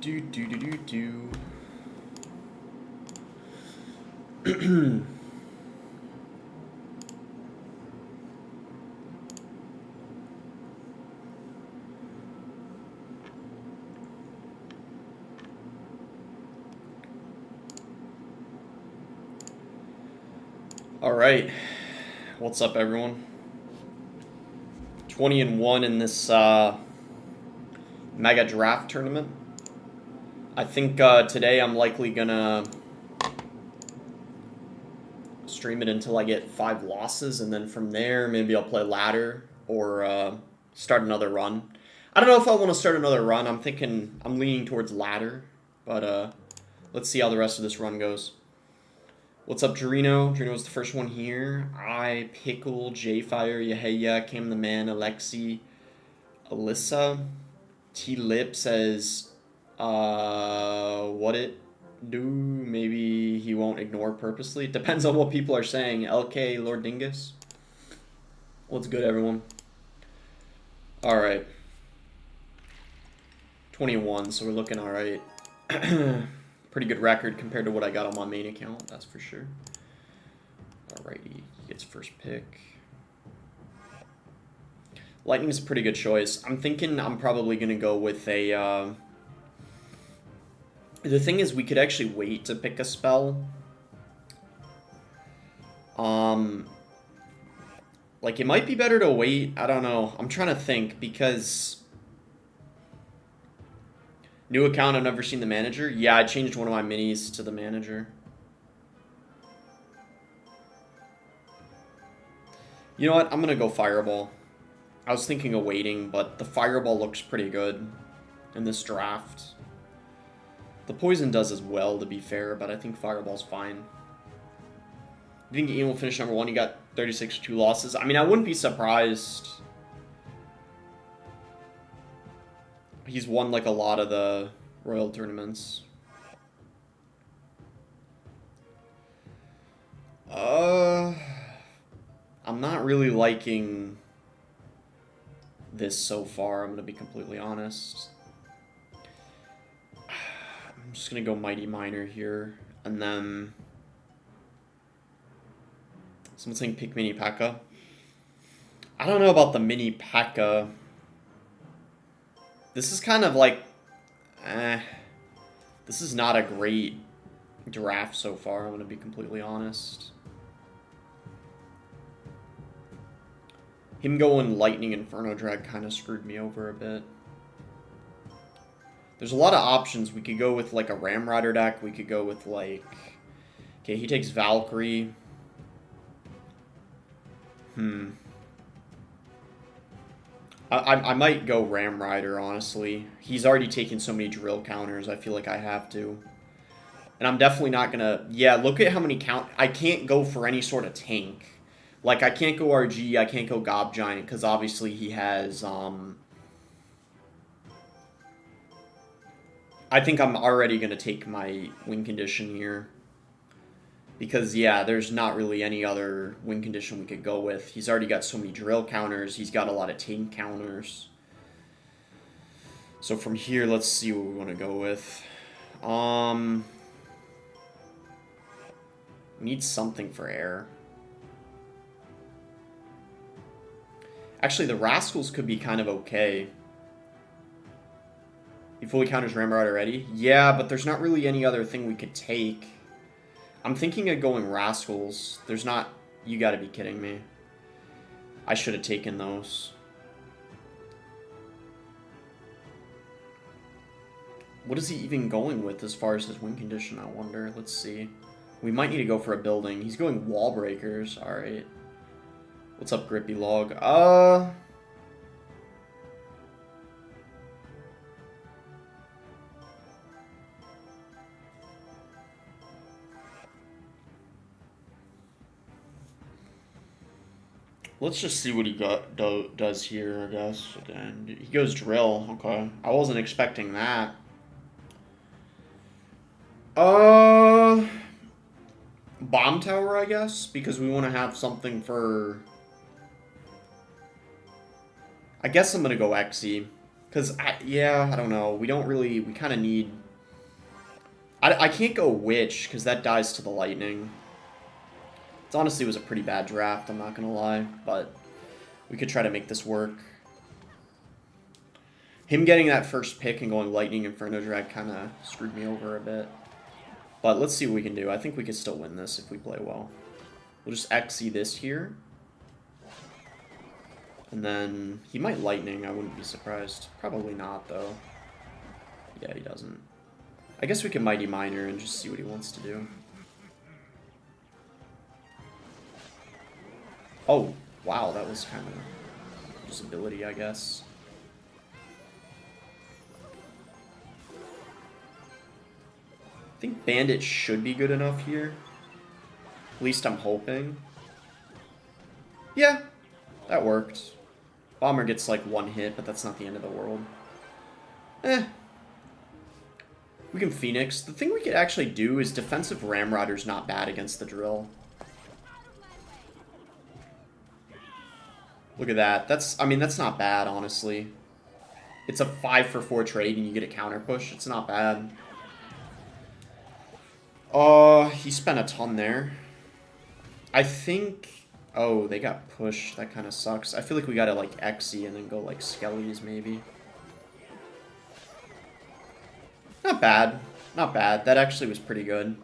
All right, what's up, everyone? 20-1 in this mega draft tournament. I think today I'm likely gonna stream it until I get 5 losses, and then from there maybe I'll play ladder or start another run. I don't know if I want to start another run. I'm leaning towards ladder, but let's see how the rest of this run goes. What's up, Dorino? Dorino's the first one here. I, Pickle, J-Fire, Yahya, Cam the Man, Alexi, Alyssa. T-Lip says, what it do? Maybe he won't ignore purposely. It depends on what people are saying. LK, Lord Dingus. What's good, everyone? Alright. 21, so we're looking alright. Pretty good record compared to what I got on my main account, that's for sure. Alrighty, he gets first pick. Lightning's a pretty good choice. I'm thinking I'm probably going to go with a... The thing is, we could actually wait to pick a spell. Like, it might be better to wait. I don't know. I'm trying to think, because... New account, I've never seen the manager. Yeah, I changed one of my minis to the manager. You know what? I'm going to go Fireball. I was thinking of waiting, but the Fireball looks pretty good in this draft. The Poison does as well, to be fair, but I think Fireball's fine. You think Ian will finish number 1? He got 36 2 losses. I mean, I wouldn't be surprised. He's won like a lot of the Royal tournaments. I'm not really liking this so far, I'm going to be completely honest. I'm just going to go Mighty Miner here, and then... Someone's saying pick Mini P.E.K.K.A. I don't know about the Mini P.E.K.K.A. This is kind of like... This is not a great draft so far, I'm going to be completely honest. Him going Lightning Inferno Drag kind of screwed me over a bit. There's a lot of options. We could go with like a Ram Rider deck. We could go with like... Okay, he takes Valkyrie. I might go Ram Rider, honestly. He's already taken so many drill counters, I feel like I have to. And I'm definitely not going to... Yeah, look at how many count... I can't go for any sort of tank. Like, I can't go RG, I can't go Gob Giant, because obviously he has... I think I'm already going to take my win condition here. Because, yeah, there's not really any other win condition we could go with. He's already got so many drill counters. He's got a lot of tank counters. So from here, let's see what we want to go with. We need something for air. Actually, the Rascals could be kind of okay. He fully counters Ram Rider already? Yeah, but there's not really any other thing we could take. I'm thinking of going Rascals. There's not... You gotta be kidding me. I should have taken those. What is he even going with as far as his win condition, I wonder? Let's see. We might need to go for a building. He's going Wall Breakers. Alright. What's up, Grippy Log? Let's just see what he does here, I guess. And he goes Drill. Okay. I wasn't expecting that. Bomb Tower, I guess, because we want to have something for... I guess I'm going to go Xe. Because, yeah, I don't know. We don't really... We kind of need... I can't go Witch, because that dies to the Lightning. It honestly was a pretty bad draft, I'm not going to lie. But we could try to make this work. Him getting that first pick and going Lightning Inferno Drag kind of screwed me over a bit. But let's see what we can do. I think we can still win this if we play well. We'll just XE this here. And then he might Lightning. I wouldn't be surprised. Probably not, though. Yeah, he doesn't. I guess we can Mighty Miner and just see what he wants to do. Oh, wow. That was kind of just ability, I guess. I think Bandit should be good enough here. At least I'm hoping. Yeah, that worked. Bomber gets like one hit, but that's not the end of the world. We can Phoenix. The thing we could actually do is defensive Ramrodder's not bad against the drill. Look at that. I mean, that's not bad, honestly. It's a 5-for-4 trade and you get a counter push. It's not bad. He spent a ton there. I think... Oh, they got pushed. That kind of sucks. I feel like we gotta, like, XE and then go, like, Skellies, maybe. Not bad. Not bad. That actually was pretty good.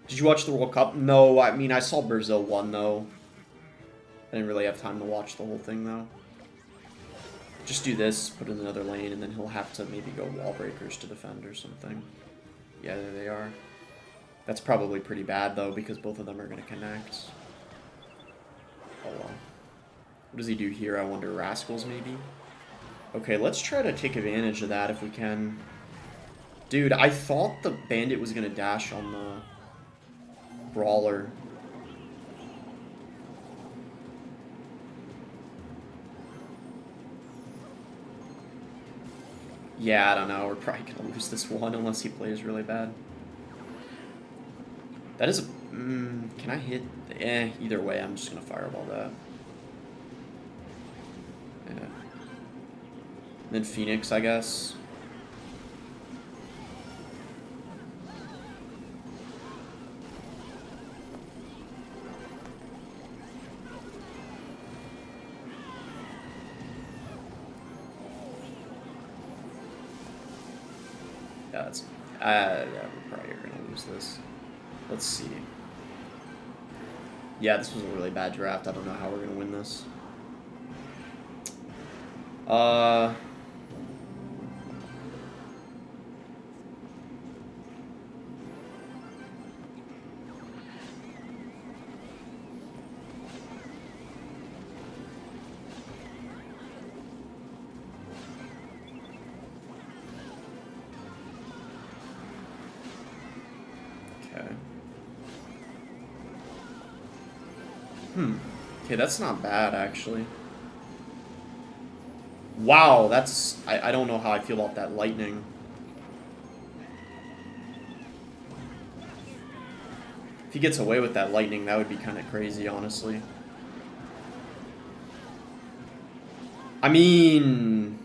Did you watch the World Cup? No, I mean, I saw Brazil won, though. I didn't really have time to watch the whole thing, though. Just do this, put in another lane, and then he'll have to maybe go wall breakers to defend or something. Yeah, there they are. That's probably pretty bad, though, because both of them are going to connect. Oh, well. What does he do here? I wonder. Rascals, maybe? Okay, let's try to take advantage of that if we can. Dude, I thought the Bandit was going to dash on the Brawler. Yeah, I don't know. We're probably going to lose this one unless he plays really bad. That is a... can I hit... either way, I'm just going to fireball that. Yeah. And then Phoenix, I guess. Yeah, that's... yeah, we're probably going to lose this. Let's see. Yeah, this was a really bad draft. I don't know how we're going to win this. Okay, that's not bad, actually. Wow, that's... I don't know how I feel about that lightning. If he gets away with that lightning, that would be kind of crazy, honestly. I mean...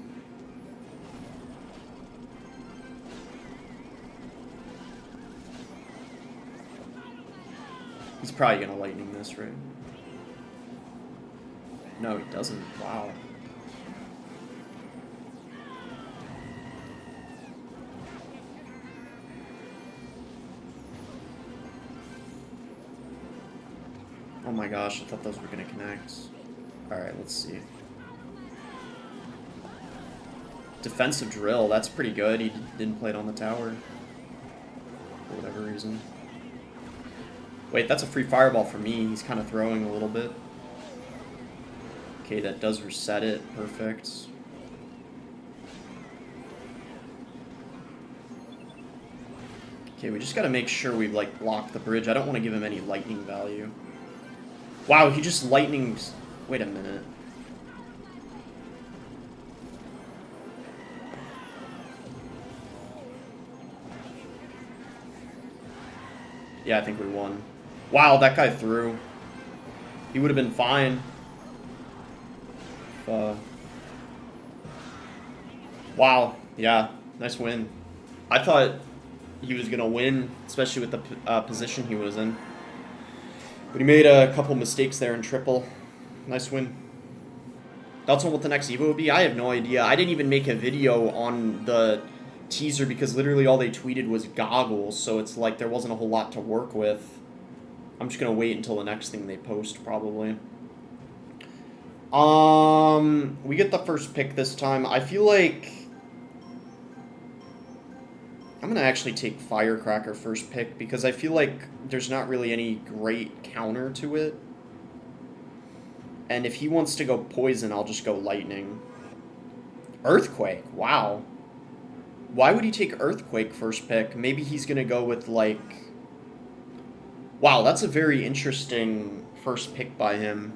He's probably going to lightning this, right? No, he doesn't. Wow. Oh my gosh, I thought those were going to connect. Alright, let's see. Defensive drill, that's pretty good. He didn't play it on the tower. For whatever reason. Wait, that's a free fireball for me. He's kind of throwing a little bit. Okay, that does reset it. Perfect. Okay, we just gotta make sure we, like, block the bridge. I don't want to give him any lightning value. Wow, he just lightnings... Wait a minute. Yeah, I think we won. Wow, that guy threw. He would have been fine. Wow. Yeah. Nice win. I thought he was going to win, especially with the position he was in. But he made a couple mistakes there in triple. Nice win. That's what the next Evo would be? I have no idea. I didn't even make a video on the teaser because literally all they tweeted was goggles, so it's like there wasn't a whole lot to work with. I'm just going to wait until the next thing they post, probably. We get the first pick this time. I feel like I'm going to actually take Firecracker first pick because I feel like there's not really any great counter to it. And if he wants to go Poison, I'll just go Lightning. Earthquake, wow. Why would he take Earthquake first pick? Maybe he's going to go with, like... Wow, that's a very interesting first pick by him.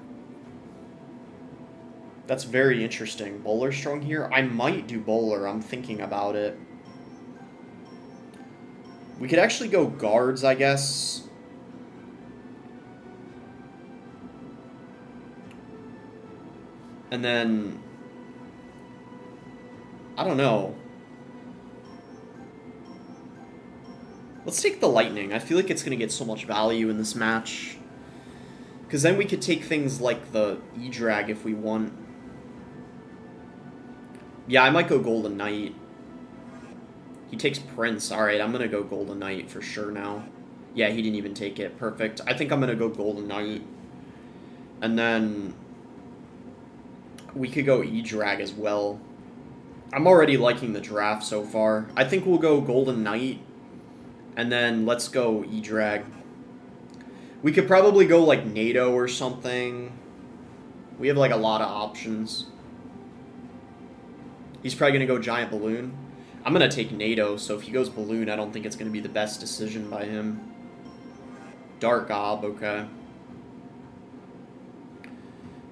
That's very interesting. Bowler Strong here? I might do Bowler. I'm thinking about it. We could actually go Guards, I guess. And then... I don't know. Let's take the Lightning. I feel like it's going to get so much value in this match. Because then we could take things like the E-Drag if we want. Yeah, I might go Golden Knight. He takes Prince. Alright, I'm going to go Golden Knight for sure now. Yeah, he didn't even take it. Perfect. I think I'm going to go Golden Knight. And then... we could go E-Drag as well. I'm already liking the draft so far. I think we'll go Golden Knight. And then let's go E-Drag. We could probably go like NATO or something. We have like a lot of options. He's probably going to go Giant Balloon. I'm going to take NATO, so if he goes Balloon, I don't think it's going to be the best decision by him. Dark Gob, okay.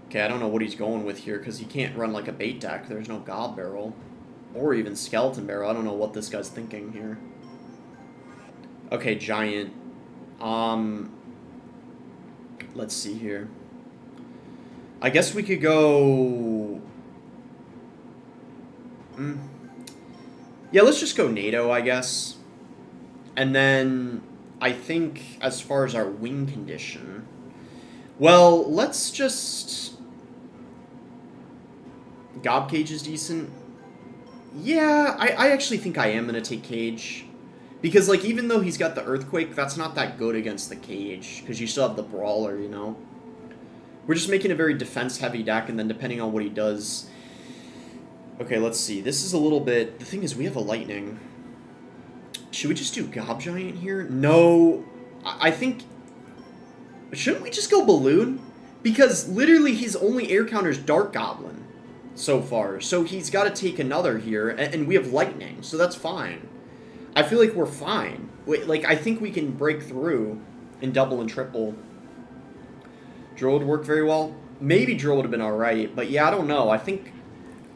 Okay, I don't know what he's going with here, because he can't run like a bait deck. There's no Gob Barrel. Or even Skeleton Barrel. I don't know what this guy's thinking here. Okay, Giant. Let's see here. I guess we could go... Yeah, let's just go NATO, I guess. And then I think as far as our win condition... Well, let's just... Gob Cage is decent. Yeah, I actually think I am going to take Cage. Because, like, even though he's got the Earthquake, that's not that good against the Cage. Because you still have the Brawler, you know? We're just making a very defense-heavy deck, and then depending on what he does... Okay, let's see. This is a little bit... The thing is, we have a Lightning. Should we just do Gob Giant here? No. I think... Shouldn't we just go Balloon? Because, literally, his only air counter is Dark Goblin so far. So he's got to take another here, and we have Lightning, so that's fine. I feel like we're fine. Like, I think we can break through in double and triple. Drill would work very well. Maybe Drill would have been alright, but yeah, I don't know. I think,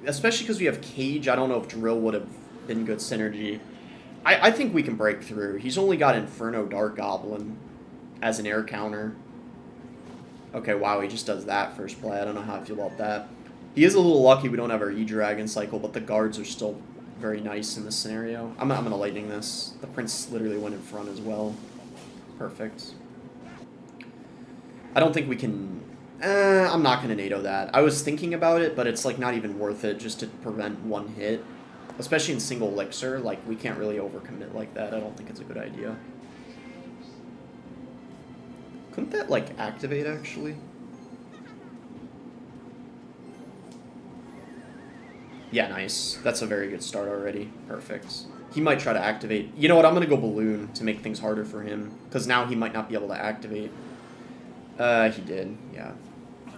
especially because we have Cage, I don't know if Drill would have been good synergy. I think we can break through. He's only got Inferno Dark Goblin as an air counter. Okay, wow, he just does that first play. I don't know how I feel about that. He is a little lucky we don't have our E-Dragon cycle, but the guards are still... very nice in this scenario. I'm going to Lightning this. The Prince literally went in front as well. Perfect. I don't think we can... I'm not going to NATO that. I was thinking about it, but it's like not even worth it just to prevent one hit. Especially in single Elixir. Like, we can't really overcommit like that. I don't think it's a good idea. Couldn't that, like, activate, actually? Yeah, nice. That's a very good start already. Perfect. He might try to activate. You know what? I'm going to go Balloon to make things harder for him. Because now he might not be able to activate. He did. Yeah.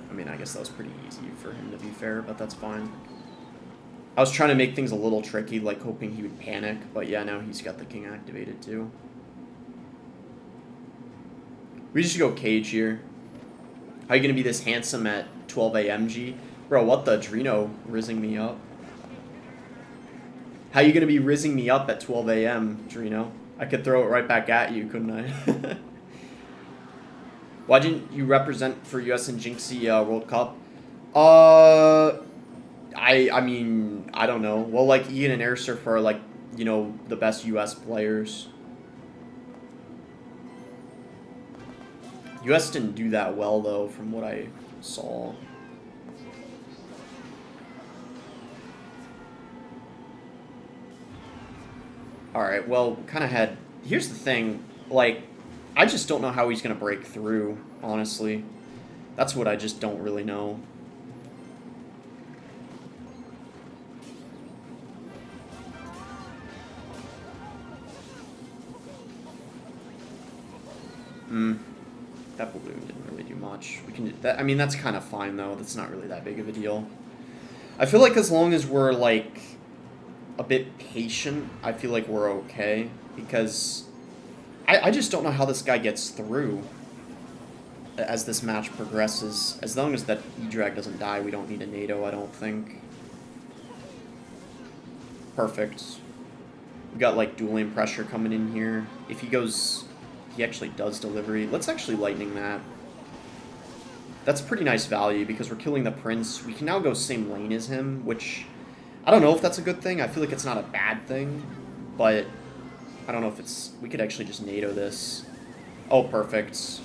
I mean, I guess that was pretty easy for him, to be fair. But that's fine. I was trying to make things a little tricky, like hoping he would panic. But yeah, now he's got the King activated too. We just go Cage here. How are you going to be this handsome at 12 a.m., G? Bro, what the? Drino rizzing me up. How you going to be rizzing me up at 12 a.m., Drino? I could throw it right back at you, couldn't I? Why didn't you represent for US and Jinxie World Cup? I mean, I don't know. Well, like, Ian and Air Surfer are, like, you know, the best US players. US didn't do that well, though, from what I saw. Alright, well, kind of had... Here's the thing, like, I just don't know how he's going to break through, honestly. That's what I just don't really know. That balloon didn't really do much. We can do that. I mean, that's kind of fine, though. That's not really that big of a deal. I feel like as long as we're, like, a bit patient, I feel like we're okay. Because I just don't know how this guy gets through as this match progresses. As long as that E-Drag doesn't die, we don't need a NATO, I don't think. Perfect. We got, like, dual aim pressure coming in here. If he goes... He actually does delivery. Let's actually lightning that. That's pretty nice value because we're killing the Prince. We can now go same lane as him, which... I don't know if that's a good thing. I feel like it's not a bad thing. But I don't know if it's... We could actually just NATO this. Oh, perfect.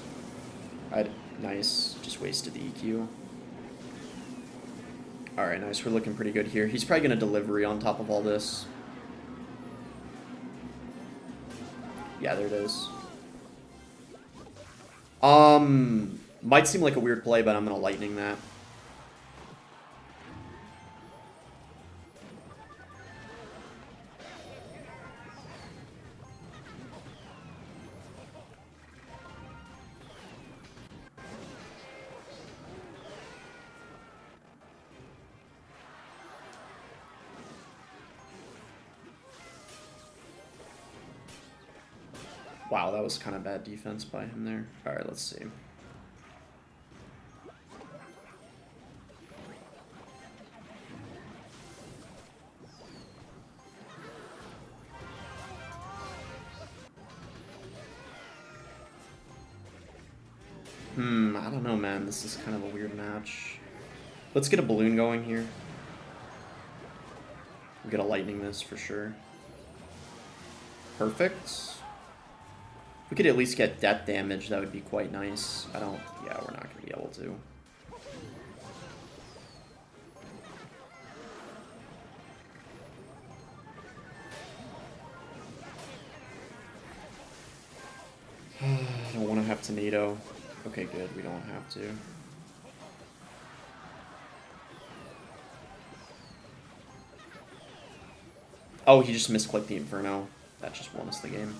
Nice. Just wasted the EQ. Alright, nice. We're looking pretty good here. He's probably going to delivery on top of all this. Yeah, there it is. Might seem like a weird play, but I'm gonna lightning that. Wow, that was kind of bad defense by him there. Alright, let's see. I don't know, man. This is kind of a weird match. Let's get a balloon going here. We got a lightning this for sure. Perfect. If we could at least get death damage, that would be quite nice. Yeah, we're not going to be able to. I don't want to have to NATO. Okay, good. We don't have to. Oh, he just misclicked the Inferno. That just won us the game.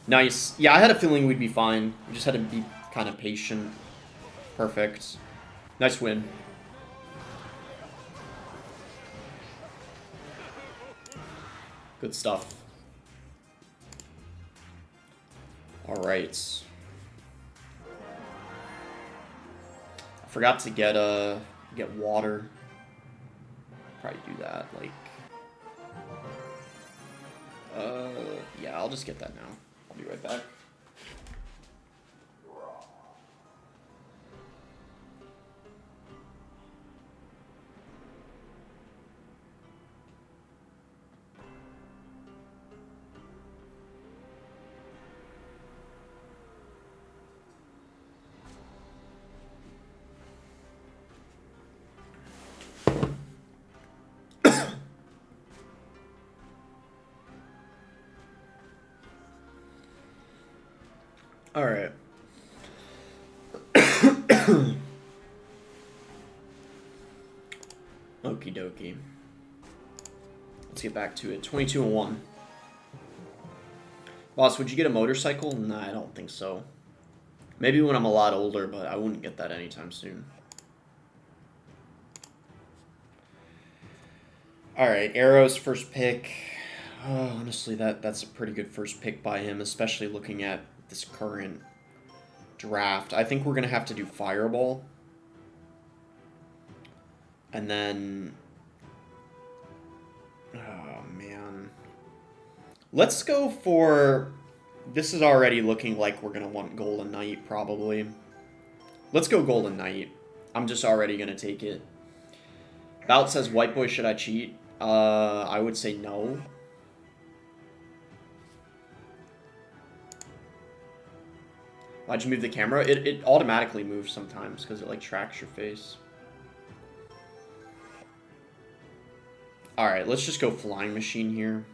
Nice. Yeah, I had a feeling we'd be fine. We just had to be kind of patient. Perfect. Nice win. Good stuff. Alright. I forgot to get water. Probably do that, like... yeah, I'll just get that now. I'll be right back. Alright. Okie dokie. Let's get back to it. 22-1. Boss, would you get a motorcycle? Nah, I don't think so. Maybe when I'm a lot older, but I wouldn't get that anytime soon. Alright, Arrow's first pick. Oh, honestly, that's a pretty good first pick by him, especially looking at this current draft. I think we're going to have to do Fireball. And then... Oh, man. Let's go for... This is already looking like we're going to want Golden Knight, probably. Let's go Golden Knight. I'm just already going to take it. Bout says, white boy, should I cheat? I would say no. Why'd you move the camera? It automatically moves sometimes because it like tracks your face. Alright, let's just go flying machine here.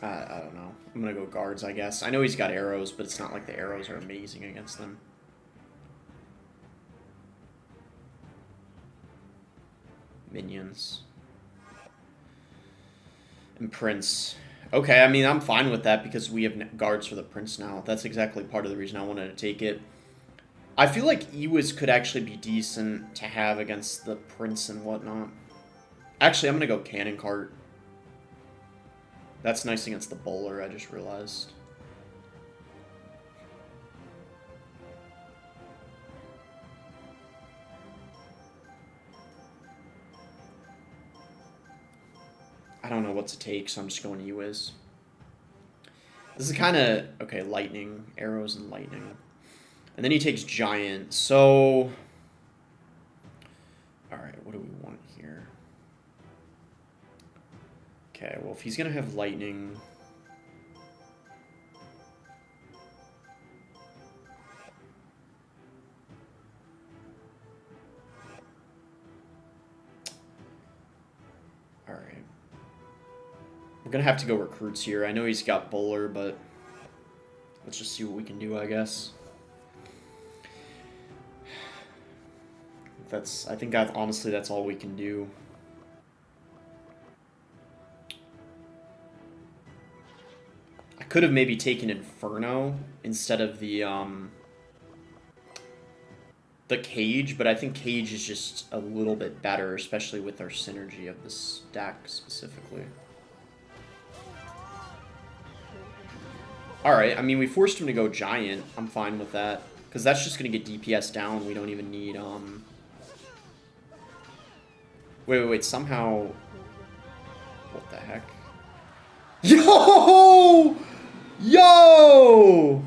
I don't know. I'm gonna go guards, I guess. I know he's got arrows, but it's not like the arrows are amazing against them. Minions. And Prince. Okay, I mean, I'm fine with that because we have guards for the Prince now. That's exactly part of the reason I wanted to take it. I feel like Ewis could actually be decent to have against the Prince and whatnot. Actually, I'm going to go Cannon Cart. That's nice against the Bowler, I just realized. I don't know what to take, so I'm just going Ewis. This is kind of... Okay, Lightning. Arrows and Lightning. And then he takes Giant, so... Alright, what do we want here? Okay, well, if he's going to have Lightning... Alright. We're going to have to go Recruits here. I know he's got Bowler, but... Let's just see what we can do, I guess. I think honestly that's all we can do. I could have maybe taken Inferno instead of the Cage, but I think Cage is just a little bit better, especially with our synergy of this deck specifically. Alright, I mean, we forced him to go Giant. I'm fine with that. Because that's just going to get DPS down. We don't even need, Wait, somehow... What the heck? Yo! Yo!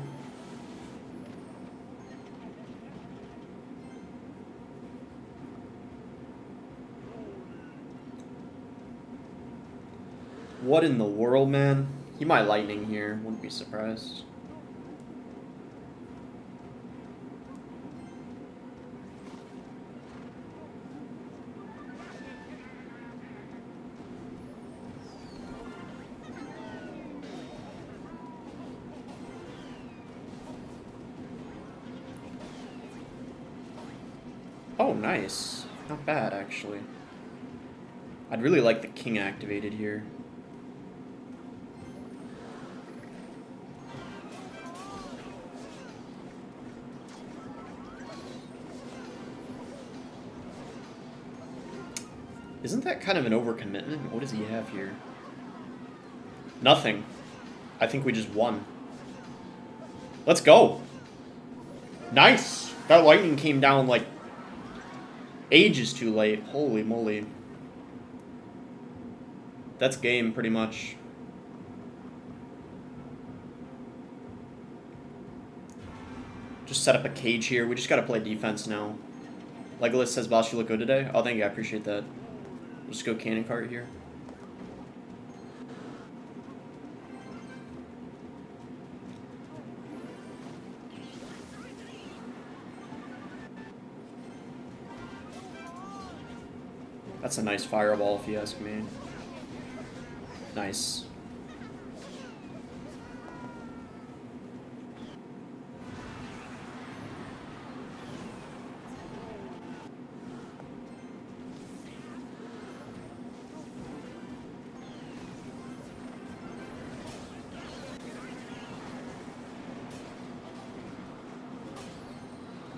What in the world, man? He might Lightning here. Wouldn't be surprised. Oh, nice. Not bad, actually. I'd really like the King activated here. Isn't that kind of an overcommitment? What does he have here? Nothing. I think we just won. Let's go. Nice. That Lightning came down like ages too late. Holy moly. That's game, pretty much. Just set up a Cage here. We just gotta play defense now. Legolas says, boss, you look good today. Oh, thank you. I appreciate that. We'll just go Cannon Cart here. That's a nice fireball, if you ask me. Nice.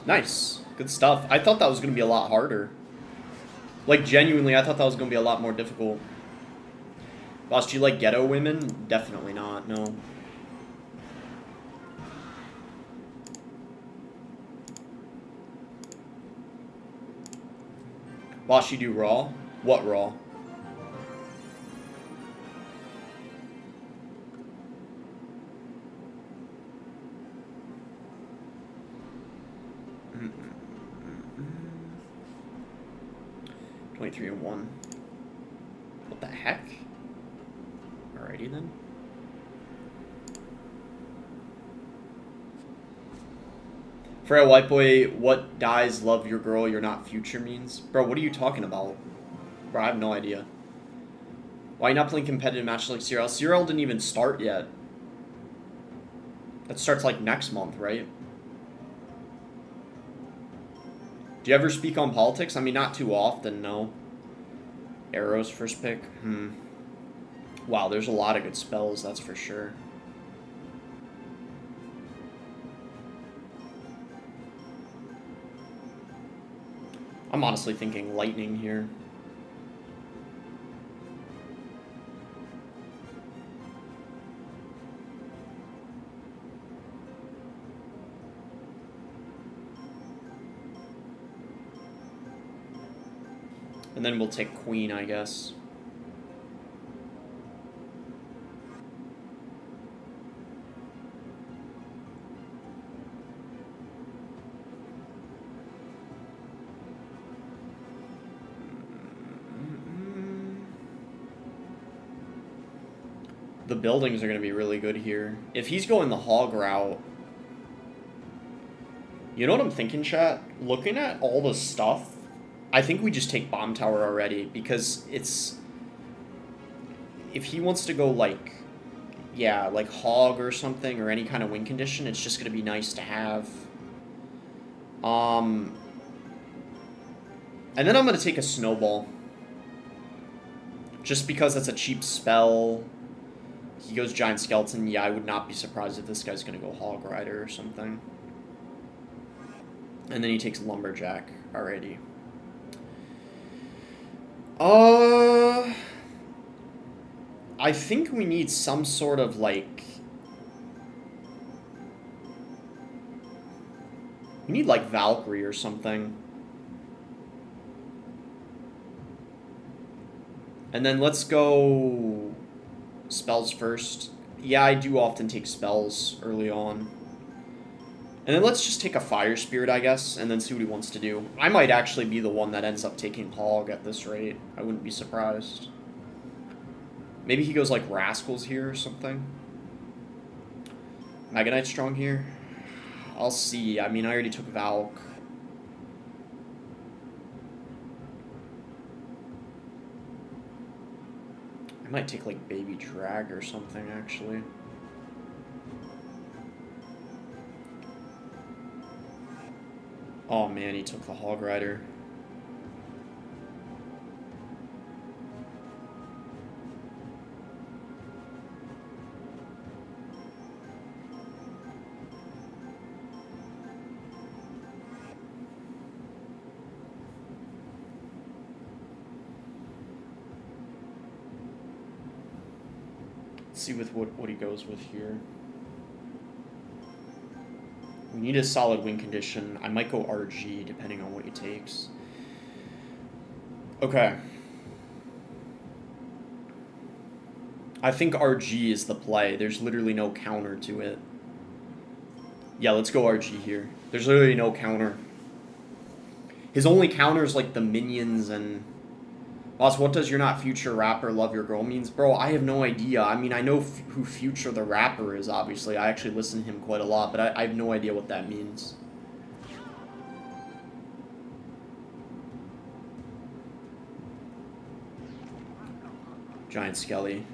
Nice. Good stuff. I thought that was going to be a lot harder. Like, genuinely, I thought that was going to be a lot more difficult. Boss, do you like ghetto women? Definitely not, no. Boss, you do Raw? What Raw? 23-1. What the heck? Alrighty then. Frail White Boy, what dies love your girl, you're not future means? Bro, what are you talking about? Bro, I have no idea. Why are you not playing competitive matches like CRL? CRL didn't even start yet. That starts like next month, right? Do you ever speak on politics? I mean, not too often, no. Arrow's first pick? Wow, there's a lot of good spells, that's for sure. I'm honestly thinking lightning here. And then we'll take queen, I guess. The buildings are going to be really good here. If he's going the hog route... You know what I'm thinking, chat? Looking at all the stuff, I think we just take bomb tower already, because it's... If he wants to go, like... Yeah, like hog or something, or any kind of win condition, it's just going to be nice to have. And then I'm going to take a snowball. Just because that's a cheap spell. He goes Giant Skeleton. Yeah, I would not be surprised if this guy's going to go Hog Rider or something. And then he takes Lumberjack already. I think we need some sort of, like... We need, like, Valkyrie or something. And then let's go... Spells first. Yeah, I do often take spells early on. And then let's just take a Fire Spirit, I guess, and then see what he wants to do. I might actually be the one that ends up taking Hog at this rate. I wouldn't be surprised. Maybe he goes like Rascals here or something. Mega Knight strong here. I'll see. I mean, I already took Valk. I might take like Baby Drag or something, actually. Oh man, he took the Hog Rider. Let's see with what he goes with here. We need a solid win condition. I might go RG, depending on what he takes. Okay. I think RG is the play. There's literally no counter to it. Yeah, let's go RG here. There's literally no counter. His only counter is like the minions and... Boss, what does "you're not future rapper, love your girl" means? Bro, I have no idea. I mean, I know who Future the rapper is, obviously. I actually listen to him quite a lot, but I have no idea what that means. Giant Skelly.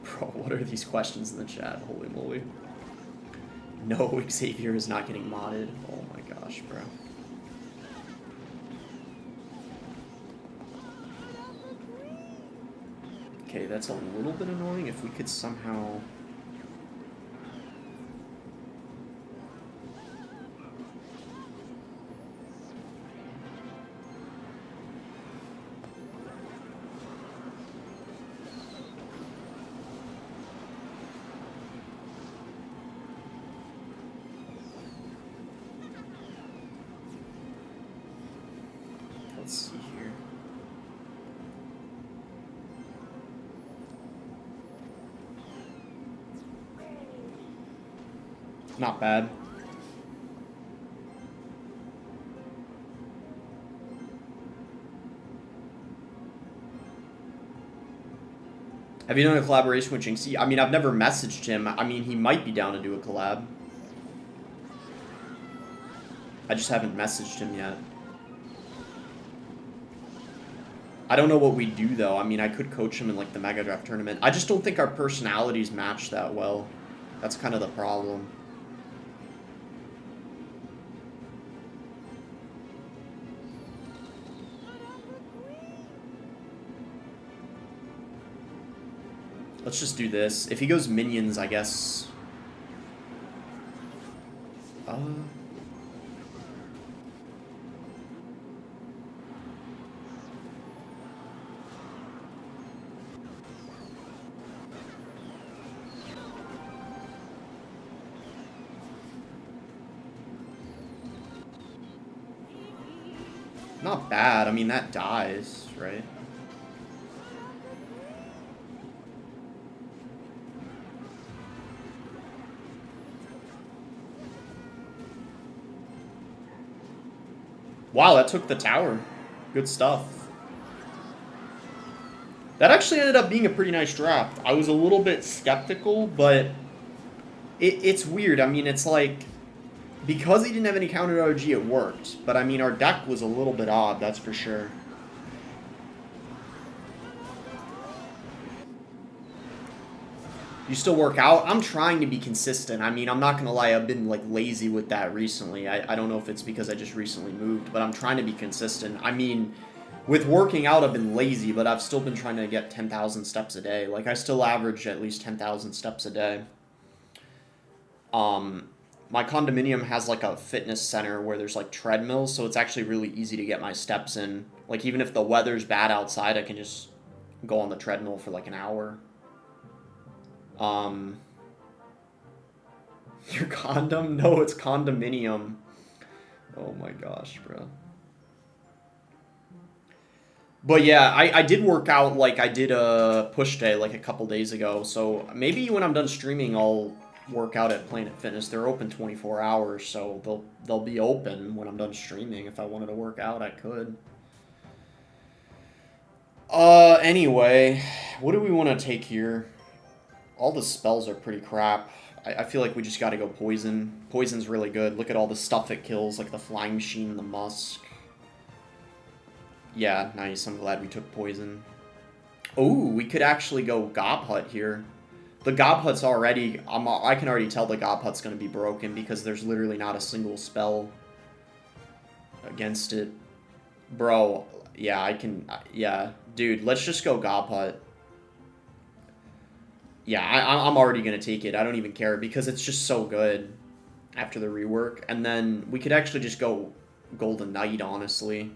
Bro, what are these questions in the chat? Holy moly. No, Xavier is not getting modded. Oh my gosh, bro. Okay, that's a little bit annoying. If we could somehow... Let's see here. Not bad. Have you done a collaboration with Jinxie? I mean, I've never messaged him. I mean, he might be down to do a collab. I just haven't messaged him yet. I don't know what we do, though. I mean, I could coach him in, like, the Mega Draft tournament. I just don't think our personalities match that well. That's kind of the problem. Let's just do this. If he goes minions, I guess... Not bad. I mean, that dies, right? Wow, that took the tower. Good stuff. That actually ended up being a pretty nice draft. I was a little bit skeptical, but it's weird. I mean, it's like, because he didn't have any counter RG, it worked. But I mean, our deck was a little bit odd, that's for sure. You still work out? I'm trying to be consistent. I mean, I'm not going to lie, I've been, like, lazy with that recently. I don't know if it's because I just recently moved, but I'm trying to be consistent. I mean, with working out, I've been lazy, but I've still been trying to get 10,000 steps a day. Like, I still average at least 10,000 steps a day. My condominium has, like, a fitness center where there's, like, treadmills, so it's actually really easy to get my steps in. Like, even if the weather's bad outside, I can just go on the treadmill for, like, an hour. Your condom? No, it's condominium. Oh my gosh, bro. But yeah, I did work out, like, I did a push day, like, a couple days ago. So maybe when I'm done streaming, I'll work out at Planet Fitness. They're open 24 hours, so they'll be open when I'm done streaming. If I wanted to work out, I could. Anyway, what do we want to take here? All the spells are pretty crap. I feel like we just gotta go Poison. Poison's really good. Look at all the stuff it kills, like the Flying Machine, the Musk. Yeah, nice. I'm glad we took Poison. Oh, we could actually go Gob Hut here. The Gob Hut's already... I can already tell the Gob Hut's gonna be broken because there's literally not a single spell against it. Bro, yeah, I can... Yeah, dude, let's just go Gob Hut. Yeah, I'm already going to take it. I don't even care because it's just so good after the rework. And then we could actually just go Golden Knight, honestly.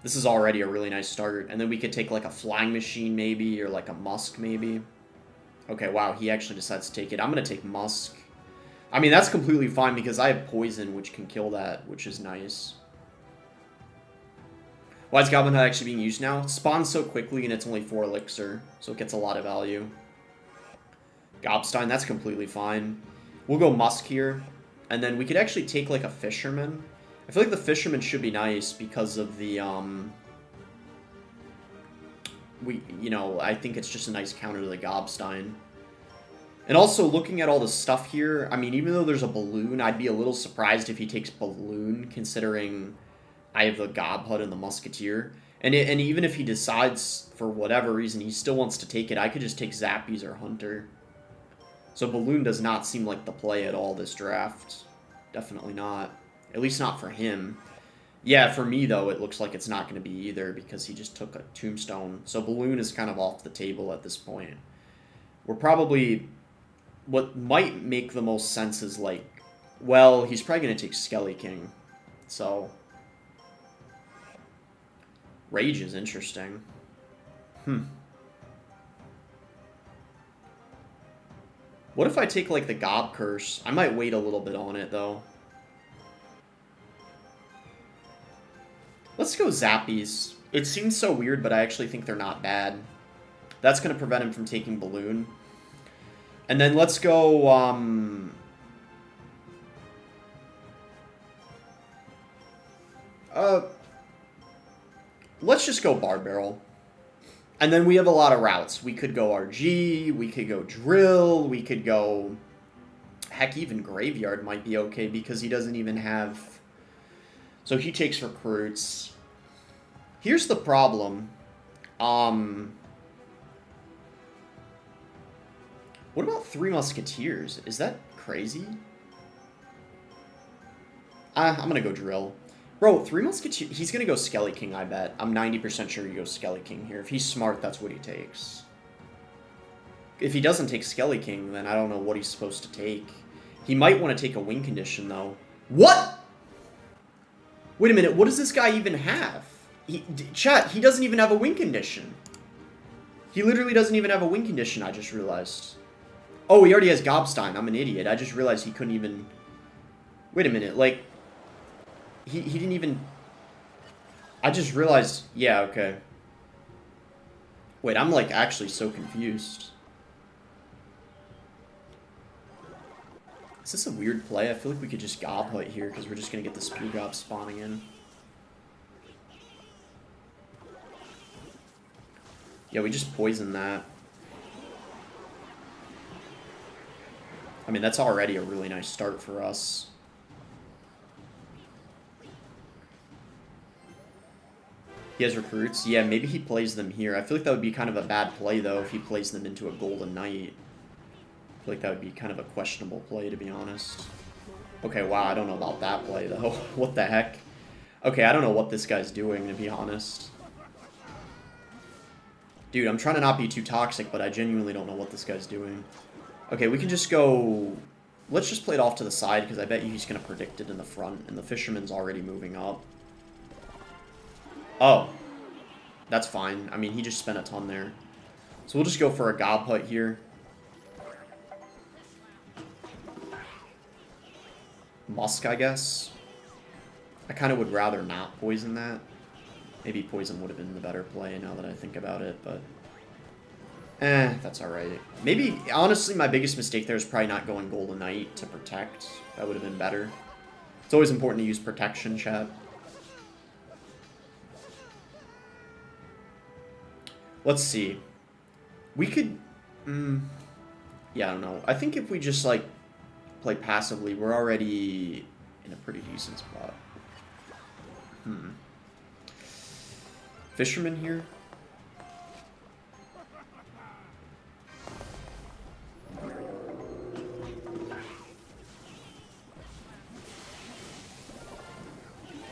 This is already a really nice start. And then we could take like a Flying Machine maybe or like a Musk maybe. Okay, wow, he actually decides to take it. I'm going to take Musk. I mean, that's completely fine because I have Poison, which can kill that, which is nice. Why is Goblin Hut actually being used now? It spawns so quickly and it's only 4 elixir, so it gets a lot of value. Gobstein, that's completely fine. We'll go Musk here, and then we could actually take like a Fisherman. I feel like the Fisherman should be nice because of the, I think it's just a nice counter to the Gobstein. And also, looking at all the stuff here, I mean, even though there's a Balloon, I'd be a little surprised if he takes Balloon, considering... I have the Gob Hut and the Musketeer. And even if he decides, for whatever reason, he still wants to take it, I could just take Zappies or Hunter. So Balloon does not seem like the play at all this draft. Definitely not. At least not for him. Yeah, for me, though, it looks like it's not going to be either because he just took a Tombstone. So Balloon is kind of off the table at this point. We're probably... What might make the most sense is, like... Well, he's probably going to take Skelly King. So... Rage is interesting. What if I take, like, the Gob Curse? I might wait a little bit on it, though. Let's go Zappies. It seems so weird, but I actually think they're not bad. That's going to prevent him from taking Balloon. And then let's go, Let's just go Bar Barrel. And then we have a lot of routes. We could go RG, we could go Drill, we could go... Heck, even Graveyard might be okay because he doesn't even have... So he takes recruits. Here's the problem. What about Three Musketeers? Is that crazy? I'm gonna go Drill. Bro, Three Musketeers... He's gonna go Skelly King, I bet. I'm 90% sure he goes Skelly King here. If he's smart, that's what he takes. If he doesn't take Skelly King, then I don't know what he's supposed to take. He might want to take a win condition, though. What?! Wait a minute, what does this guy even have? Chat, he doesn't even have a win condition. He literally doesn't even have a win condition, I just realized. Oh, he already has Gobstein. I'm an idiot. I just realized he couldn't even... Wait a minute, like... He didn't even... I just realized... Yeah, okay. Wait, I'm, like, actually so confused. Is this a weird play? I feel like we could just Gob Hut here, because we're just going to get the Spear Gob spawning in. Yeah, we just poisoned that. I mean, that's already a really nice start for us. He has recruits? Yeah, maybe he plays them here. I feel like that would be kind of a bad play, though, if he plays them into a Golden Knight. I feel like that would be kind of a questionable play, to be honest. Okay, wow, I don't know about that play, though. What the heck? Okay, I don't know what this guy's doing, to be honest. Dude, I'm trying to not be too toxic, but I genuinely don't know what this guy's doing. Okay, we can just go... Let's just play it off to the side, because I bet you he's going to predict it in the front, and the Fisherman's already moving up. Oh. That's fine. I mean, he just spent a ton there. So we'll just go for a Gob Hut here. Musk, I guess. I kind of would rather not poison that. Maybe poison would have been the better play now that I think about it, but... that's alright. Maybe, honestly, my biggest mistake there is probably not going Golden Knight to protect. That would have been better. It's always important to use protection, chat. Let's see. We could... yeah, I don't know. I think if we just, like, play passively, we're already in a pretty decent spot. Fisherman here?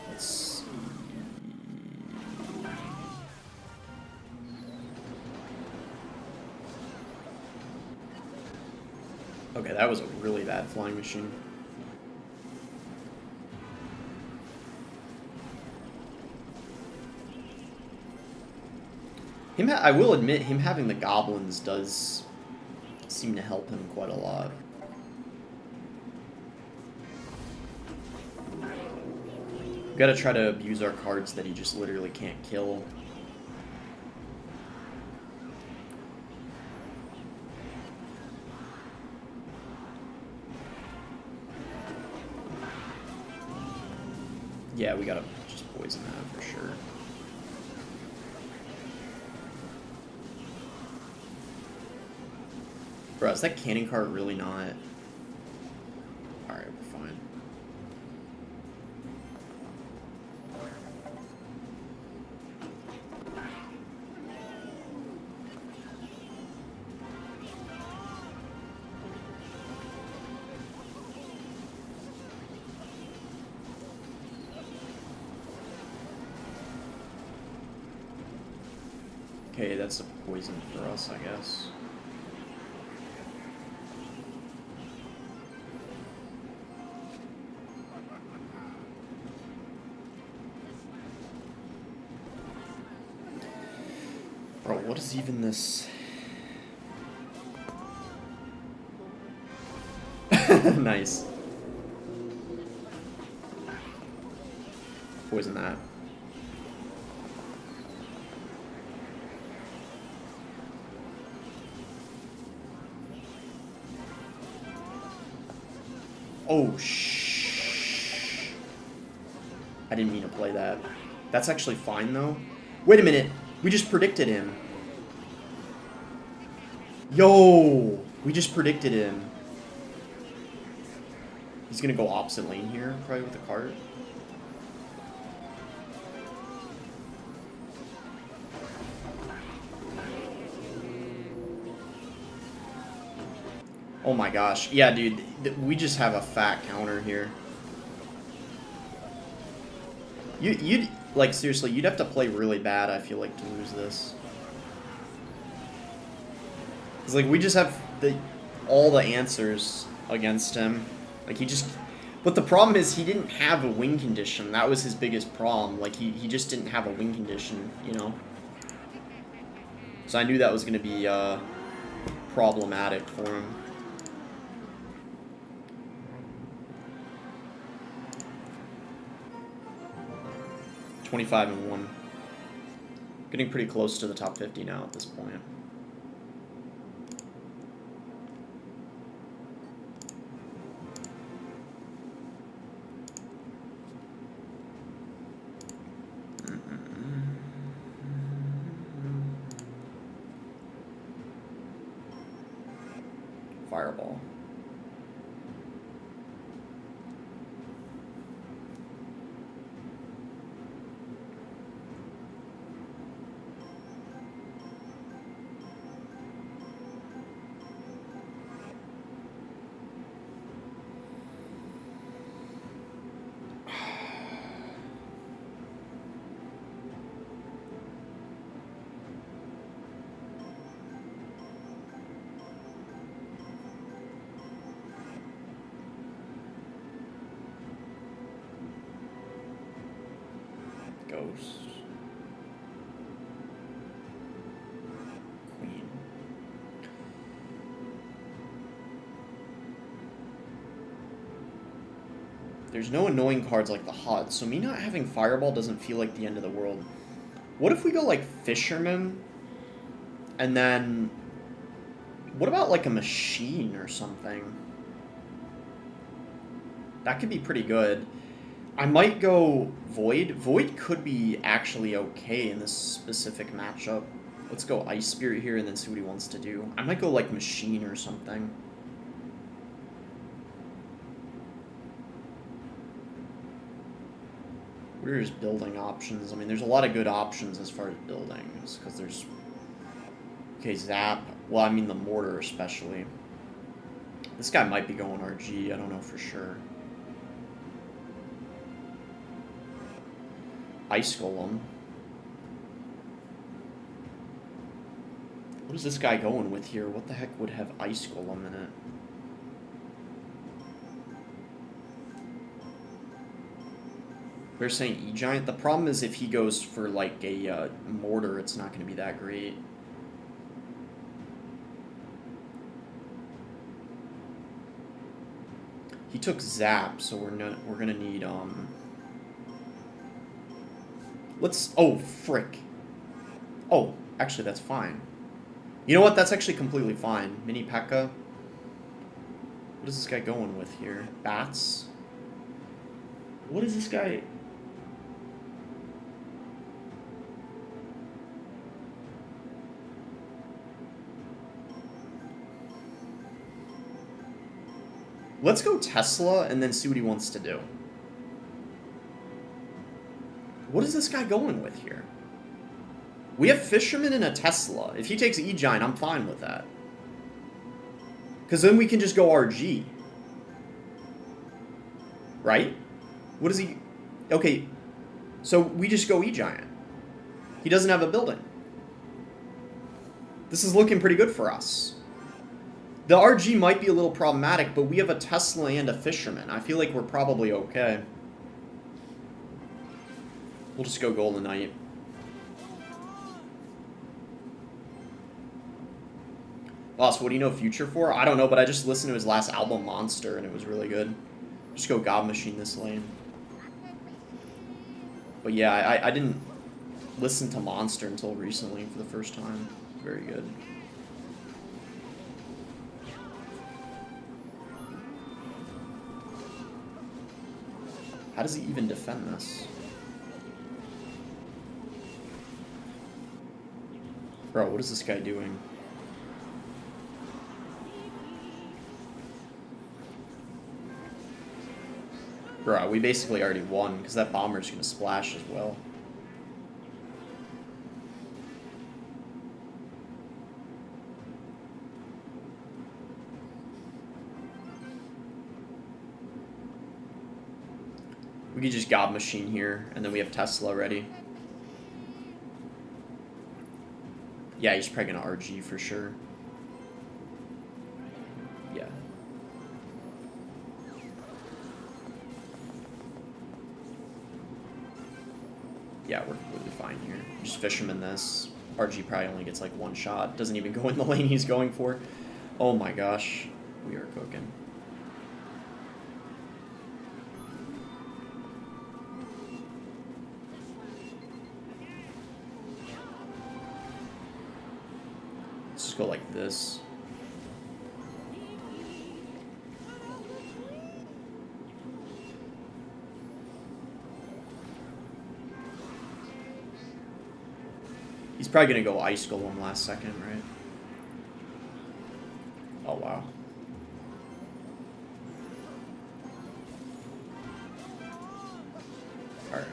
Let's see. Okay, that was a really bad flying machine. I will admit, him having the goblins does seem to help him quite a lot. We've got to try to abuse our cards that he just literally can't kill. Yeah, we gotta just poison that for sure. Bro, is that cannon cart really not? Alright, we're fine. Okay, that's a poison for us, I guess. Bro, what is even this? Nice. Poison that. Oh, shh. I didn't mean to play that. That's actually fine, though. Wait a minute. We just predicted him. Yo! We just predicted him. He's gonna go opposite lane here, probably with the cart. Oh my gosh. Yeah, dude. We just have a fat counter here. You'd like, seriously, you'd have to play really bad, I feel like, to lose this. It's like, we just have all the answers against him. Like, he just... But the problem is, he didn't have a win condition. That was his biggest problem. Like, he just didn't have a win condition, you know? So I knew that was going to be problematic for him. $25-1. Getting pretty close to the top 50 now at this point. Fireball. Ghost. Queen. There's no annoying cards like the HUD, so me not having Fireball doesn't feel like the end of the world. What if we go like Fisherman, and then... What about like a Machine or something? That could be pretty good. I might go Void. Void could be actually okay in this specific matchup. Let's go Ice Spirit here and then see what he wants to do. I might go like Machine or something. What are his building options? I mean, there's a lot of good options as far as buildings, because there's... Okay, Zap. Well, I mean the Mortar especially. This guy might be going RG, I don't know for sure. Ice Golem. What is this guy going with here? What the heck would have Ice Golem in it? They're saying E-Giant. The problem is if he goes for like a Mortar, it's not going to be that great. He took Zap, so we're gonna need Let's... Oh, frick. Oh, actually, that's fine. You know what? That's actually completely fine. Mini P.E.K.K.A. What is this guy going with here? Bats? What is this guy... Let's go Tesla and then see what he wants to do. What is this guy going with here? We have Fisherman and a Tesla. If he takes E-Giant, I'm fine with that. Because then we can just go RG. Right? What is he... Okay, so we just go E-Giant. He doesn't have a building. This is looking pretty good for us. The RG might be a little problematic, but we have a Tesla and a Fisherman. I feel like we're probably okay. We'll just go Golden Knight. Boss, what do you know Future for? I don't know, but I just listened to his last album, Monster, and it was really good. Just go God Machine this lane. But yeah, I didn't listen to Monster until recently for the first time. Very good. How does he even defend this? Bro, what is this guy doing? Bro, we basically already won, because that bomber's gonna splash as well. We could just God Machine here, and then we have Tesla ready. Yeah, he's probably gonna RG for sure. Yeah. Yeah, we're completely fine here. Just Fisherman this. RG probably only gets like one shot. Doesn't even go in the lane he's going for. Oh my gosh. We are cooking. Let's just go like this. He's probably going to go Ice Golem last second, right? Oh, wow. Alright.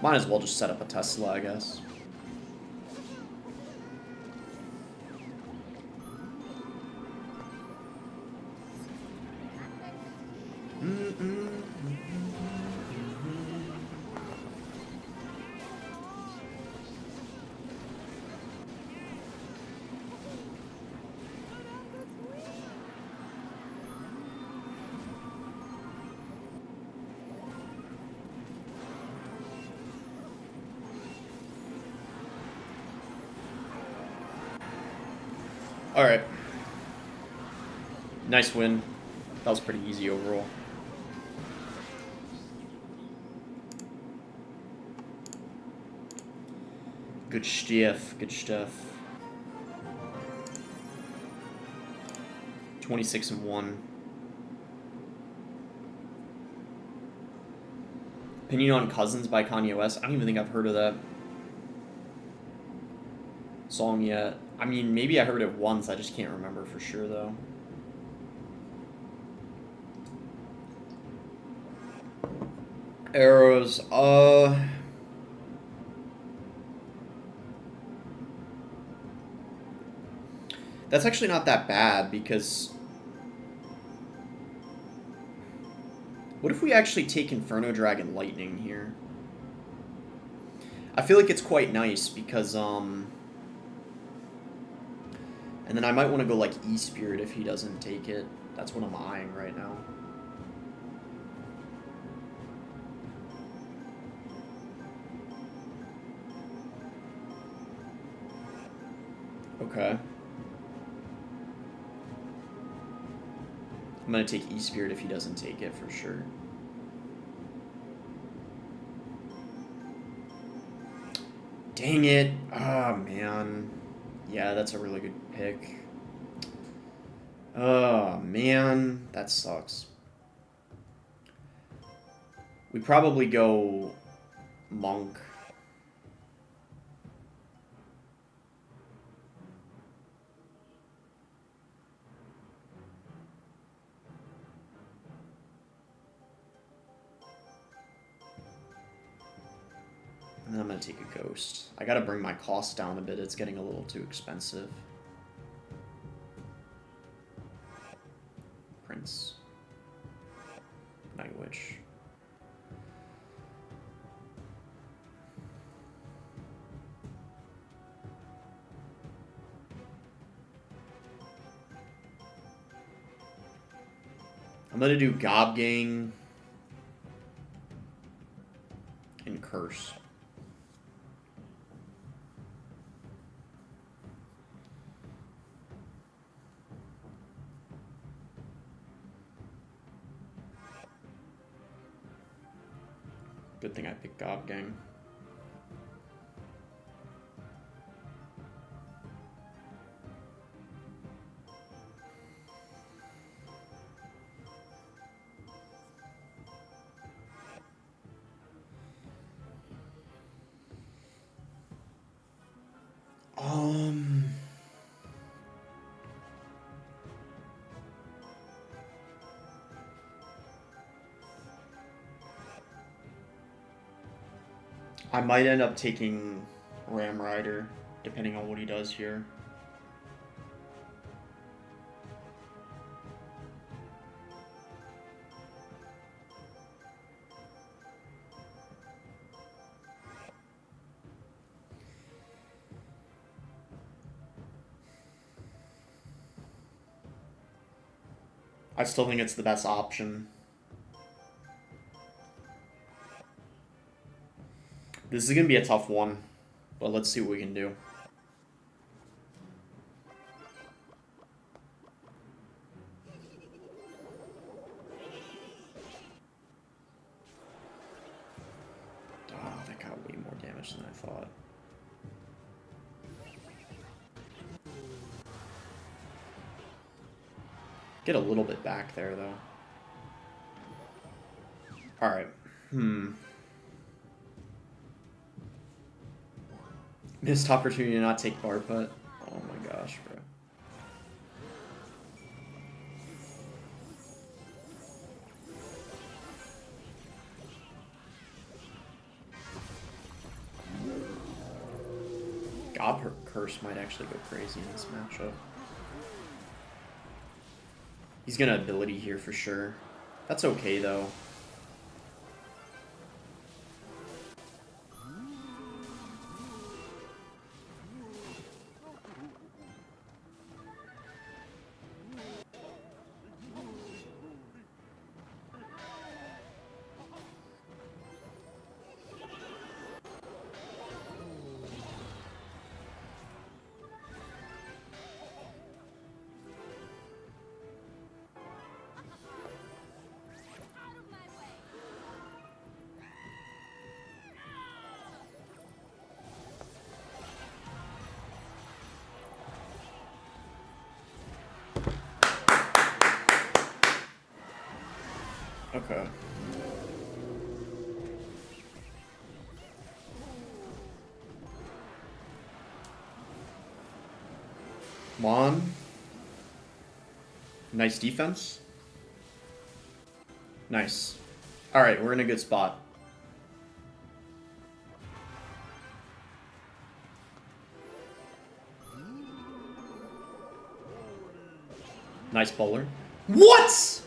Might as well just set up a Tesla, I guess. Alright. Nice win. That was pretty easy overall. Good stuff. Good stuff. 26-1. Opinion on Cousins by Kanye West. I don't even think I've heard of that song yet. I mean, maybe I heard it once. I just can't remember for sure, though. Arrows. That's actually not that bad, because what if we actually take Inferno Dragon Lightning here? I feel like it's quite nice because, and then I might want to go like E-Spirit if he doesn't take it. That's what I'm eyeing right now. Okay. I'm going to take E-Spirit if he doesn't take it, for sure. Dang it. Oh, man. Yeah, that's a really good pick. Oh, man. That sucks. We probably go Monk. And then I'm going to take a Ghost. I got to bring my cost down a bit. It's getting a little too expensive. Prince. Night Witch. I'm going to do Gobgang and Curse. Good thing I picked Gobgang. I might end up taking Ram Rider, depending on what he does here. I still think it's the best option. This is going to be a tough one, but let's see what we can do. Oh, that got way more damage than I thought. Get a little bit back there, though. Alright. Missed opportunity to not take bar putt. Oh my gosh, bro. God Curse might actually go crazy in this matchup. He's gonna ability here for sure. That's okay though. Okay. Come on. Nice defense. Nice. Alright, we're in a good spot. Nice bowler. What?!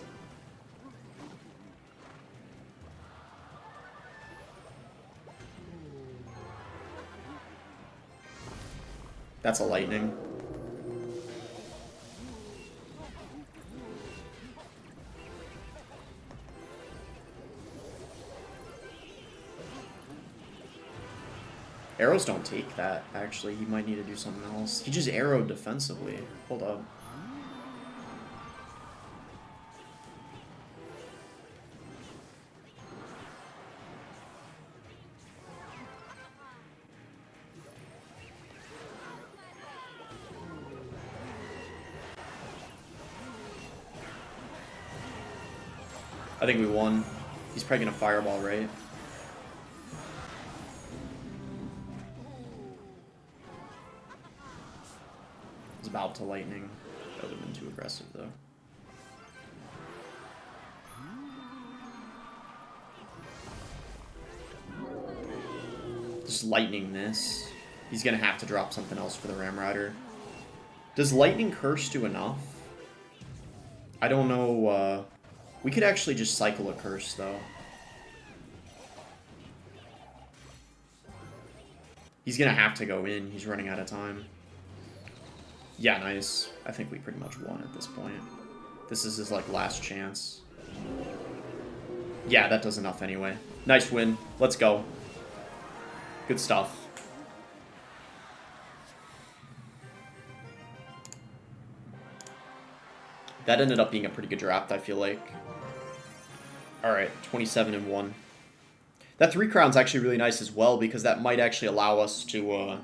That's a lightning. Arrows don't take that, actually. He might need to do something else. He just arrowed defensively. Hold up. I think we won. He's probably gonna fireball, right? It's about to lightning. That would have been too aggressive, though. Just lightning this. He's gonna have to drop something else for the Ram Rider. Does Lightning Curse do enough? I don't know, we could actually just cycle a curse, though. He's gonna have to go in. He's running out of time. Yeah, nice. I think we pretty much won at this point. This is his, like, last chance. Yeah, that does enough anyway. Nice win. Let's go. Good stuff. That ended up being a pretty good draft, I feel like. Alright, 27-1. That 3 crown's actually really nice as well, because that might actually allow us to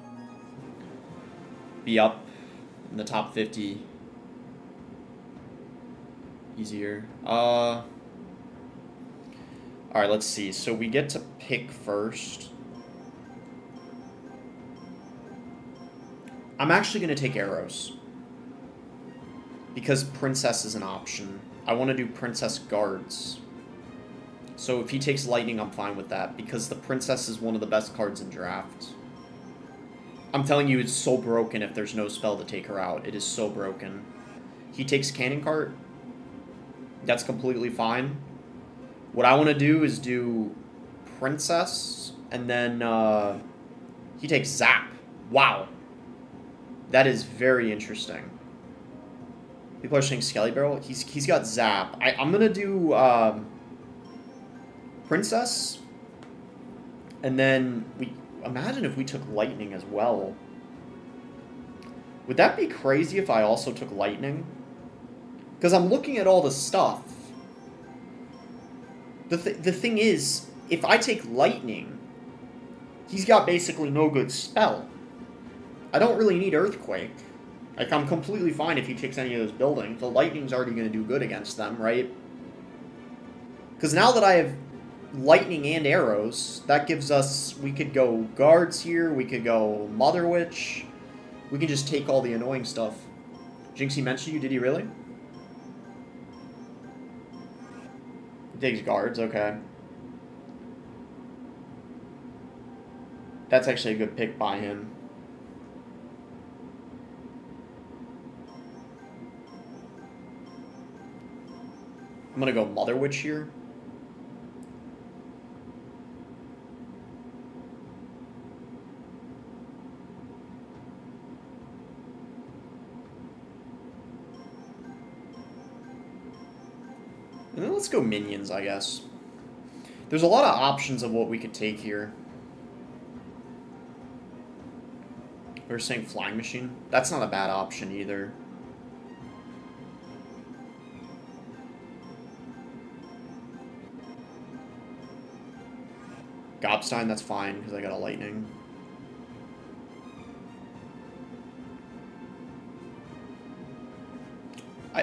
be up in the top 50 easier. Alright, let's see. So we get to pick first. I'm actually going to take arrows, because Princess is an option. I want to do Princess Guards. So if he takes lightning, I'm fine with that, because the princess is one of the best cards in draft. I'm telling you, it's so broken if there's no spell to take her out. It is so broken. He takes cannon cart. That's completely fine. What I want to do is do princess, and then he takes zap. Wow. That is very interesting. People are saying Skelly Barrel. He's got zap. I'm gonna do princess, and then we imagine if we took lightning as well. Would that be crazy if I also took lightning? Because I'm looking at all the stuff. The thing is, if I take lightning, he's got basically no good spell. I don't really need earthquake. Like, I'm completely fine if he takes any of those buildings. The lightning's already going to do good against them, right? Because now that I have lightning and arrows, that gives us... We could go guards here. We could go Mother Witch. We can just take all the annoying stuff. Jinxie mentioned you. Did he really? He takes guards. Okay. That's actually a good pick by him. I'm gonna go Mother Witch here. And then let's go minions, I guess. There's a lot of options of what we could take here. We were saying Flying Machine. That's not a bad option either. Gobstein, that's fine, because I got a lightning.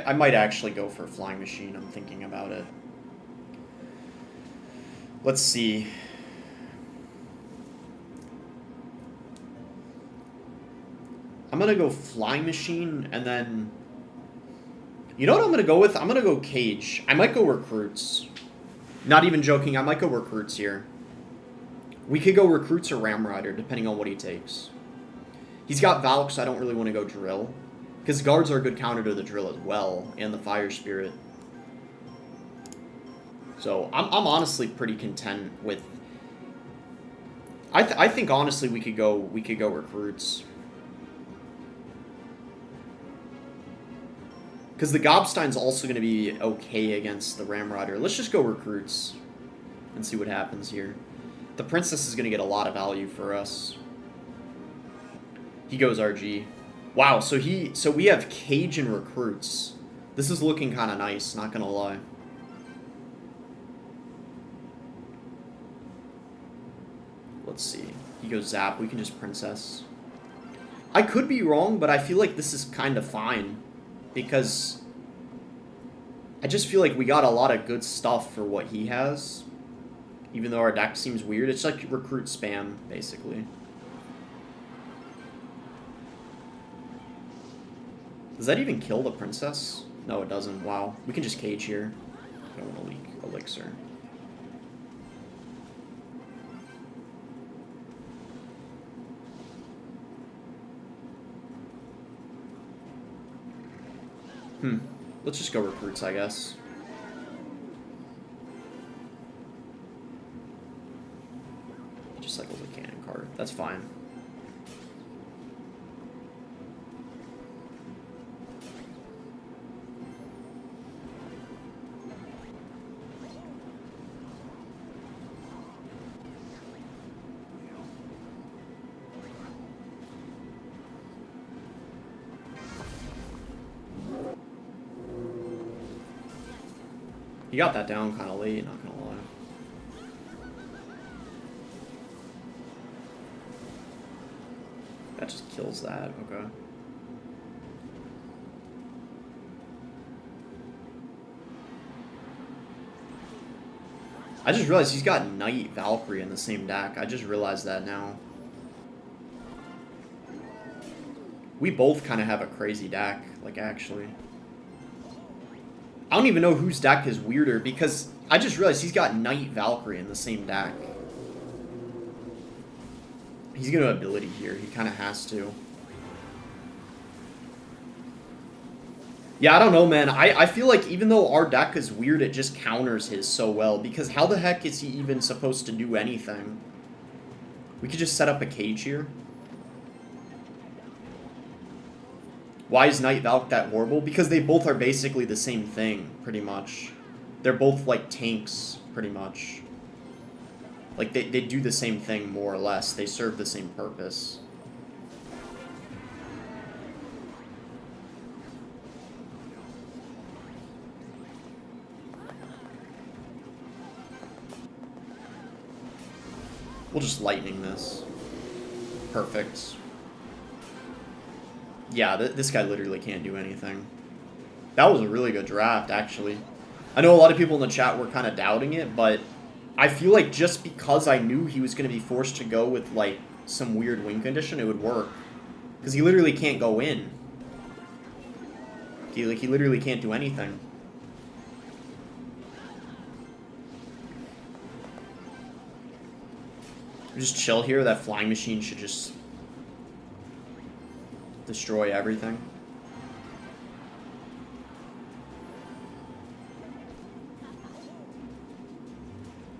I might actually go for a Flying Machine, I'm thinking about it. Let's see. I'm going to go Flying Machine, and then... You know what I'm going to go with? I'm going to go Cage. I might go Recruits. Not even joking, I might go Recruits here. We could go Recruits or Ramrider, depending on what he takes. He's got Valk, so I don't really want to go Drill. Because Guards are a good counter to the Drill as well, and the Fire Spirit. So, I'm honestly pretty content with... I think, honestly, we could go Recruits. Because the Gobstein's also going to be okay against the Ramrider. Let's just go Recruits and see what happens here. The Princess is going to get a lot of value for us. He goes RG. Wow, so we have Cage and Recruits. This is looking kind of nice, not going to lie. Let's see. He goes Zap. We can just Princess. I could be wrong, but I feel like this is kind of fine. Because I just feel like we got a lot of good stuff for what he has. Even though our deck seems weird. It's like Recruit spam, basically. Does that even kill the Princess? No, it doesn't. Wow. We can just Cage here. I don't want to leak Elixir. Let's just go Recruits, I guess. Just cycles a cannon card. That's fine. He got that down kind of late, not gonna lie. That just kills that, okay. I just realized he's got Knight Valkyrie in the same deck. I just realized that now. We both kind of have a crazy deck, like, actually. I don't even know whose deck is weirder, because I just realized he's got Knight Valkyrie in the same deck. He's gonna ability here. He kind of has to. Yeah, I don't know, man. I feel like even though our deck is weird, it just counters his so well. Because how the heck is he even supposed to do anything? We could just set up a cage here. Why is Knight Valk that horrible? Because they both are basically the same thing, pretty much. They're both like tanks, pretty much. Like, they do the same thing, more or less. They serve the same purpose. We'll just lightning this. Perfect. Yeah, this guy literally can't do anything. That was a really good draft, actually. I know a lot of people in the chat were kind of doubting it, but I feel like just because I knew he was going to be forced to go with, like, some weird win condition, it would work. Because he literally can't go in. He literally can't do anything. Just chill here. That flying machine should just destroy everything.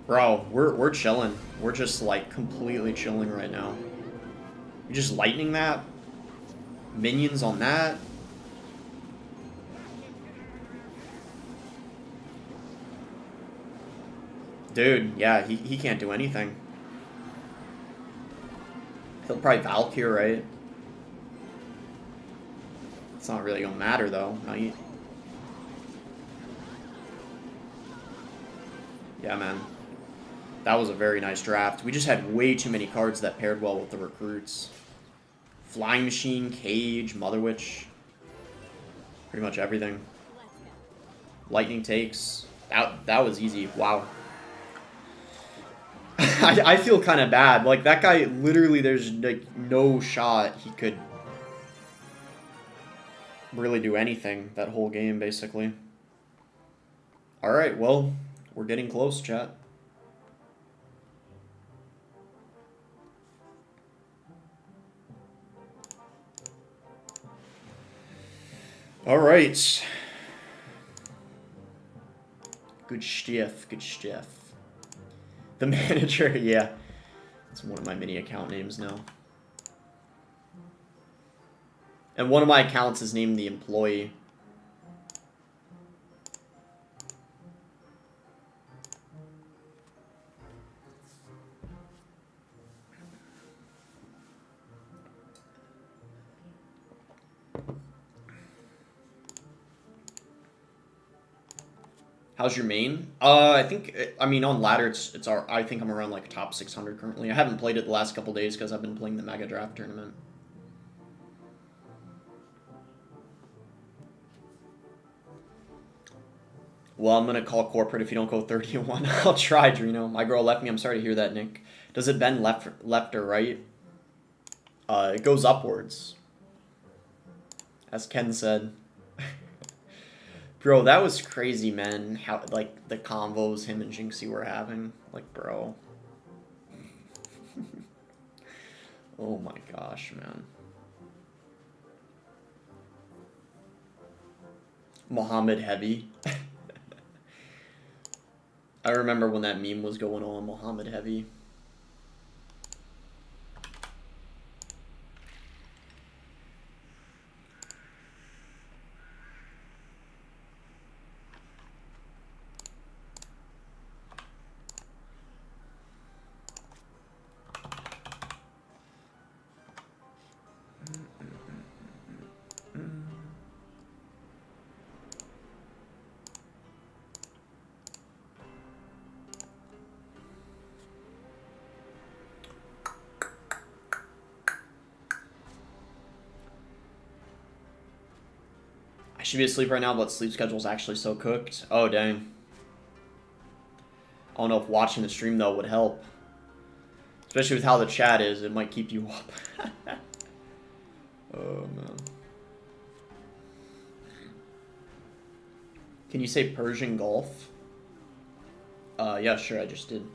Bro, we're chilling. We're just like completely chilling right now. You just lightning that. Minions on that. Dude, yeah, he can't do anything. He'll probably Valkyrie, right? It's not really gonna matter though. Knight. Yeah, man. That was a very nice draft. We just had way too many cards that paired well with the recruits. Flying Machine, Cage, Mother Witch. Pretty much everything. Lightning takes. That was easy. Wow. I feel kind of bad. Like, that guy, literally, there's like no shot he could really do anything that whole game, basically. Alright, well, we're getting close, chat. Alright. Good stuff, good stuff. The manager, yeah. It's one of my mini account names now. And one of my accounts is named the employee. How's your main? I think, I mean, on ladder, I think I'm around like top 600 currently. I haven't played it the last couple days because I've been playing the Mega Draft tournament. Well, I'm going to call corporate if you don't go 30-1. I'll try, Drino. My girl left me. I'm sorry to hear that, Nick. Does it bend left or right? It goes upwards. As Ken said. Bro, that was crazy, man. How, like, the combos him and Jinxie were having. Like, bro. Oh my gosh, man. Muhammad Heavy. I remember when that meme was going on, Muhammad Heavy. I should be asleep right now, but sleep schedule's actually so cooked. Oh, dang. I don't know if watching the stream, though, would help. Especially with how the chat is, it might keep you up. Oh, man. Can you say Persian Gulf? Yeah, sure, I just did.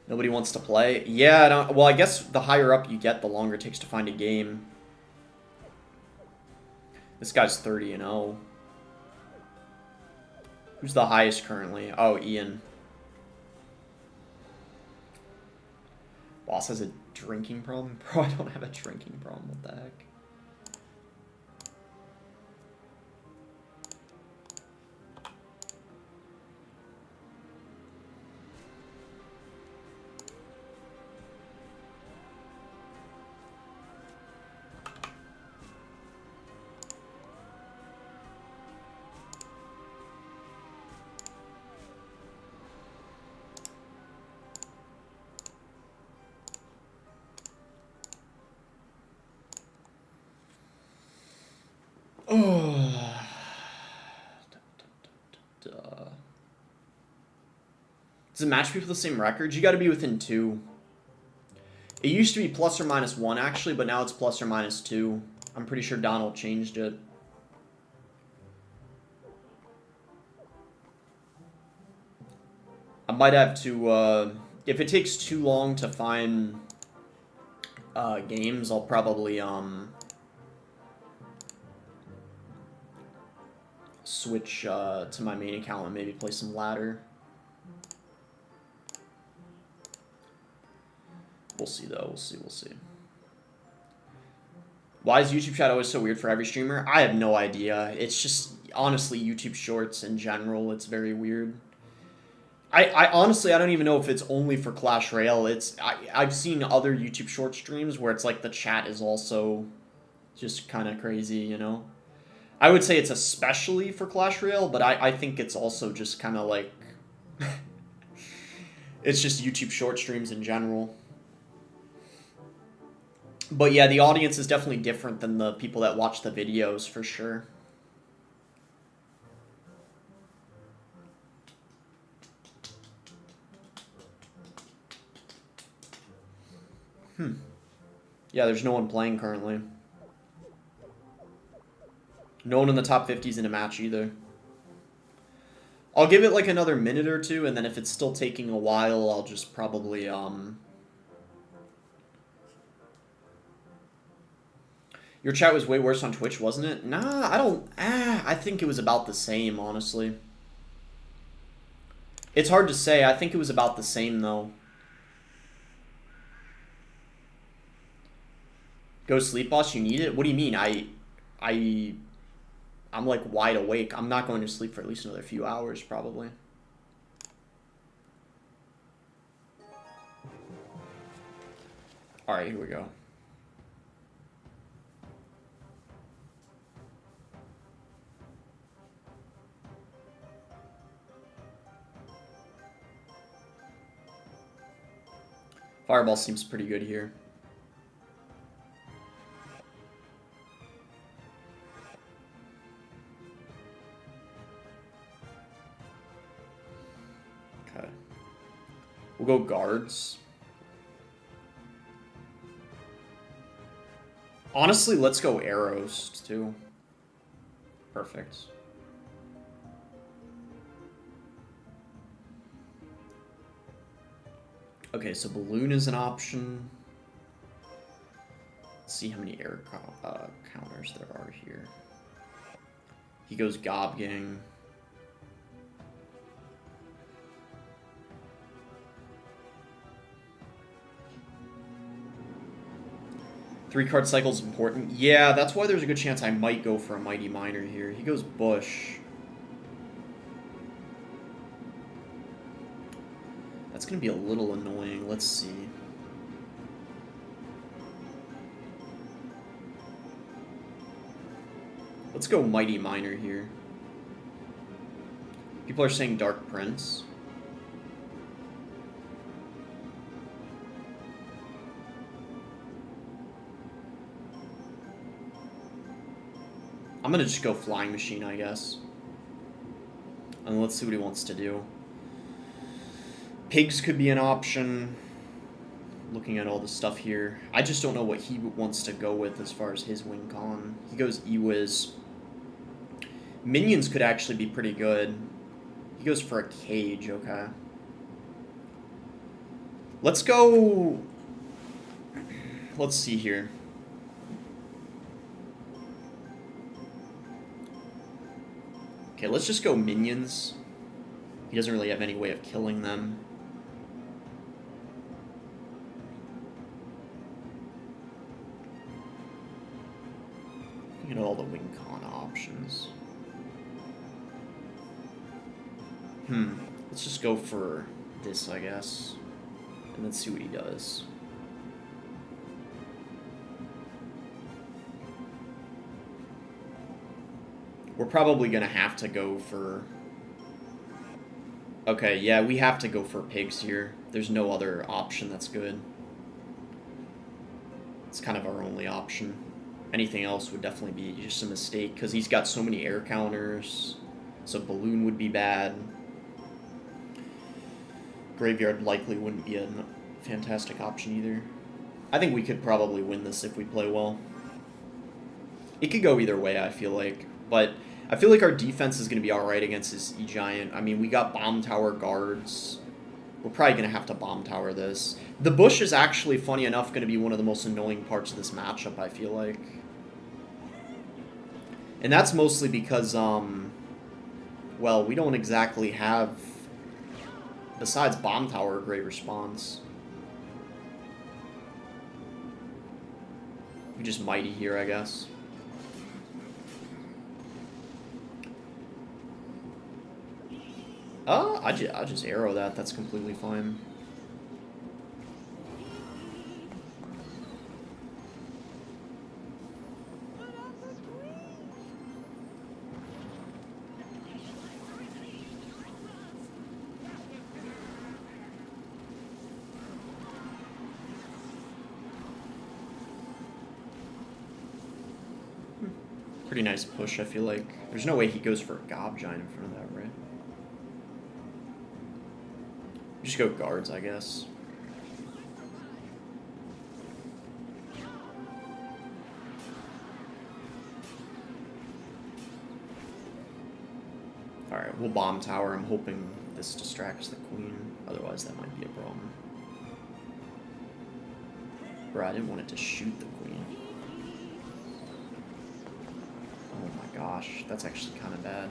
Nobody wants to play? Yeah, I don't, well, I guess the higher up you get, the longer it takes to find a game. This guy's 30-0. Who's the highest currently? Oh, Ian. Boss has a drinking problem? Bro, I don't have a drinking problem. What the heck? Oh. Does it match people with the same records? You got to be within 2. It used to be plus or minus 1, actually, but now it's plus or minus 2. I'm pretty sure Donald changed it. I might have to, if it takes too long to find games, I'll probably, switch to my main account and maybe play some ladder. We'll see, though. We'll see. We'll see. Why is YouTube chat always so weird for every streamer? I have no idea. It's just, honestly, YouTube Shorts in general, it's very weird. I honestly, I don't even know if it's only for Clash Royale. I've seen other YouTube short streams where it's like the chat is also just kind of crazy, you know? I would say it's especially for Clash Royale, but I think it's also just kind of like... it's just YouTube short streams in general. But yeah, the audience is definitely different than the people that watch the videos, for sure. Yeah, there's no one playing currently. No one in the top 50s in a match either. I'll give it like another minute or two, and then if it's still taking a while, I'll just probably, Your chat was way worse on Twitch, wasn't it? Nah, I think it was about the same, honestly. It's hard to say. I think it was about the same, though. Go sleep, boss, you need it? What do you mean? I'm like wide awake. I'm not going to sleep for at least another few hours, probably. Alright, here we go. Fireball seems pretty good here. Okay. We'll go guards. Honestly, let's go arrows, too. Perfect. Okay, so balloon is an option. Let's see how many air counters there are here. He goes Gob Gang. Three-card cycle is important. Yeah, that's why there's a good chance I might go for a Mighty Miner here. He goes Bush. That's going to be a little annoying. Let's see. Let's go Mighty Miner here. People are saying Dark Prince. I'm going to just go Flying Machine, I guess. And let's see what he wants to do. Pigs could be an option. Looking at all the stuff here. I just don't know what he wants to go with as far as his win con. He goes E-Wiz. Minions could actually be pretty good. He goes for a cage, okay. Let's go... Let's see here. Okay, let's just go minions. He doesn't really have any way of killing them. You know, all the wing con options. Let's just go for this, I guess. And then see what he does. We're probably going to have to go for... Okay, yeah, we have to go for pigs here. There's no other option that's good. It's kind of our only option. Anything else would definitely be just a mistake, because he's got so many air counters. So balloon would be bad. Graveyard likely wouldn't be a fantastic option either. I think we could probably win this if we play well. It could go either way, I feel like. But I feel like our defense is going to be alright against this E-Giant. I mean, we got bomb tower guards. We're probably going to have to bomb tower this. The bush is actually, funny enough, going to be one of the most annoying parts of this matchup, I feel like. And that's mostly because, well, we don't exactly have, besides bomb tower, a great response. We just mighty here, I guess. I'll just arrow that. That's completely fine. Pretty nice push, I feel like. There's no way he goes for a Gob Giant in front of that, right? Just go guards, I guess. Alright, we'll bomb tower. I'm hoping this distracts the queen. Otherwise, that might be a problem. Bro, I didn't want it to shoot the queen. Oh my gosh, that's actually kind of bad.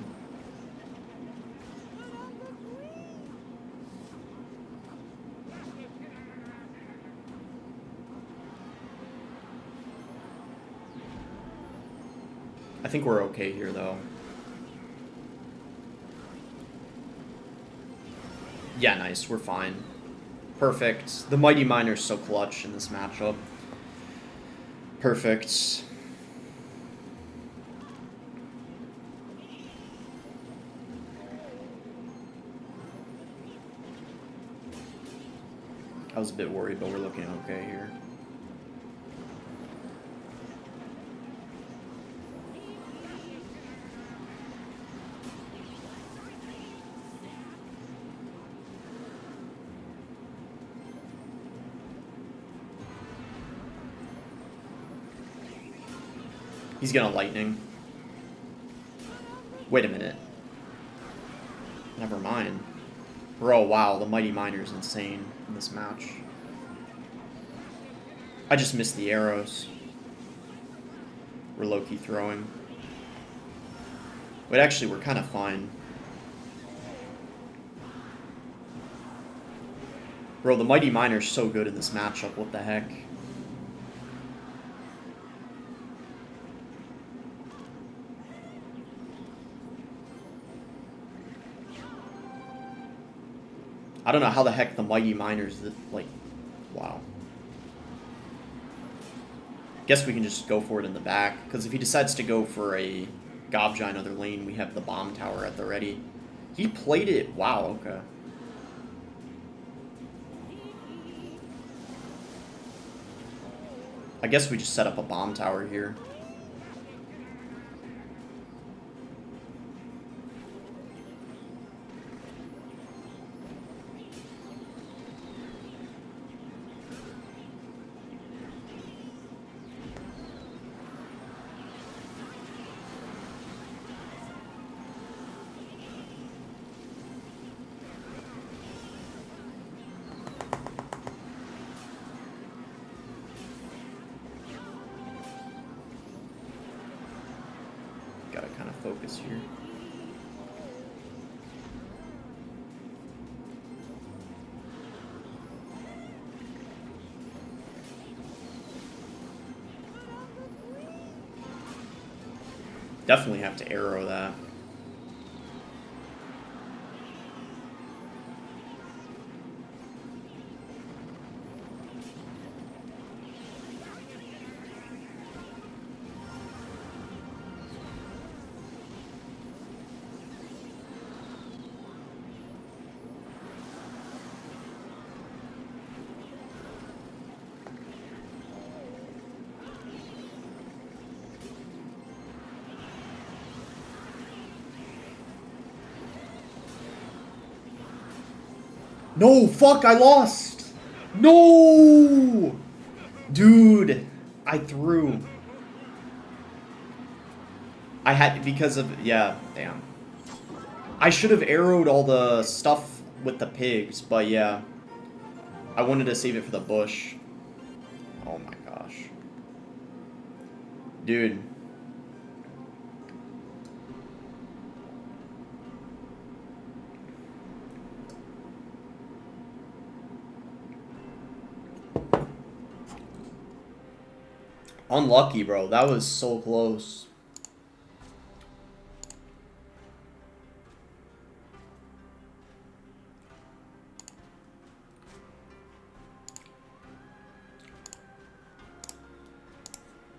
I think we're okay here, though. Yeah, nice. We're fine. Perfect. The Mighty Miner's so clutch in this matchup. Perfect. I was a bit worried, but we're looking okay here. He's gonna lightning. Wait a minute. Never mind. Bro, wow, the Mighty Miner is insane in this match. I just missed the arrows. We're low-key throwing. But actually, we're kind of fine. Bro, the Mighty Miner's so good in this matchup, what the heck? I don't know how the heck the Mighty Miner's, like, wow. Guess we can just go for it in the back, because if he decides to go for a Gob Giant other lane, we have the bomb tower at the ready. He played it, wow, okay. I guess we just set up a bomb tower here. focus here. Definitely have to arrow that. No, fuck, I lost. No! Dude, I threw. I had, because of, yeah, damn. I should have arrowed all the stuff with the pigs, but yeah. I wanted to save it for the bush. Oh my gosh. Dude. Unlucky, bro. That was so close.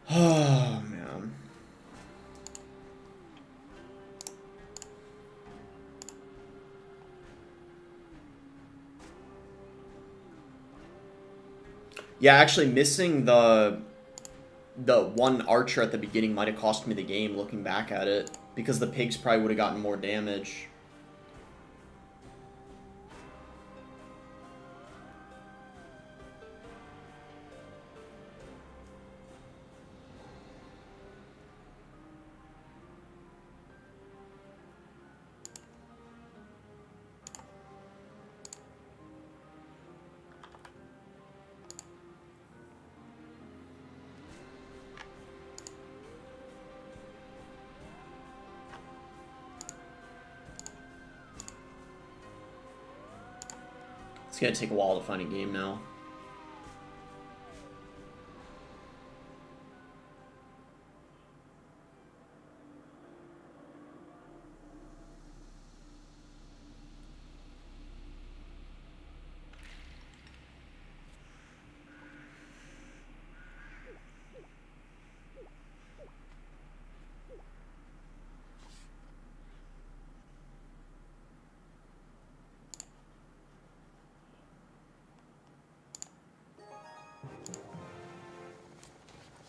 Oh, man. Yeah, actually missing the one archer at the beginning might have cost me the game looking back at it, because the pigs probably would have gotten more damage. It's gonna take a while to find a game now.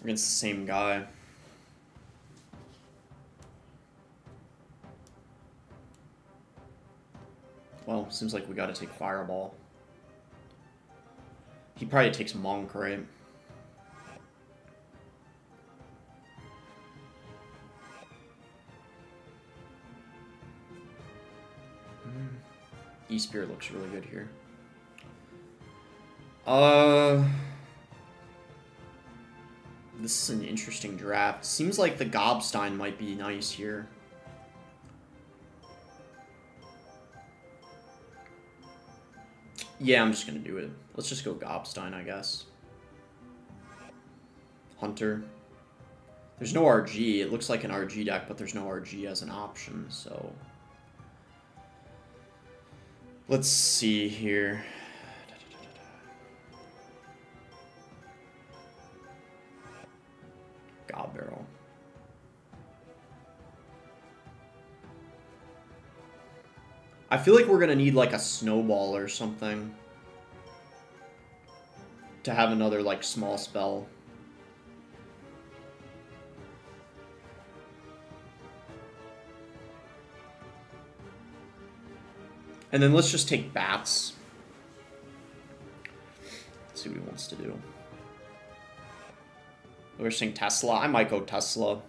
Against the same guy. Well, seems like we gotta take Fireball. He probably takes Monk, right? E-Spirit looks really good here. This is an interesting draft. Seems like the Gobstein might be nice here. Yeah, I'm just gonna do it. Let's just go Gobstein, I guess. Hunter. There's no RG. It looks like an RG deck, but there's no RG as an option, so... Let's see here. God Barrel. I feel like we're gonna need like a snowball or something to have another like small spell. And then let's just take bats. Let's see what he wants to do. We're saying Tesla. I might go Tesla.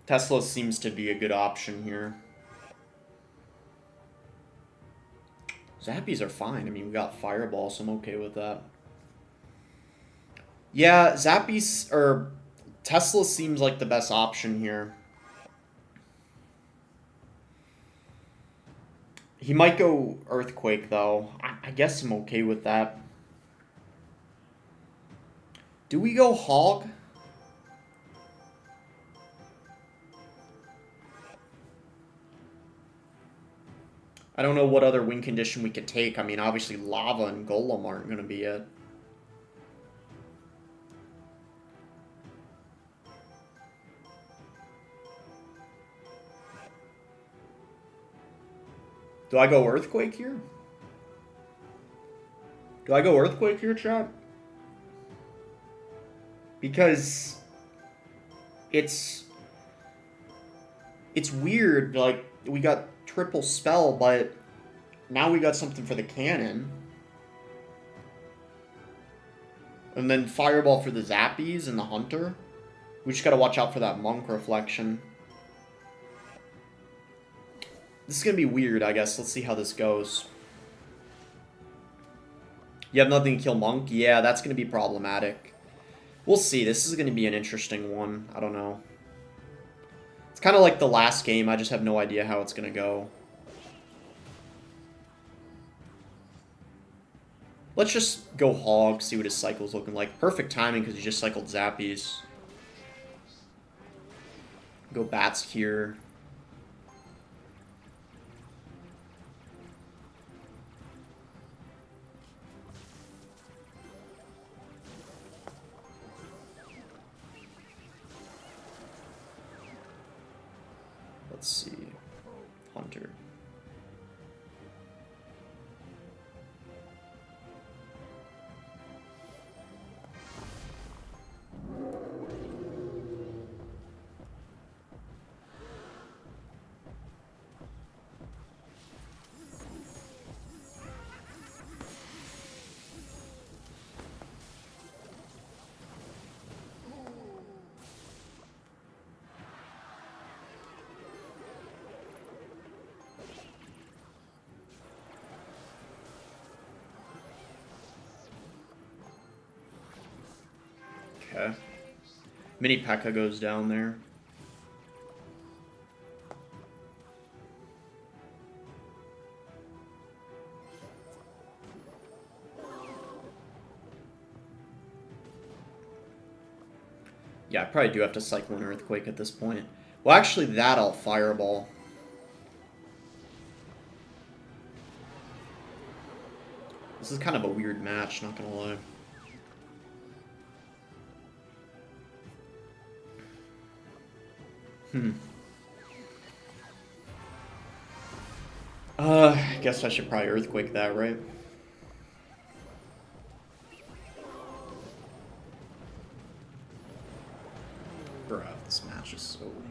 Tesla seems to be a good option here. Zappies are fine. I mean, we got Fireball, so I'm okay with that. Yeah, Zappy's or Tesla seems like the best option here. He might go Earthquake though. I guess I'm okay with that. Do we go Hog? I don't know what other win condition we could take. I mean, obviously Lava and Golem aren't going to be it. Do I go Earthquake here? Do I go Earthquake here, chat? Because it's weird. Like, we got triple spell, but now we got something for the cannon. And then Fireball for the Zappies and the Hunter. We just gotta watch out for that Monk reflection. This is gonna be weird, I guess. Let's see how this goes. You have nothing to kill Monk? Yeah, that's gonna be problematic. We'll see. This is gonna be an interesting one. I don't know. It's kind of like the last game. I just have no idea how it's gonna go. Let's just go Hog, see what his cycle's looking like. Perfect timing because he just cycled Zappies. Go Bats here. Let's see. Hunter. Okay. Mini P.E.K.K.A goes down there. Yeah, I probably do have to cycle an Earthquake at this point. Well, actually, that I'll Fireball. This is kind of a weird match, not gonna lie. I guess I should probably Earthquake that, right? Bruh, this match is so weird.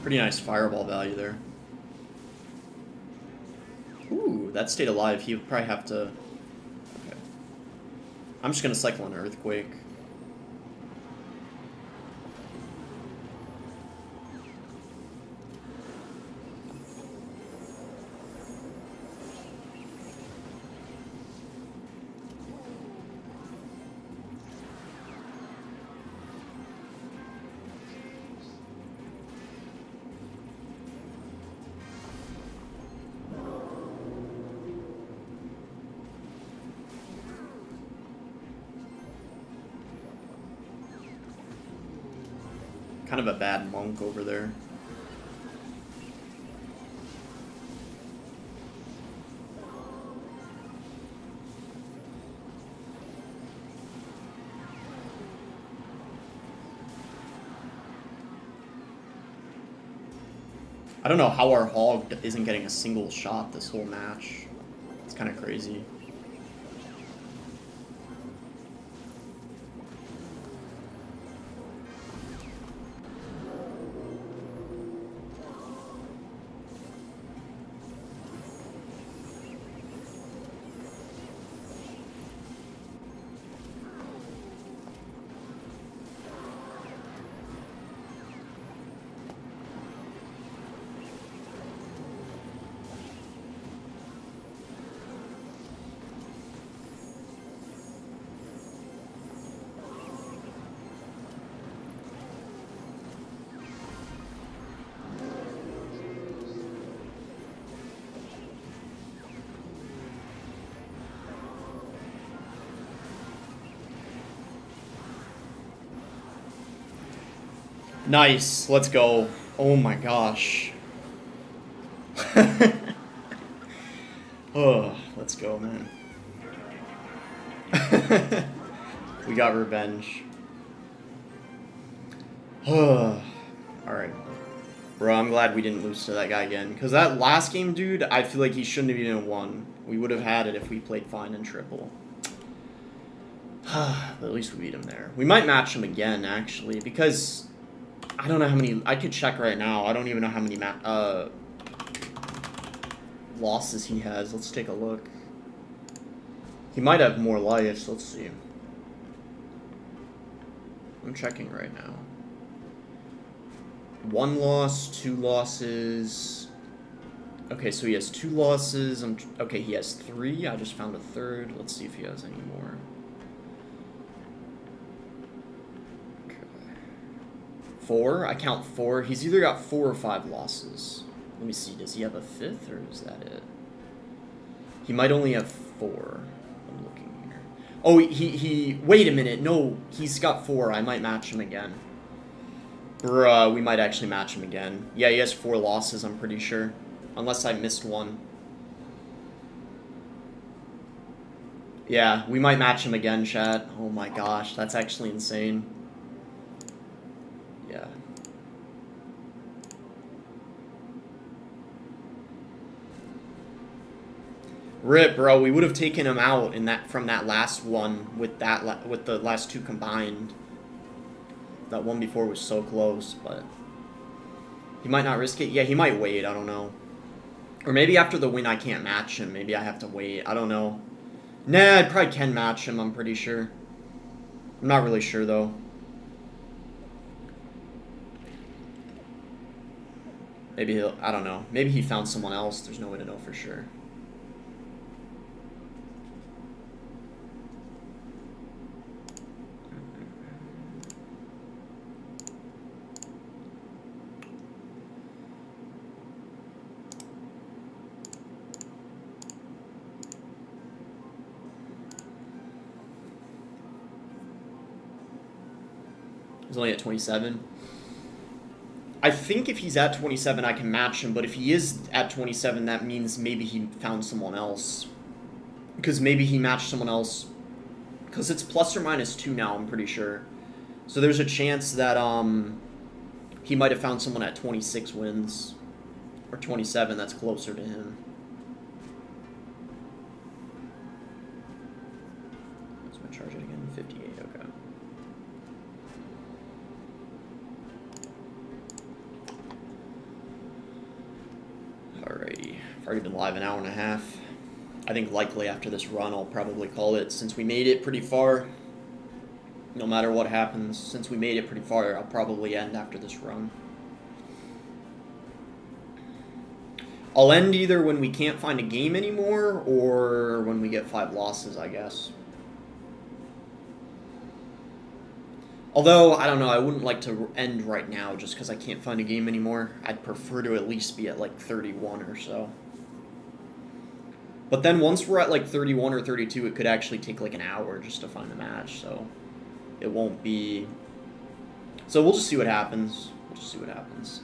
Pretty nice Fireball value there. Ooh, that stayed alive. He would probably have to... Okay. I'm just going to cycle an Earthquake. Kind of a bad Monk over there. I don't know how our hog isn't getting a single shot this whole match. It's kind of crazy. Nice. Let's go. Oh my gosh. Oh, let's go, man. We got revenge. Alright. Bro, I'm glad we didn't lose to that guy again. Because that last game, dude, I feel like he shouldn't have even won. We would have had it if we played fine in triple. But at least we beat him there. We might match him again, actually, because I don't know how many... I could check right now. I don't even know how many losses he has. Let's take a look. He might have more lives. Let's see. I'm checking right now. 1 loss, 2 losses. Okay, so he has 2 losses. Okay, he has 3. I just found a 3rd. Let's see if he has any more. Okay. 4? I count 4. He's either got 4 or 5 losses. Let me see. Does he have a 5th, or is that it? He might only have 4. I'm looking here. Oh, he wait a minute. No, he's got 4. I might match him again. Bruh, we might actually match him again. Yeah, he has 4 losses, I'm pretty sure. Unless I missed one. Yeah, we might match him again, chat. Oh my gosh, that's actually insane. Yeah. Rip, bro. We would have taken him out in that from that last one with the last 2 combined. That one before was so close, but he might not risk it. Yeah, he might wait. I don't know. Or maybe after the win I can't match him. Maybe I have to wait. I don't know. Nah, I probably can match him, I'm pretty sure. I'm not really sure, though. Maybe he'll... I don't know. Maybe he found someone else. There's no way to know for sure. He's only at 27. I think if he's at 27, I can match him, but if he is at 27, that means maybe he found someone else. Because maybe he matched someone else. Because it's plus or minus 2 now, I'm pretty sure. So there's a chance that he might have found someone at 26 wins. Or 27, that's closer to him. So I charge it again, 58, okay. Alrighty, I've already been live an hour and a half. I think likely after this run I'll probably call it, since we made it pretty far. No matter what happens, since we made it pretty far, I'll probably end after this run. I'll end either when we can't find a game anymore, or when we get 5 losses, I guess. Although, I don't know, I wouldn't like to end right now just because I can't find a game anymore. I'd prefer to at least be at like 31 or so. But then once we're at like 31 or 32, it could actually take like an hour just to find the match, so it won't be... So we'll just see what happens. We'll just see what happens.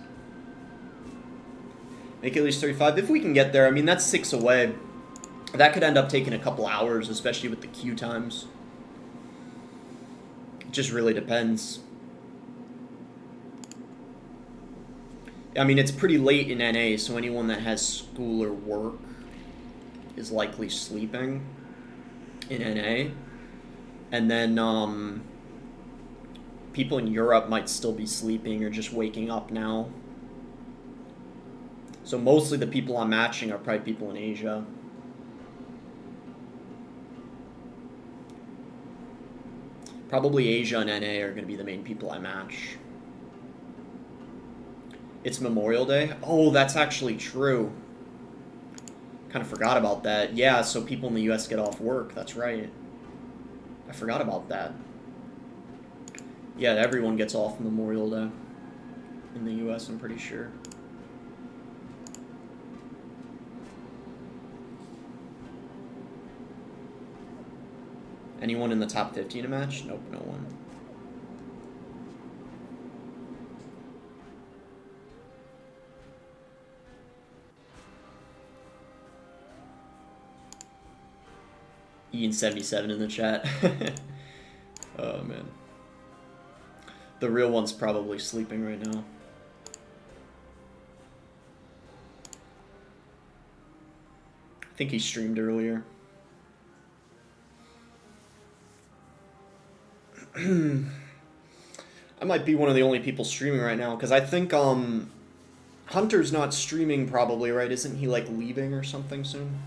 Make it at least 35. If we can get there, I mean, that's 6 away. That could end up taking a couple hours, especially with the queue times. It just really depends. I mean, it's pretty late in NA, so anyone that has school or work is likely sleeping in NA. And then people in Europe might still be sleeping or just waking up now. So mostly the people I'm matching are probably people in Asia. Probably Asia and NA are going to be the main people I match. It's Memorial Day? Oh, that's actually true. Kind of forgot about that. Yeah, so people in the US get off work. That's right. I forgot about that. Yeah, everyone gets off Memorial Day in the US, I'm pretty sure. Anyone in the top 50 in a match? Nope, no one. Ian77 in the chat. Oh, man. The real one's probably sleeping right now. I think he streamed earlier. I might be one of the only people streaming right now, because I think Hunter's not streaming probably, right? Isn't he like leaving or something soon?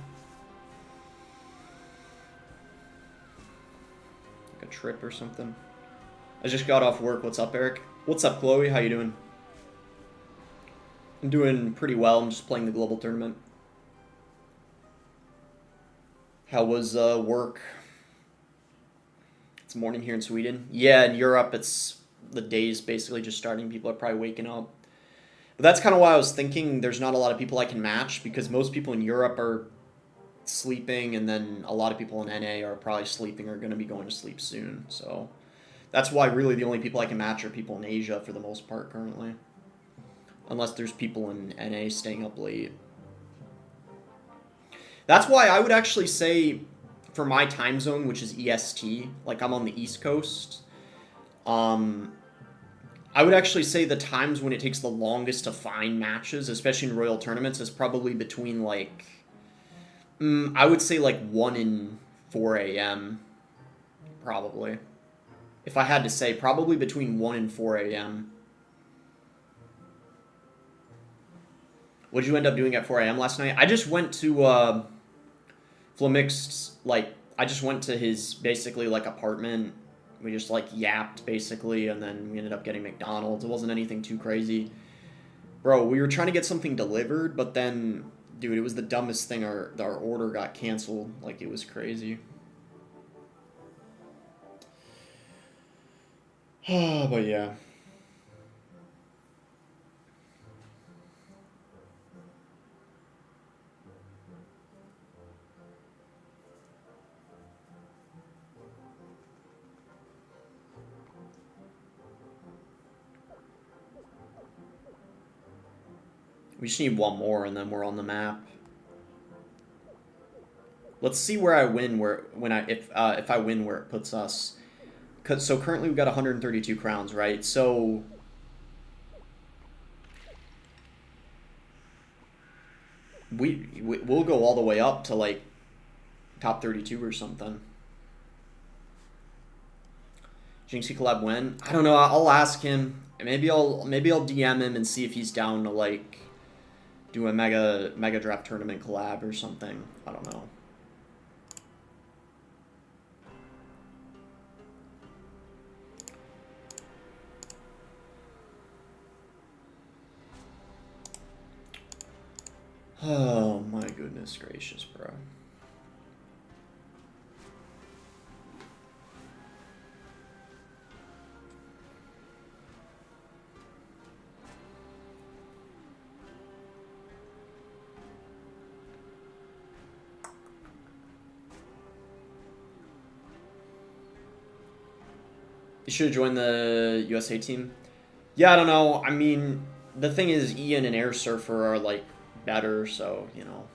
Like a trip or something? I just got off work. What's up, Eric? What's up, Chloe? How you doing? I'm doing pretty well. I'm just playing the global tournament. How was work? It's morning here in Sweden. Yeah, in Europe, it's the day's basically just starting. People are probably waking up. But that's kind of why I was thinking there's not a lot of people I can match, because most people in Europe are sleeping, and then a lot of people in NA are probably sleeping or going to be going to sleep soon. So that's why really the only people I can match are people in Asia for the most part currently. Unless there's people in NA staying up late. That's why I would actually say, for my time zone, which is EST, like I'm on the East Coast, I would actually say the times when it takes the longest to find matches, especially in Royal Tournaments, is probably between like, I would say like 1 and 4 a.m. probably. If I had to say, probably between 1 and 4 a.m. What did you end up doing at 4 a.m. last night? I just went to Flamix's, like, I just went to his basically like apartment. We just like yapped basically, and then we ended up getting McDonald's. It wasn't anything too crazy. Bro, we were trying to get something delivered, but then, dude, it was the dumbest thing. Our order got canceled. Like, it was crazy. But yeah. We just need one more, and then we're on the map. Let's see where I win. If I win, where it puts us. So currently we've got 132 crowns, right? So we'll go all the way up to like top 32 or something. Jinxie collab when? I don't know. I'll ask him. Maybe I'll DM him and see if he's down to like do a mega draft tournament collab or something. I don't know. Oh my goodness gracious, bro. You should have joined the USA team. Yeah, I don't know. I mean, the thing is, Ian and Air Surfer are like better, so you know.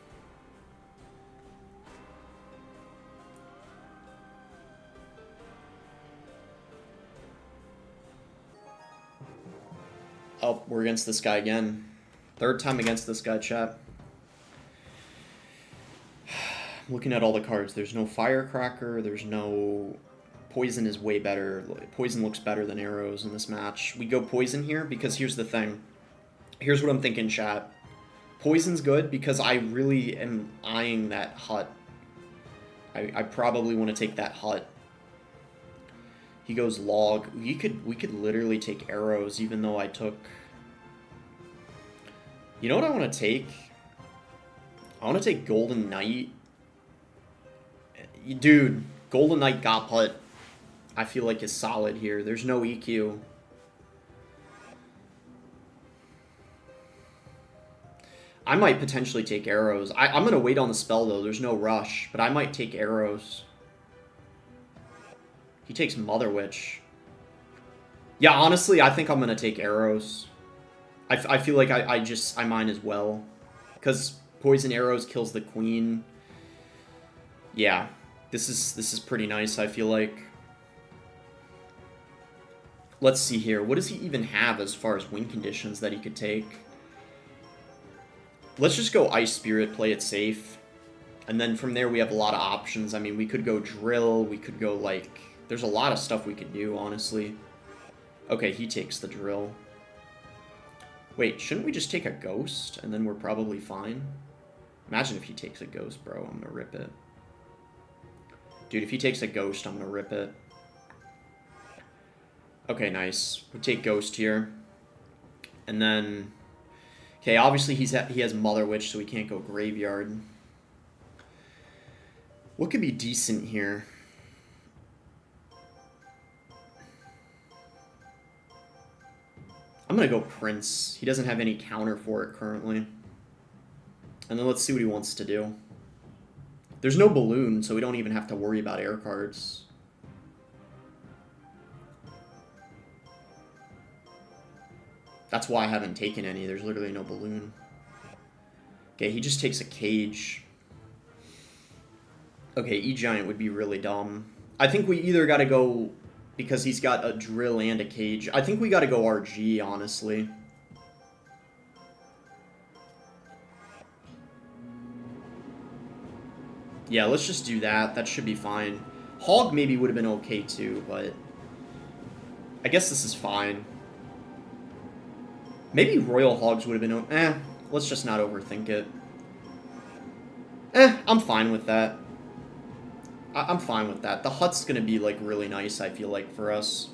Oh, we're against this guy again. Third time against this guy, chat. Looking at all the cards, there's no Firecracker, there's no... Poison is way better. Poison looks better than arrows in this match. We go Poison here because here's the thing. Here's what I'm thinking, chat. Poison's good because I really am eyeing that hut. I probably want to take that hut. He goes log. We could literally take arrows even though I took... You know what I want to take? I want to take Golden Knight. Dude, Golden Knight got put. I feel like is solid here. There's no EQ. I might potentially take arrows. I'm going to wait on the spell, though. There's no rush. But I might take arrows. He takes Mother Witch. Yeah, honestly, I think I'm going to take arrows. I feel like I might as well. Because Poison Arrows kills the Queen. Yeah. This is pretty nice, I feel like. Let's see here. What does he even have as far as win conditions that he could take? Let's just go Ice Spirit, play it safe. And then from there we have a lot of options. I mean, we could go Drill. We could go, like... There's a lot of stuff we could do, honestly. Okay, he takes the Drill. Wait, shouldn't we just take a Ghost? And then we're probably fine? Imagine if he takes a Ghost, bro. I'm gonna rip it. Dude, if he takes a Ghost, I'm gonna rip it. Okay, nice. We take Ghost here. And then... Okay, obviously he has Mother Witch, so he can't go Graveyard. What could be decent here? I'm going to go Prince. He doesn't have any counter for it currently. And then let's see what he wants to do. There's no Balloon, so we don't even have to worry about air cards. That's why I haven't taken any. There's literally no Balloon. Okay, he just takes a Cage. Okay, E-Giant would be really dumb. I think we either got to go... Because he's got a Drill and a Cage. I think we got to go RG, honestly. Yeah, let's just do that. That should be fine. Hog maybe would have been okay too, but... I guess this is fine. Maybe Royal Hogs would have been... let's just not overthink it. I'm fine with that. I'm fine with that. The hut's gonna be, like, really nice, I feel like, for us.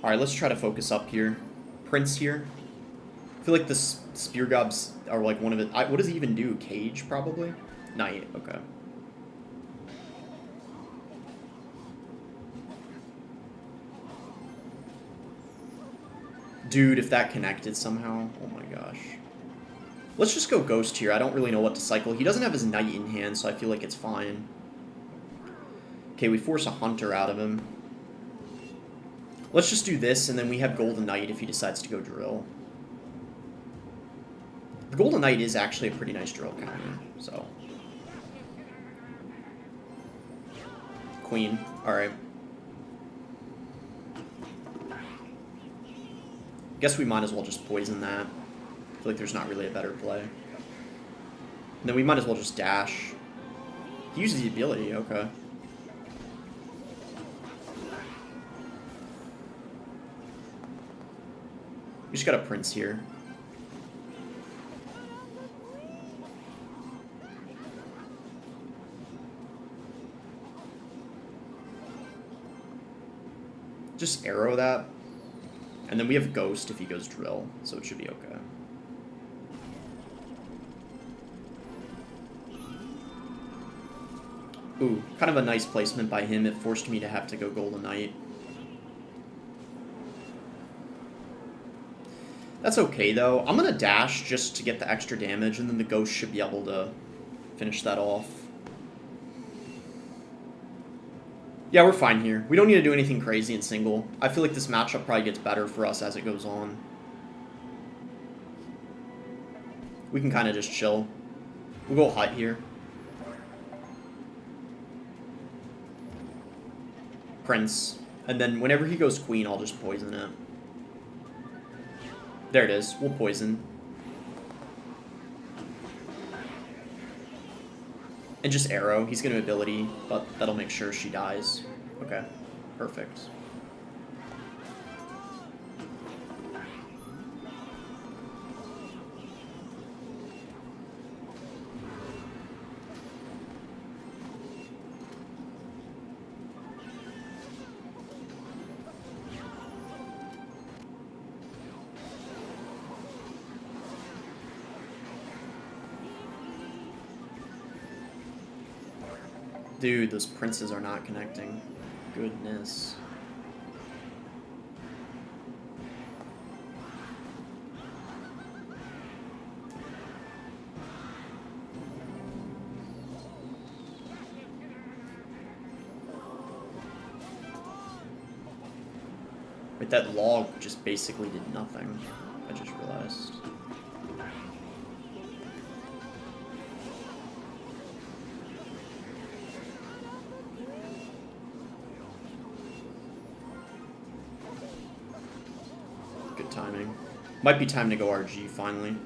Alright, let's try to focus up here. Prince here. I feel like the Spear Gobs are, like, one of it. What does he even do? Cage, probably? Knight, okay. Dude, if that connected somehow. Oh my gosh. Let's just go Ghost here. I don't really know what to cycle. He doesn't have his Knight in hand, so I feel like it's fine. Okay, we force a Hunter out of him. Let's just do this, and then we have Golden Knight if he decides to go Drill. The Golden Knight is actually a pretty nice Drill counter, so... Queen. Alright. Guess we might as well just poison that. I feel like there's not really a better play. And then we might as well just dash. He uses the ability, okay. We just got a Prince here. Just arrow that. And then we have Ghost if he goes Drill, so it should be okay. Ooh, kind of a nice placement by him. It forced me to have to go Golden Knight. That's okay, though. I'm going to dash just to get the extra damage, and then the Ghost should be able to finish that off. Yeah, we're fine here. We don't need to do anything crazy in single. I feel like this matchup probably gets better for us as it goes on. We can kind of just chill. We'll go Hut here. Prince. And then whenever he goes Queen, I'll just poison it. There it is. We'll poison. And just arrow. He's going to ability, but that'll make sure she dies. Okay. Perfect. Dude, those princes are not connecting. Goodness. Wait, that log just basically did nothing. I just realized. Good timing. Might be time to go RG finally.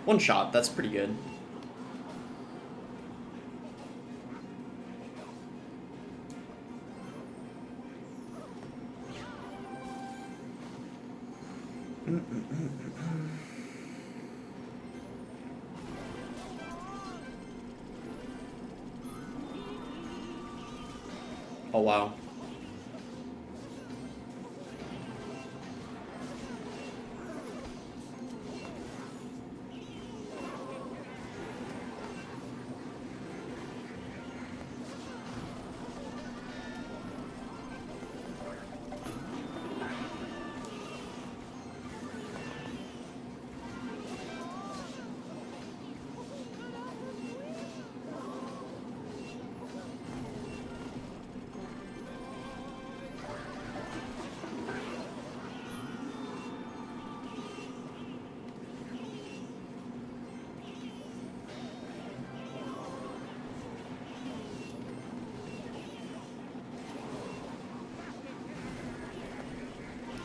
One shot, that's pretty good. Oh, wow.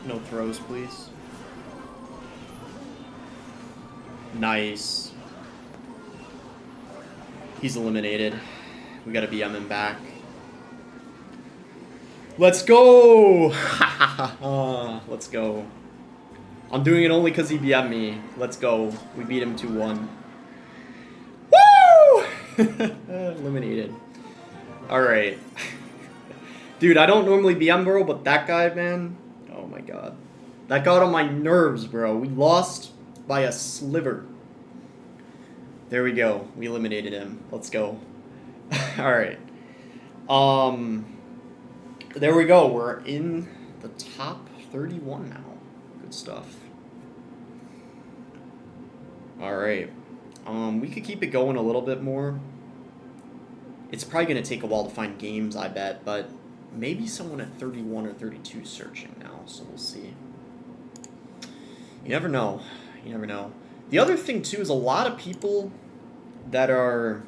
No throws, please. Nice. He's eliminated. We gotta BM him back. Let's go! Let's go. I'm doing it only because he BM'd me. Let's go. We beat him 2-1. Woo! Eliminated. Alright. Dude, I don't normally BM, bro, but that guy, man... Oh my god. That got on my nerves, bro. We lost by a sliver. There we go. We eliminated him. Let's go. Alright. There we go. We're in the top 31 now. Good stuff. Alright. We could keep it going a little bit more. It's probably going to take a while to find games, I bet, but maybe someone at 31 or 32 searching now, so we'll see. You never know. You never know. The other thing, too, is a lot of people that are,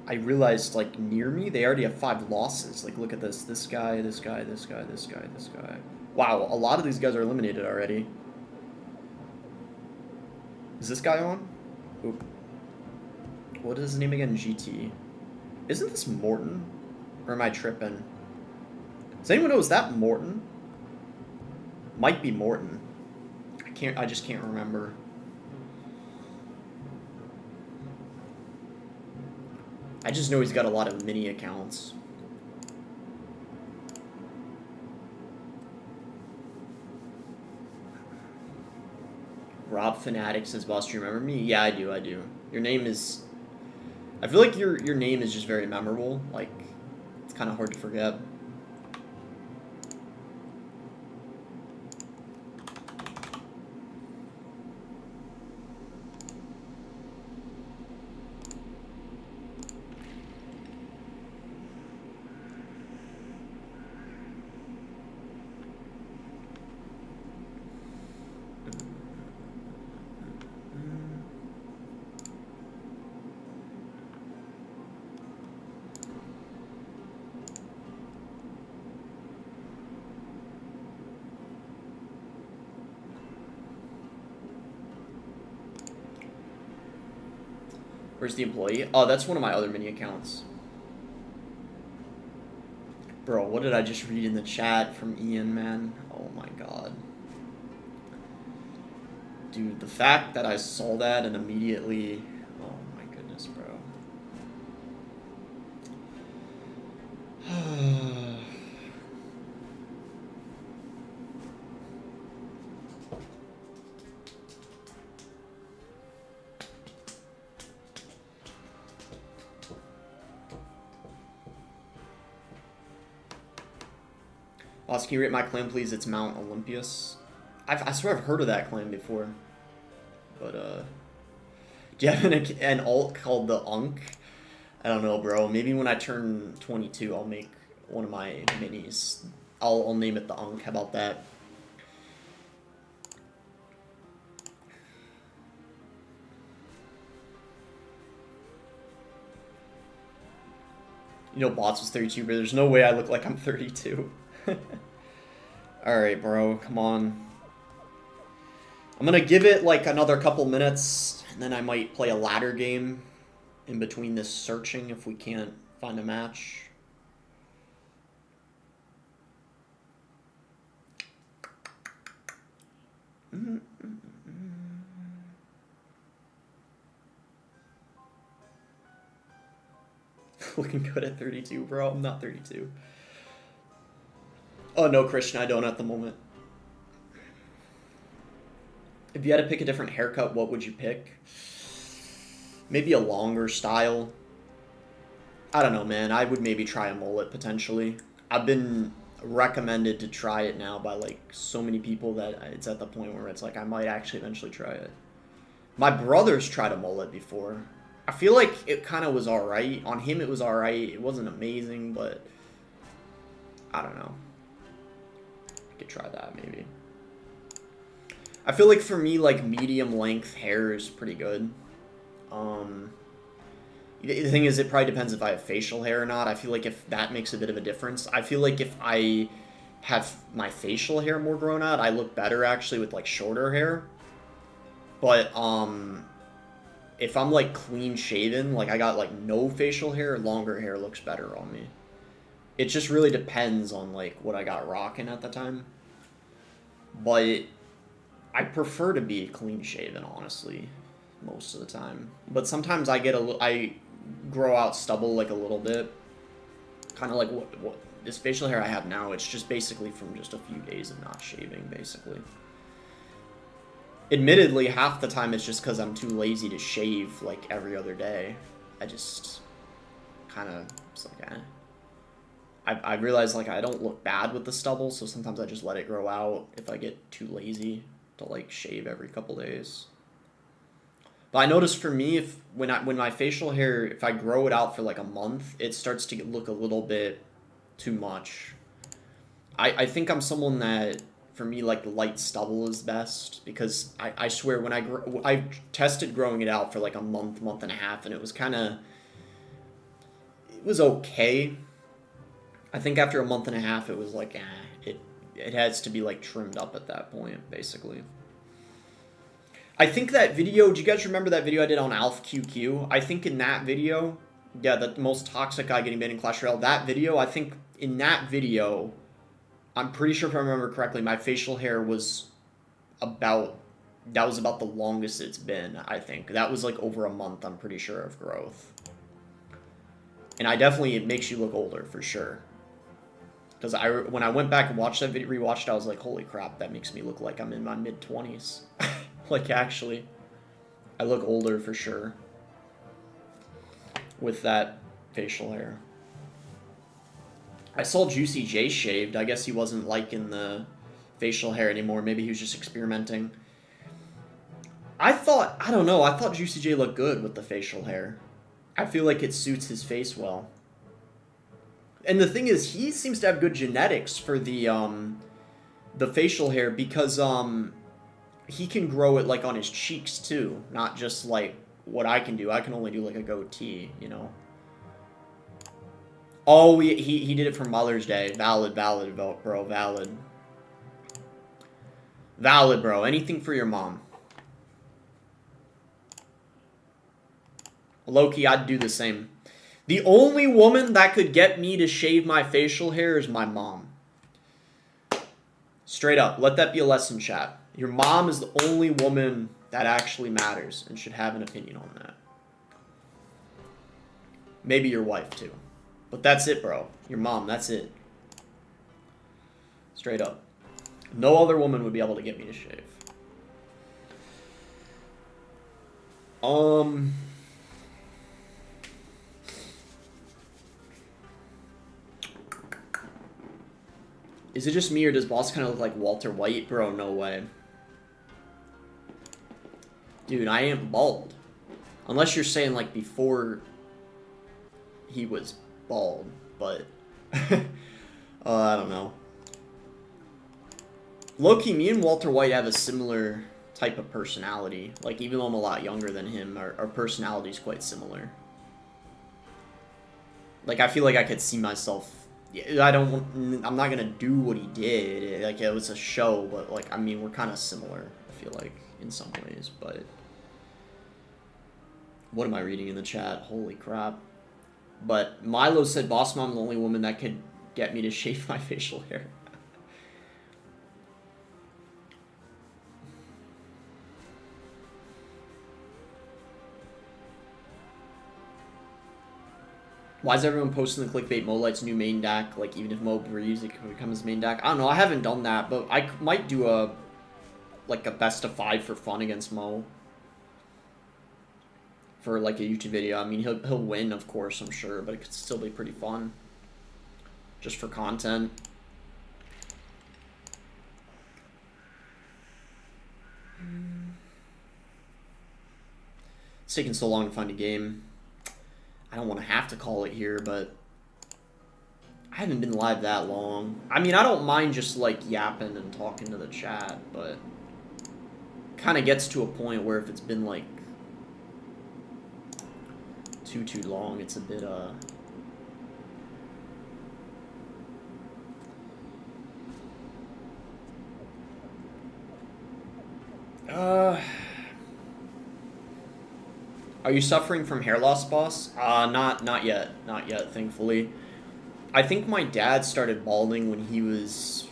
I realized, like, near me, they already have 5 losses. Like, look at this. This guy, this guy, this guy, this guy, this guy. Wow, a lot of these guys are eliminated already. Is this guy on? Oop. What is his name again? GT. Isn't this Morton? Or am I tripping? Does anyone know, is that Morton? Might be Morton. I just can't remember. I just know he's got a lot of mini accounts. Rob Fanatic says, boss, do you remember me? Yeah, I do. Your name is... I feel like your name is just very memorable. Like, it's kind of hard to forget. Where's the employee? Oh, that's one of my other mini accounts. Bro, what did I just read in the chat from Ian, man? Oh my god. Dude, the fact that I saw that and immediately... Oh my goodness, bro. Boss, can you rate my clan, please? It's Mount Olympus. I swear I've heard of that clan before. But, do you have an alt called the Unk? I don't know, bro. Maybe when I turn 22, I'll make one of my minis. I'll name it the Unk. How about that? You know, Bots was 32, but there's no way I look like I'm 32. Alright, bro. Come on. I'm gonna give it like another couple minutes, and then I might play a ladder game in between this searching if we can't find a match. Looking good at 32, bro. I'm not 32. Oh, no, Christian, I don't at the moment. If you had to pick a different haircut, what would you pick? Maybe a longer style. I don't know, man. I would maybe try a mullet, potentially. I've been recommended to try it now by, like, so many people that it's at the point where it's like, I might actually eventually try it. My brother's tried a mullet before. I feel like it kind of was alright. On him, it was alright. It wasn't amazing, but I don't know. I could try that, maybe. I feel like for me, like, medium length hair is pretty good. The thing is, it probably depends if I have facial hair or not. I feel like if that makes a bit of a difference. I feel like if I have my facial hair more grown out, I look better, actually, with, like, shorter hair. But, if I'm, like, clean shaven, like, I got, like, no facial hair, longer hair looks better on me. It just really depends on, like, what I got rocking at the time. But I prefer to be clean shaven, honestly, most of the time. But sometimes I get I grow out stubble, like, a little bit. Kind of like what this facial hair I have now, it's just basically from just a few days of not shaving, basically. Admittedly, half the time it's just because I'm too lazy to shave, like, every other day. I just kind of, it's like, eh. I realize, like, I don't look bad with the stubble, so sometimes I just let it grow out if I get too lazy to, like, shave every couple days. But I notice for me, when my facial hair, if I grow it out for, like, a month, it starts to look a little bit too much. I think I'm someone that, for me, like, light stubble is best, because I swear, when I tested growing it out for, like, a month and a half, and it was kind of, it was okay. I think after a month and a half, it was like, it has to be, like, trimmed up at that point, basically. I think that video, do you guys remember that video I did on Alf QQ? I think in that video, yeah, the most toxic guy getting banned in Clash Royale, that video, I think in that video, I'm pretty sure if I remember correctly, my facial hair was about the longest it's been, I think. That was, like, over a month, I'm pretty sure, of growth. And it makes you look older, for sure. Because when I went back and watched that video, rewatched it, I was like, holy crap, that makes me look like I'm in my mid-20s. Like, actually, I look older for sure with that facial hair. I saw Juicy J shaved. I guess he wasn't liking the facial hair anymore. Maybe he was just experimenting. I don't know, I thought Juicy J looked good with the facial hair. I feel like it suits his face well. And the thing is, he seems to have good genetics for the facial hair, because he can grow it, like, on his cheeks too, not just like what I can do. I can only do, like, a goatee, you know. Oh, he did it for Mother's Day. Valid, bro, valid. Valid, bro. Anything for your mom. Low-key, I'd do the same. The only woman that could get me to shave my facial hair is my mom. Straight up. Let that be a lesson, chat. Your mom is the only woman that actually matters and should have an opinion on that. Maybe your wife, too. But that's it, bro. Your mom, that's it. Straight up. No other woman would be able to get me to shave. Is it just me or does Boss kind of look like Walter White? Bro, no way. Dude, I am bald. Unless you're saying like before he was bald, but I don't know. Low-key, me and Walter White have a similar type of personality. Like, even though I'm a lot younger than him, our personality is quite similar. Like, I feel like I could see myself... I'm not gonna do what he did. Like, it was a show, but, like, I mean, we're kind of similar, I feel like, in some ways, but... What am I reading in the chat? Holy crap. But Milo said, Boss Mom's the only woman that could get me to shave my facial hair. Why is everyone posting the clickbait Molight's new main deck? Like, even if Mo breathes, it can become his main deck. I don't know. I haven't done that, but I might do a best of 5 for fun against Mo. For, like, a YouTube video. I mean, he'll win, of course, I'm sure, but it could still be pretty fun. Just for content. It's taking so long to find a game. I don't want to have to call it here, but I haven't been live that long. I mean, I don't mind just, like, yapping and talking to the chat, but kind of gets to a point where if it's been, like, too long, it's a bit, Are you suffering from hair loss, boss? Not yet. Not yet, thankfully. I think my dad started balding when he was...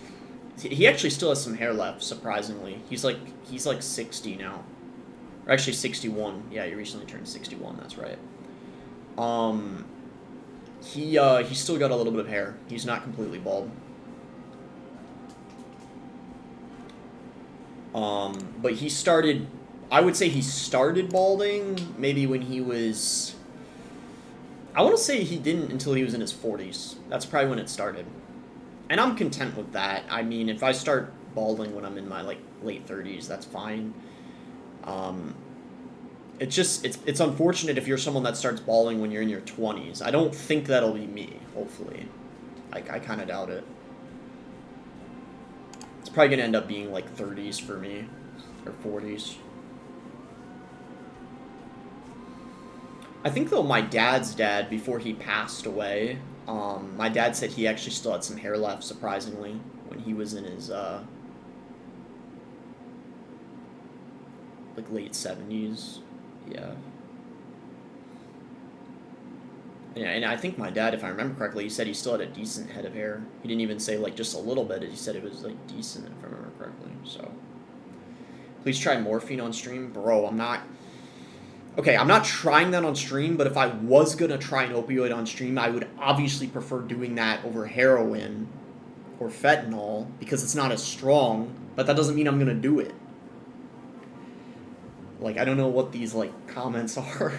He actually still has some hair left, surprisingly. He's like 60 now. Or actually 61. Yeah, he recently turned 61, that's right. He's still got a little bit of hair. He's not completely bald. But he started... I would say he started balding maybe when he was... I want to say he didn't until he was in his 40s. That's probably when it started. And I'm content with that. I mean, if I start balding when I'm in my, like, late 30s, that's fine. It's just... It's unfortunate if you're someone that starts balding when you're in your 20s. I don't think that'll be me, hopefully. I kind of doubt it. It's probably going to end up being, like, 30s for me. Or 40s. I think, though, my dad's dad, before he passed away, my dad said he actually still had some hair left, surprisingly, when he was in his, like, late 70s. Yeah. Yeah, and I think my dad, if I remember correctly, he said he still had a decent head of hair. He didn't even say, like, just a little bit. He said it was, like, decent, if I remember correctly, so. Please try morphine on stream. Bro, I'm not... Okay, I'm not trying that on stream, but if I was going to try an opioid on stream, I would obviously prefer doing that over heroin or fentanyl because it's not as strong, but that doesn't mean I'm going to do it. Like, I don't know what these, like, comments are.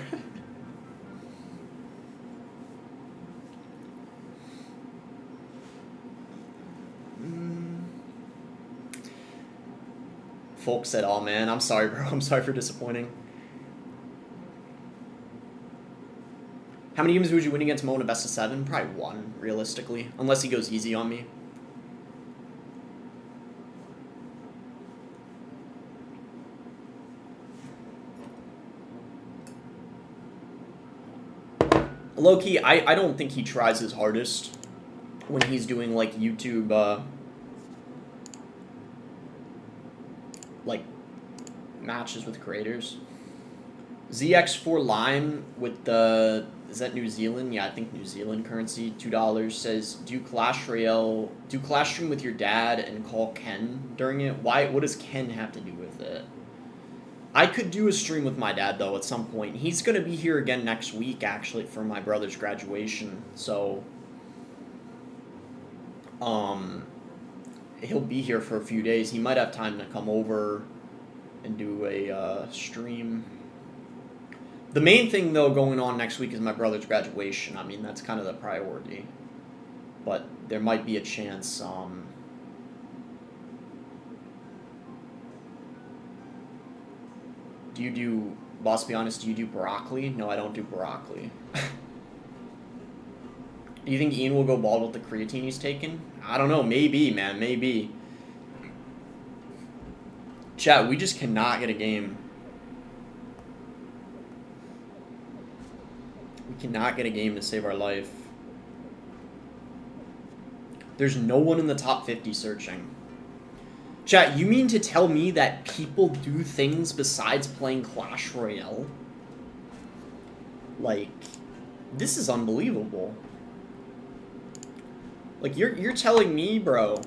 Folks said, oh man, I'm sorry, bro. I'm sorry for disappointing. How many games would you win against Mo in a best of 7? Probably 1, realistically. Unless he goes easy on me. Low-key, I don't think he tries his hardest when he's doing, like, YouTube, like, matches with creators. ZX4 Lime with the, is that New Zealand? Yeah, I think New Zealand currency. $2 says, do Clash Royale, do Clash stream with your dad and call Ken during it. Why? What does Ken have to do with it? I could do a stream with my dad though at some point. He's gonna be here again next week actually for my brother's graduation. So, he'll be here for a few days. He might have time to come over and do a stream. The main thing, though, going on next week is my brother's graduation. I mean, that's kind of the priority. But there might be a chance. Do you do, boss, be honest, do you do broccoli? No, I don't do broccoli. Do you think Ian will go bald with the creatine he's taken? I don't know. Maybe, man. Maybe. Chat, we just cannot get a game. We cannot get a game to save our life. There's no one in the top 50 searching. Chat, you mean to tell me that people do things besides playing Clash Royale? Like, this is unbelievable. Like, you're telling me, bro,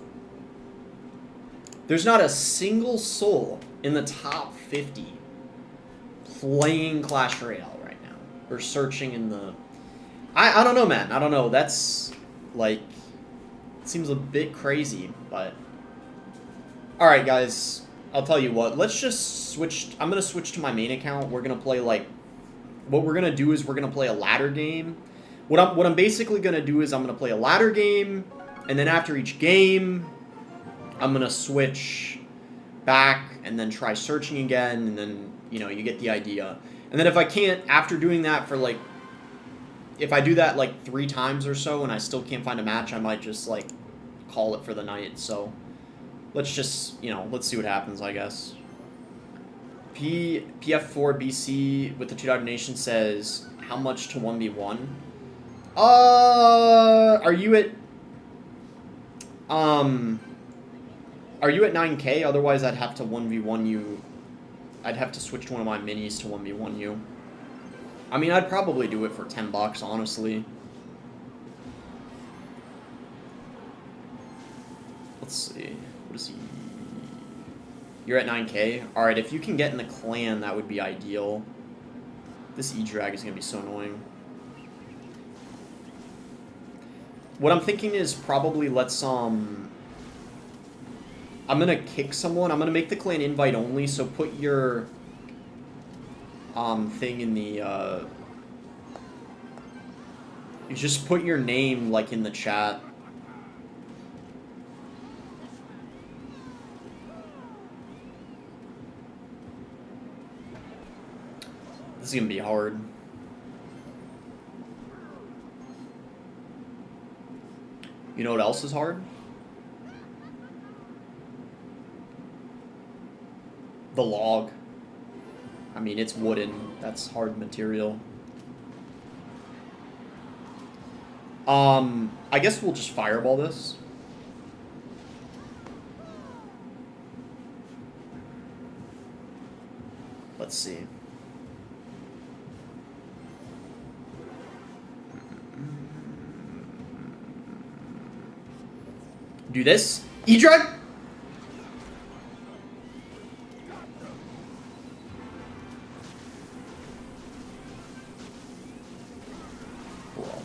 there's not a single soul in the top 50 playing Clash Royale right now. Or searching in the... I don't know, man. I don't know. That's, like... It seems a bit crazy, but... Alright, guys. I'll tell you what. Let's just switch... I'm going to switch to my main account. We're going to play, like... What we're going to do is we're going to play a ladder game. What I'm basically going to do is I'm going to play a ladder game, and then after each game, I'm going to switch back and then try searching again, and then, you know, you get the idea. And then if I can't, after doing that for, like, if I do that, like, 3 times or so and I still can't find a match, I might just, like, call it for the night. So, let's just, you know, let's see what happens, I guess. PF4BC with the $2 donation says, how much to 1v1? Are you at 9K? Otherwise, I'd have to 1v1 you. I'd have to switch to one of my minis to 1v1 you. I mean, I'd probably do it for $10, honestly. Let's see. What is he? You're at 9K? Alright, if you can get in the clan, that would be ideal. This E-Drag is going to be so annoying. What I'm thinking is probably let's, I'm gonna kick someone. I'm gonna make the clan invite only, so put your, thing in the, you just put your name, like, in the chat. This is gonna be hard. You know what else is hard? The log. I mean, it's wooden. That's hard material. I guess we'll just fireball this. Let's see. Do this. E-Drag! Cool.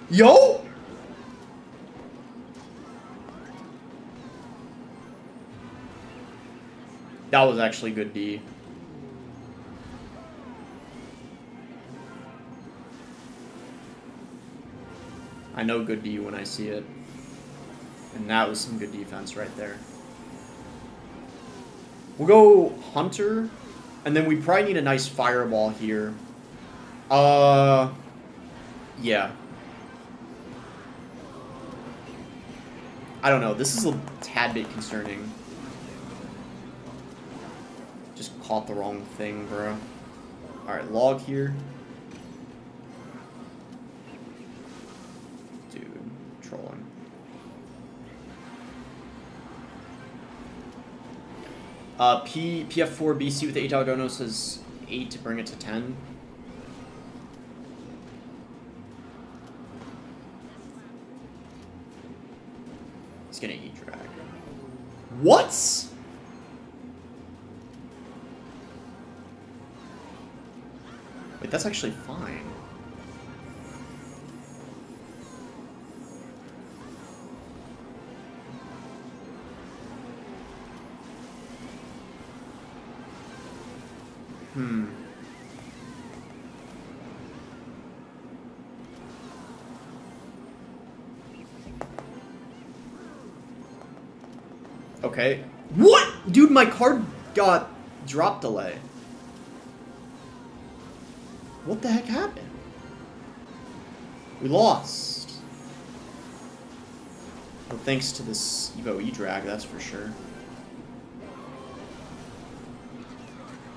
Yo! That was actually good D. I know good D when I see it. And that was some good defense right there. We'll go Hunter, and then we probably need a nice fireball here. Yeah. I don't know. This is a tad bit concerning. Just caught the wrong thing, bro. Alright, log here. Dude, trolling. PF4 BC with 8 dono says 8 to bring it to 10. He's gonna E-drag. What? Wait, that's actually fine. Okay. What? Dude, my card got drop delay. What the heck happened? We lost. Well, thanks to this Evo E-drag, that's for sure.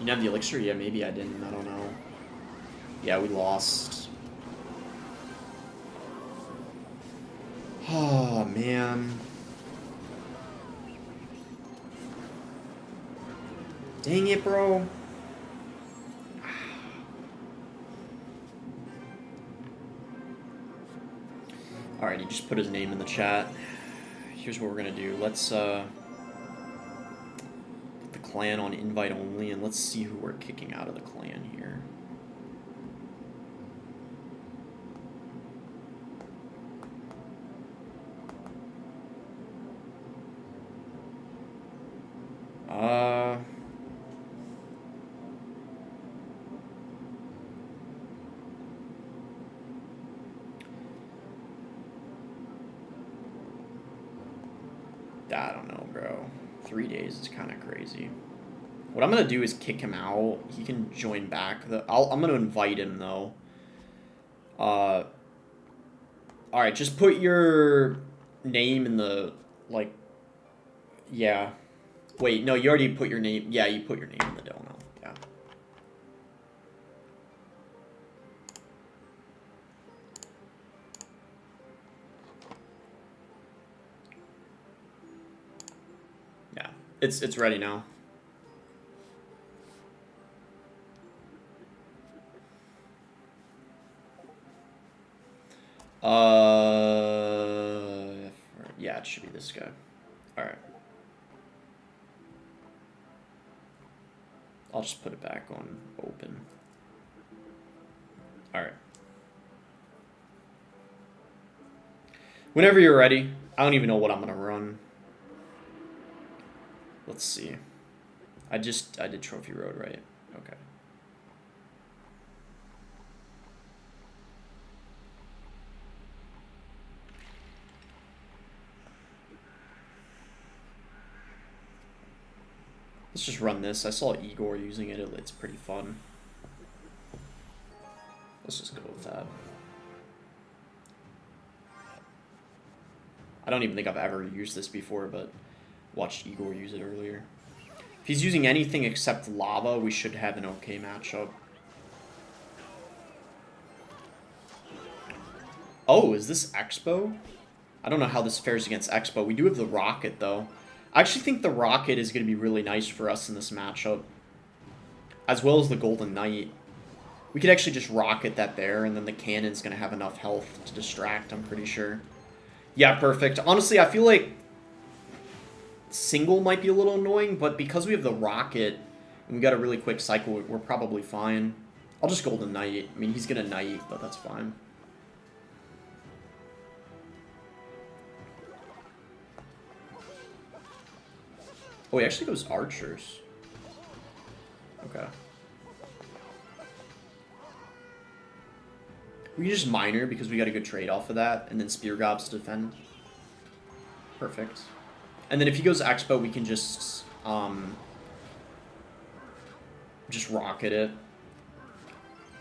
You didn't have the elixir? Yeah, maybe I didn't. I don't know. Yeah, we lost. Oh, man. Dang it, bro. Alright, he just put his name in the chat. Here's what we're gonna do. Let's put the clan on invite only, and let's see who we're kicking out of the clan here. I don't know, bro. 3 days is kind of crazy. What I'm gonna do is kick him out. He can join back. I'm gonna invite him though. All right, just put your name in the like. Yeah. Wait, no, you already put your name. Yeah, you put your name in the dono. Yeah. Yeah, it's ready now. Yeah, it should be this guy. All right. I'll just put it back on open. All right. Whenever you're ready. I don't even know what I'm gonna run. Let's see. I did Trophy Road, right? Okay. Let's just run this. I saw Igor using it. It's pretty fun. Let's just go with that. I don't even think I've ever used this before, but watched Igor use it earlier. If he's using anything except lava, we should have an okay matchup. Oh, is this Expo? I don't know how this fares against Expo. We do have the Rocket, though. I actually think the Rocket is going to be really nice for us in this matchup. As well as the Golden Knight. We could actually just Rocket that there, and then the Cannon's going to have enough health to distract, I'm pretty sure. Yeah, perfect. Honestly, I feel like single might be a little annoying, but because we have the Rocket, and we got a really quick cycle, we're probably fine. I'll just Golden Knight. I mean, he's going to Knight, but that's fine. Oh, he actually goes Archers. Okay. We can just Miner because we got a good trade off of that, and then Spear Gobs to defend. Perfect. And then if he goes Expo, we can just Rocket it.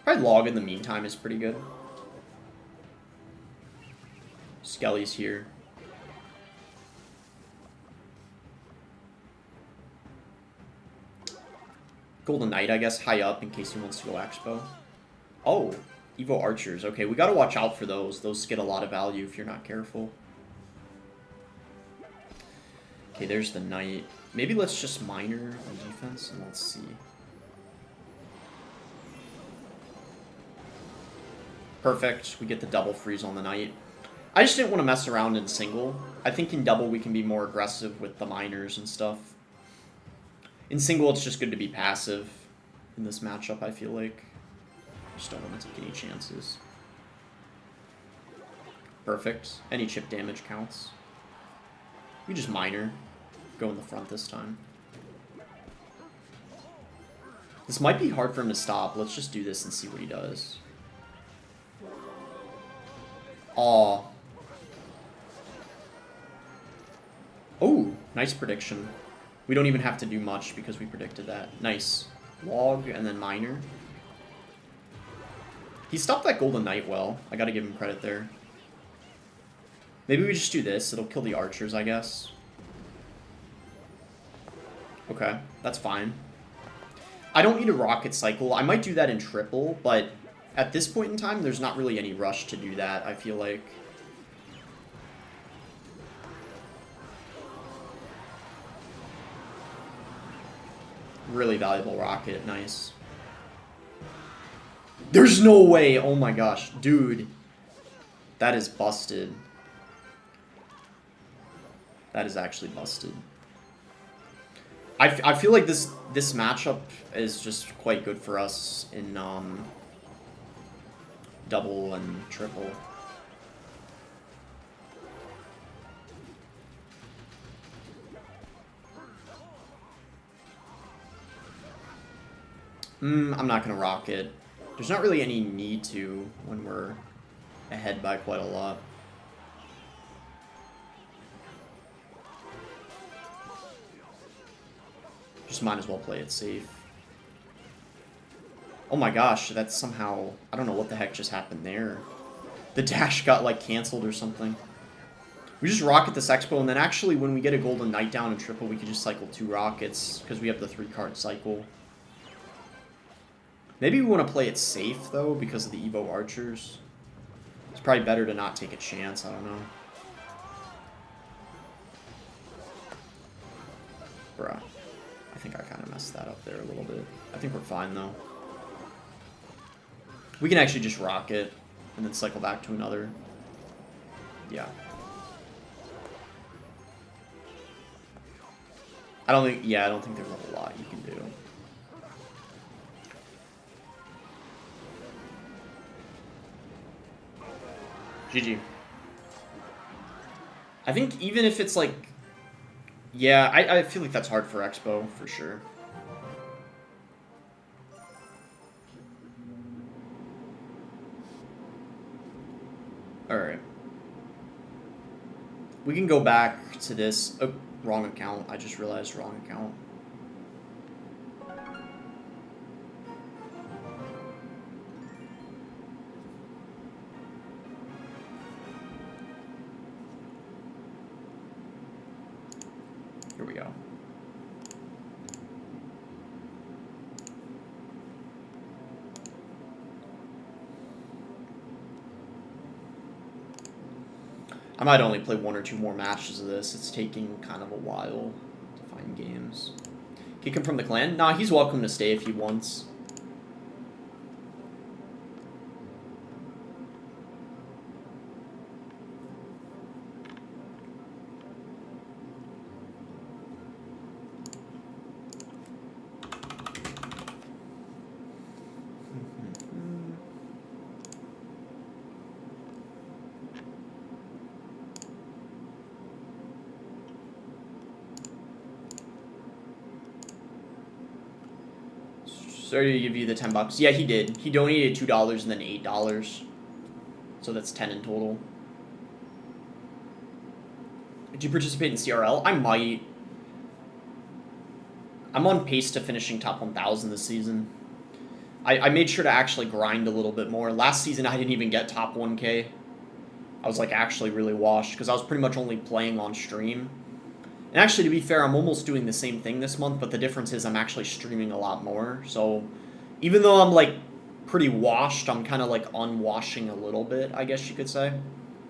Probably Log in the meantime is pretty good. Skelly's here. Golden Knight, I guess, high up in case he wants to go Expo. Oh, Evo Archers. Okay, we gotta watch out for those. Those get a lot of value if you're not careful. Okay, there's the Knight. Maybe let's just minor on defense and let's see. Perfect. We get the double freeze on the Knight. I just didn't want to mess around in single. I think in double we can be more aggressive with the minors and stuff. In single, it's just good to be passive in this matchup, I feel like. Just don't want to take any chances. Perfect. Any chip damage counts. We just minor. Go in the front this time. This might be hard for him to stop. Let's just do this and see what he does. Aw. Oh, nice prediction. We don't even have to do much because we predicted that. Nice. Log and then minor. He stopped that Golden Knight well. I gotta give him credit there. Maybe we just do this. It'll kill the archers, I guess. Okay, that's fine. I don't need a rocket cycle. I might do that in triple, but at this point in time, there's not really any rush to do that, I feel like. Really valuable rocket, nice. There's no way, oh my gosh, dude. That is busted. That is actually busted. I feel like this matchup is just quite good for us in double and triple. I'm not gonna rock it. There's not really any need to when we're ahead by quite a lot. Just might as well play it safe. Oh my gosh, that's somehow... I don't know what the heck just happened there. The dash got, like, canceled or something. We just rocket this Expo, and then actually when we get a Golden Knight down in triple, we can just cycle 2 rockets, because we have the 3-card cycle. Maybe we want to play it safe, though, because of the Evo Archers. It's probably better to not take a chance, I don't know. Bruh. I think I kind of messed that up there a little bit. I think we're fine, though. We can actually just rock it and then cycle back to another. Yeah. I don't think there's a whole lot you can do. GG. I think even if it's like... Yeah, I feel like that's hard for Expo, for sure. Alright. We can go back to this... Oh, wrong account. I just realized wrong account. Here we go. I might only play 1 or 2 more matches of this. It's taking kind of a while to find games. Kick him from the clan? Nah, he's welcome to stay if he wants. Sorry to give you the $10. Yeah, he did. He donated $2 and then $8. So that's 10 in total. Did you participate in CRL? I might. I'm on pace to finishing top 1,000 this season. I made sure to actually grind a little bit more. Last season, I didn't even get top 1K. I was like actually really washed because I was pretty much only playing on stream. And actually, to be fair, I'm almost doing the same thing this month, but the difference is I'm actually streaming a lot more. So even though I'm, like, pretty washed, I'm kind of, like, unwashing a little bit, I guess you could say.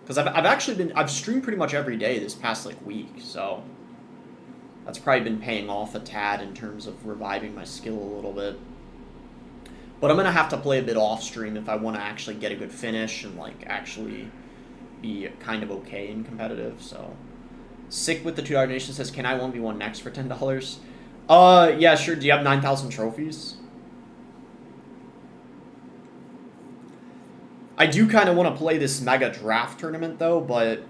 Because I've streamed pretty much every day this past, like, week, so that's probably been paying off a tad in terms of reviving my skill a little bit. But I'm going to have to play a bit off stream if I want to actually get a good finish and, like, actually be kind of okay in competitive, so. Sick with the $2 donation says, can I 1v1 next for $10? Yeah, sure. Do you have 9,000 trophies? I do kind of want to play this mega draft tournament, though, but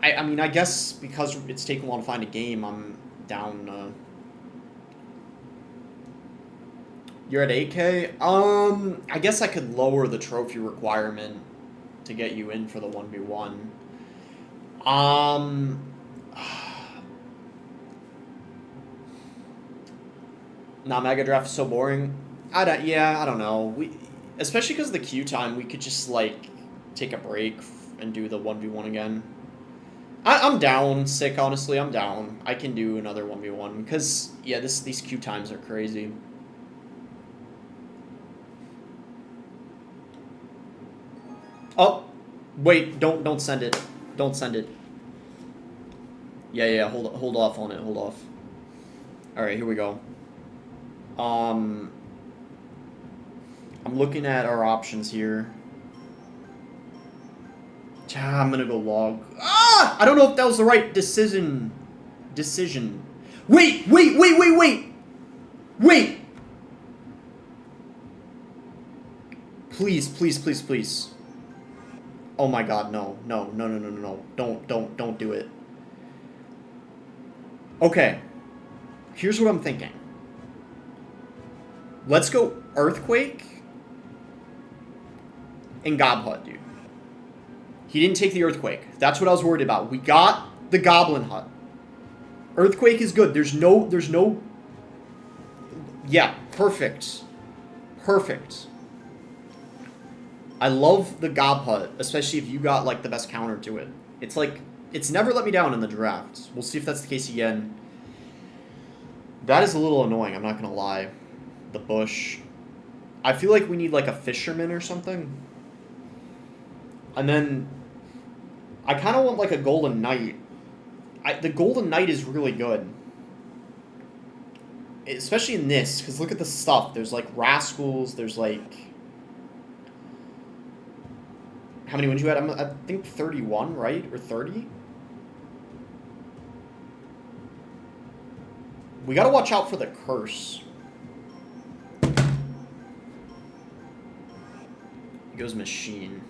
I mean, I guess because it's taking a while to find a game, I'm down. You're at 8K? I guess I could lower the trophy requirement to get you in for the 1v1. Nah, Mega Draft is so boring. I don't know. Especially because of the queue time, we could just, like, take a break and do the 1v1 again. I'm down, Sick, honestly. I'm down. I can do another 1v1. Because, yeah, these queue times are crazy. Oh! Wait, don't send it. Don't send it. Yeah, hold off on it. Hold off. Alright, here we go. I'm looking at our options here. I'm gonna go log. Ah! I don't know if that was the right decision. Wait! Please. Oh my god, no. Don't do it. Okay. Here's what I'm thinking. Let's go Earthquake and Gob Hut, dude. He didn't take the Earthquake. That's what I was worried about. We got the Goblin Hut. Earthquake is good. There's no... Yeah, perfect. I love the Gob Hut, especially if you got, like, the best counter to it. It's like, it's never let me down in the draft. We'll see if that's the case again. That is a little annoying, I'm not gonna lie. The bush. I feel like we need, like, a fisherman or something. And then I kind of want, like, a golden knight. The golden knight is really good. Especially in this, because look at the stuff. There's, like, rascals. There's, like... How many wins you had? I think 31, right? Or 30? We gotta watch out for the curse. It goes machine.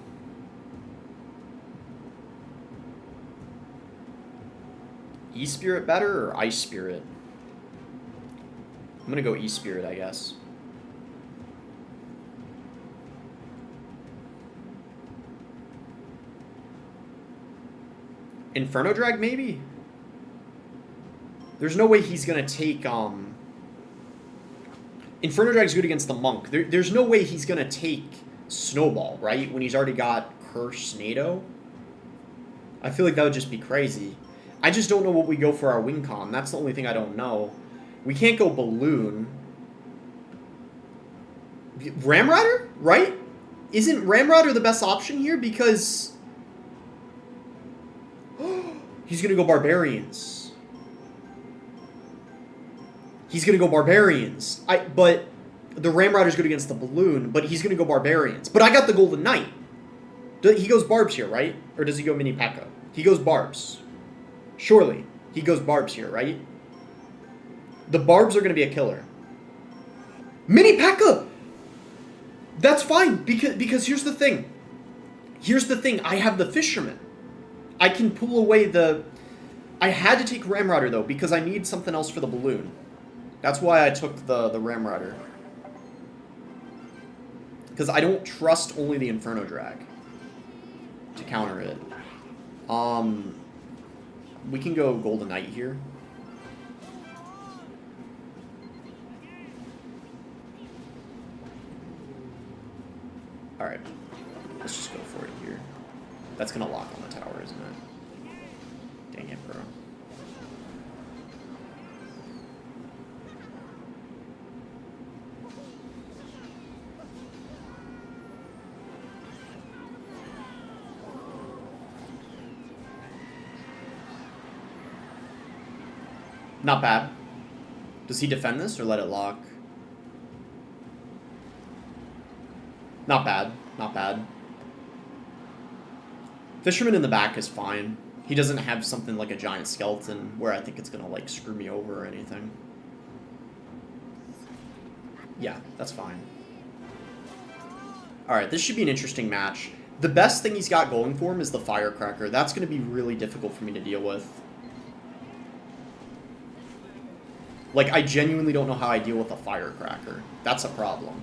E-Spirit better or Ice Spirit? I'm gonna go E-Spirit, I guess. Inferno Drag, maybe? There's no way he's gonna take, Inferno Drag's good against the Monk. There's no way he's gonna take Snowball, right? When he's already got Curse NATO. I feel like that would just be crazy. I just don't know what we go for our win con. That's the only thing I don't know. We can't go Balloon. Ramrider? Right? Isn't Ramrider the best option here? Because... he's going to go Barbarians. But the Ramrider's good against the Balloon, but he's going to go Barbarians. But I got the Golden Knight. He goes Barbs here, right? Or does he go Mini P.E.K.K.A? He goes Barbs. Surely. He goes Barbs here, right? The Barbs are going to be a killer. Mini P.E.K.K.A! That's fine, because here's the thing. I have the Fisherman. I can pull away the... I had to take Ramrider, though, because I need something else for the Balloon. That's why I took the Ramrider. Because I don't trust only the Inferno Drag to counter it. We can go Golden Knight here. Alright. Let's just go for it here. That's gonna lock on the tower, isn't it? Dang it, bro. Not bad. Does he defend this or let it lock? Not bad. Not bad. Fisherman in the back is fine. He doesn't have something like a giant skeleton where I think it's going to, like, screw me over or anything. Yeah, that's fine. Alright, this should be an interesting match. The best thing he's got going for him is the Firecracker. That's going to be really difficult for me to deal with. Like, I genuinely don't know how I deal with a Firecracker. That's a problem.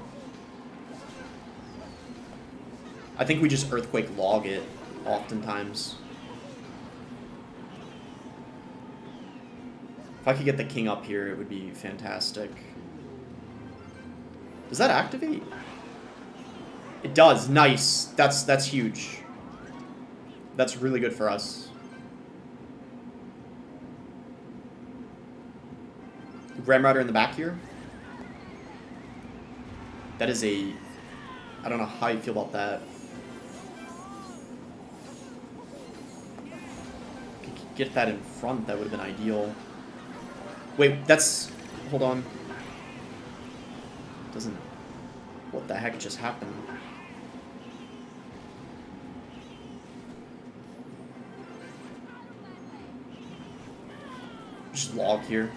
I think we just Earthquake log it, oftentimes. If I could get the king up here, it would be fantastic. Does that activate? It does. Nice. That's huge. That's really good for us. Ram Rider in the back here. That is a... I don't know how you feel about that. If you could get that in front, that would have been ideal. Wait, that's... Hold on. Doesn't... What the heck just happened? Just log here.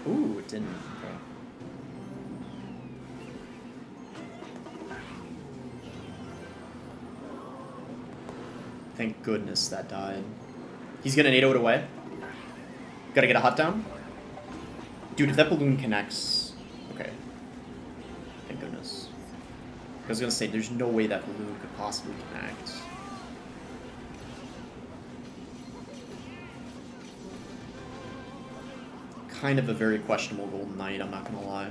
Ooh, it didn't. Okay. Thank goodness that died. He's gonna NATO it away. Gotta get a hut down. Dude, if that balloon connects... Okay. Thank goodness. I was gonna say, there's no way that balloon could possibly connect. Kind of a very questionable Golden Knight, I'm not gonna lie.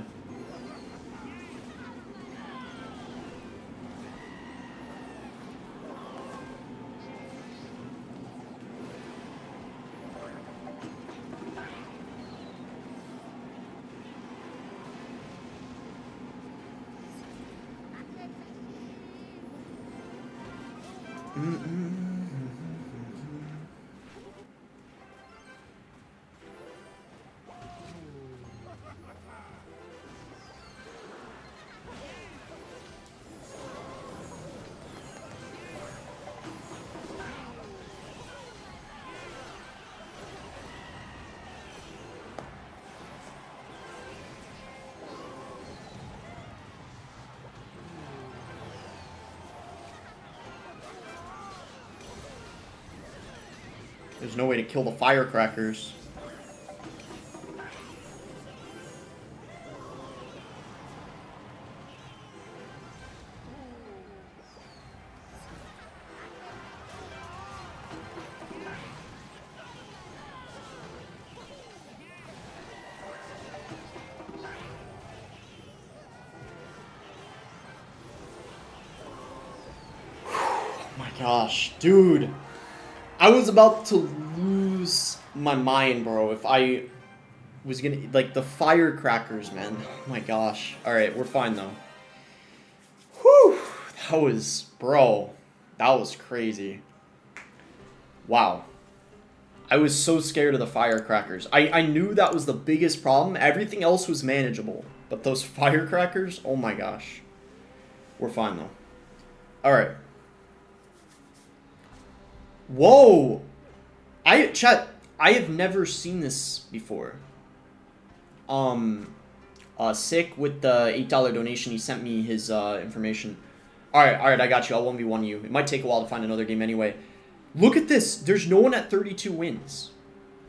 There's no way to kill the firecrackers. Oh my gosh, dude. I was about to lose my mind, bro, if I was gonna... Like, the firecrackers, man. Oh my gosh. Alright, we're fine, though. Whew! That was... Bro. That was crazy. Wow. I was so scared of the firecrackers. I knew that was the biggest problem. Everything else was manageable. But those firecrackers... Oh my gosh. We're fine, though. Alright. Whoa! Chat, I have never seen this before. Sick with the $8 donation, he sent me his, information. Alright, I got you, I'll 1v1 you. It might take a while to find another game anyway. Look at this, there's no one at 32 wins.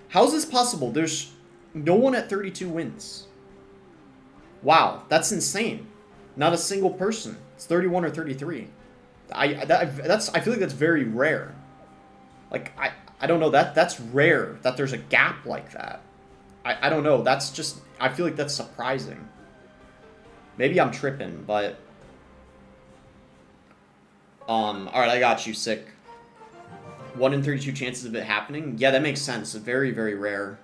How's this possible? There's no one at 32 wins. Wow, that's insane. Not a single person. It's 31 or 33. I feel like that's very rare. Like, I don't know, that's rare that there's a gap like that. I don't know, that's just, I feel like that's surprising. Maybe I'm tripping, but alright, I got you, sick. 1 in 32 chances of it happening? Yeah, that makes sense. Very, very rare.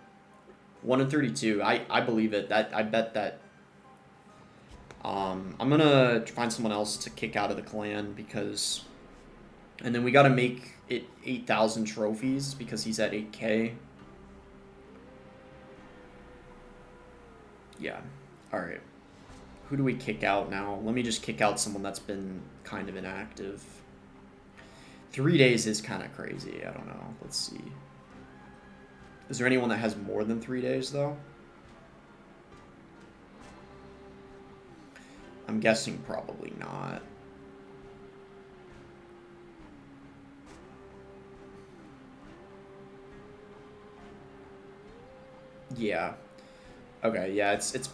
1 in 32. I believe it. I bet that. I'm gonna find someone else to kick out of the clan because, and then we gotta make it 8,000 trophies because he's at 8K. Yeah. All right. Who do we kick out now? Let me just kick out someone that's been kind of inactive. 3 days is kind of crazy. I don't know. Let's see. Is there anyone that has more than 3 days, though? I'm guessing probably not. Yeah. Okay, yeah, it's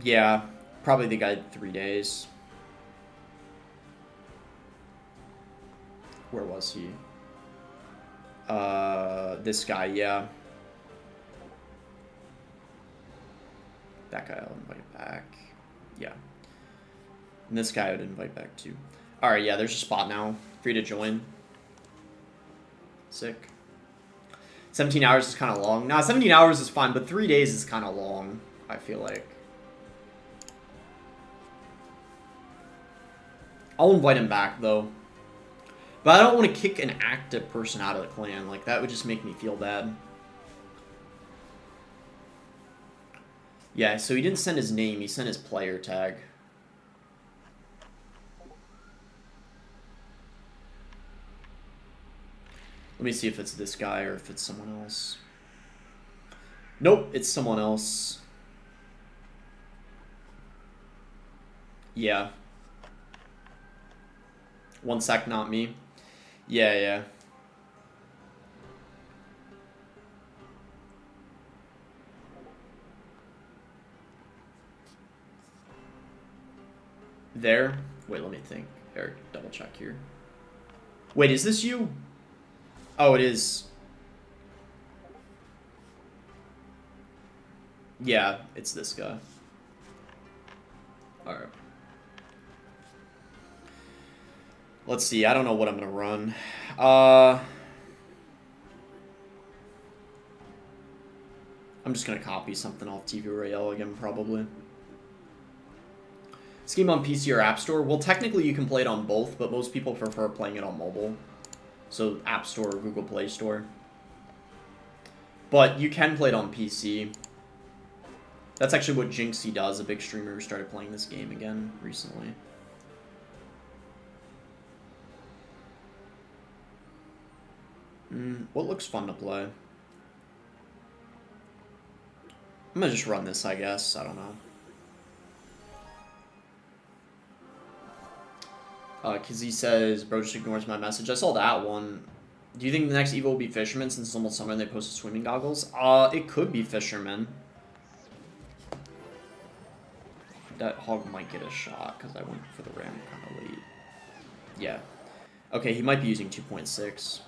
yeah, probably the guy 3 days. Where was he? This guy, yeah. That guy I'll invite back. Yeah. And this guy I would invite back too. Alright, yeah, there's a spot now. Free to join. Sick. 17 hours is kind of long. Nah, 17 hours is fine, but 3 days is kind of long, I feel like. I'll invite him back, though. But I don't want to kick an active person out of the clan. Like, that would just make me feel bad. Yeah, so he didn't send his name. He sent his player tag. Let me see if it's this guy or if it's someone else. Nope, it's someone else. Yeah. 1 sec, not me. Yeah, yeah. There? Wait, let me think. Eric, double check here. Wait, is this you? Oh, it is. Yeah, it's this guy. Alright. Let's see, I don't know what I'm gonna run. I'm just gonna copy something off TV Royale again, probably. This game on PC or App Store? Well, technically you can play it on both, but most people prefer playing it on mobile. So, App Store or Google Play Store. But you can play it on PC. That's actually what Jinxie does, a big streamer who started playing this game again recently. What looks fun to play? I'm gonna just run this, I guess. I don't know. Kizzy says, bro just ignores my message. I saw that one. Do you think the next Evo will be Fisherman since it's almost summer and they posted swimming goggles? It could be Fisherman. That hog might get a shot because I went for the ram kind of late. Yeah. Okay, he might be using 2.6.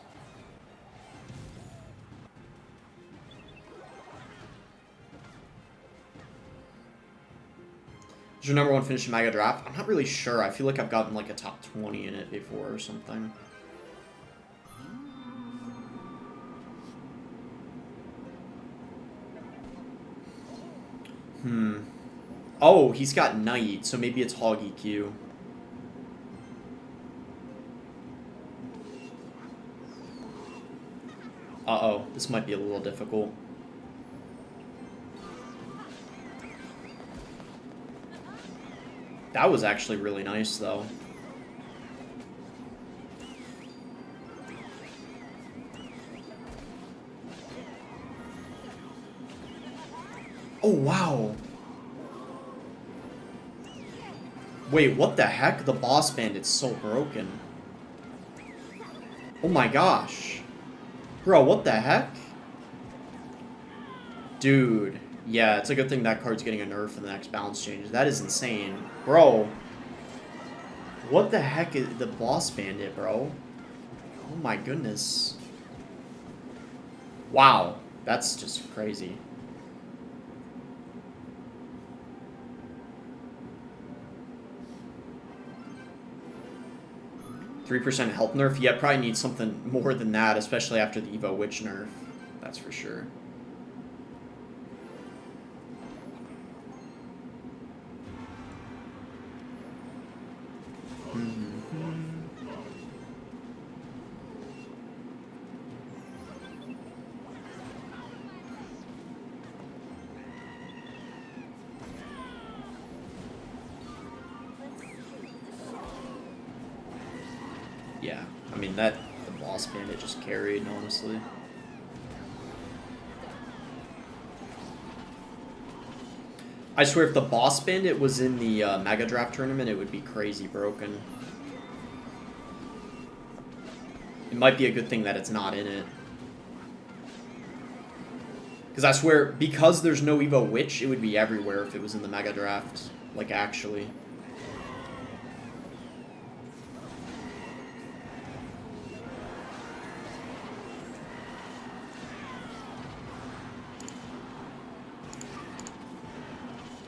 Is your number 1 finish in Mega Draft? I'm not really sure. I feel like I've gotten like a top 20 in it before or something. Oh, he's got Knight, so maybe it's Hog EQ. Uh-oh, this might be a little difficult. That was actually really nice, though. Oh, wow. Wait, what the heck? The boss bandit's so broken. Oh my gosh. Bro, what the heck? Dude. Yeah, it's a good thing that card's getting a nerf in the next balance change. That is insane. Bro. What the heck is the boss bandit, bro? Oh my goodness. Wow, that's just crazy. %3 health nerf? Yeah, probably need something more than that, especially after the Evo Witch nerf. That's for sure. Yeah, I mean, the boss bandit just carried, honestly. I swear, if the boss bandit was in the Mega Draft tournament, it would be crazy broken. It might be a good thing that it's not in it. Because I swear, because there's no Evo Witch, it would be everywhere if it was in the Mega Draft. Like, actually.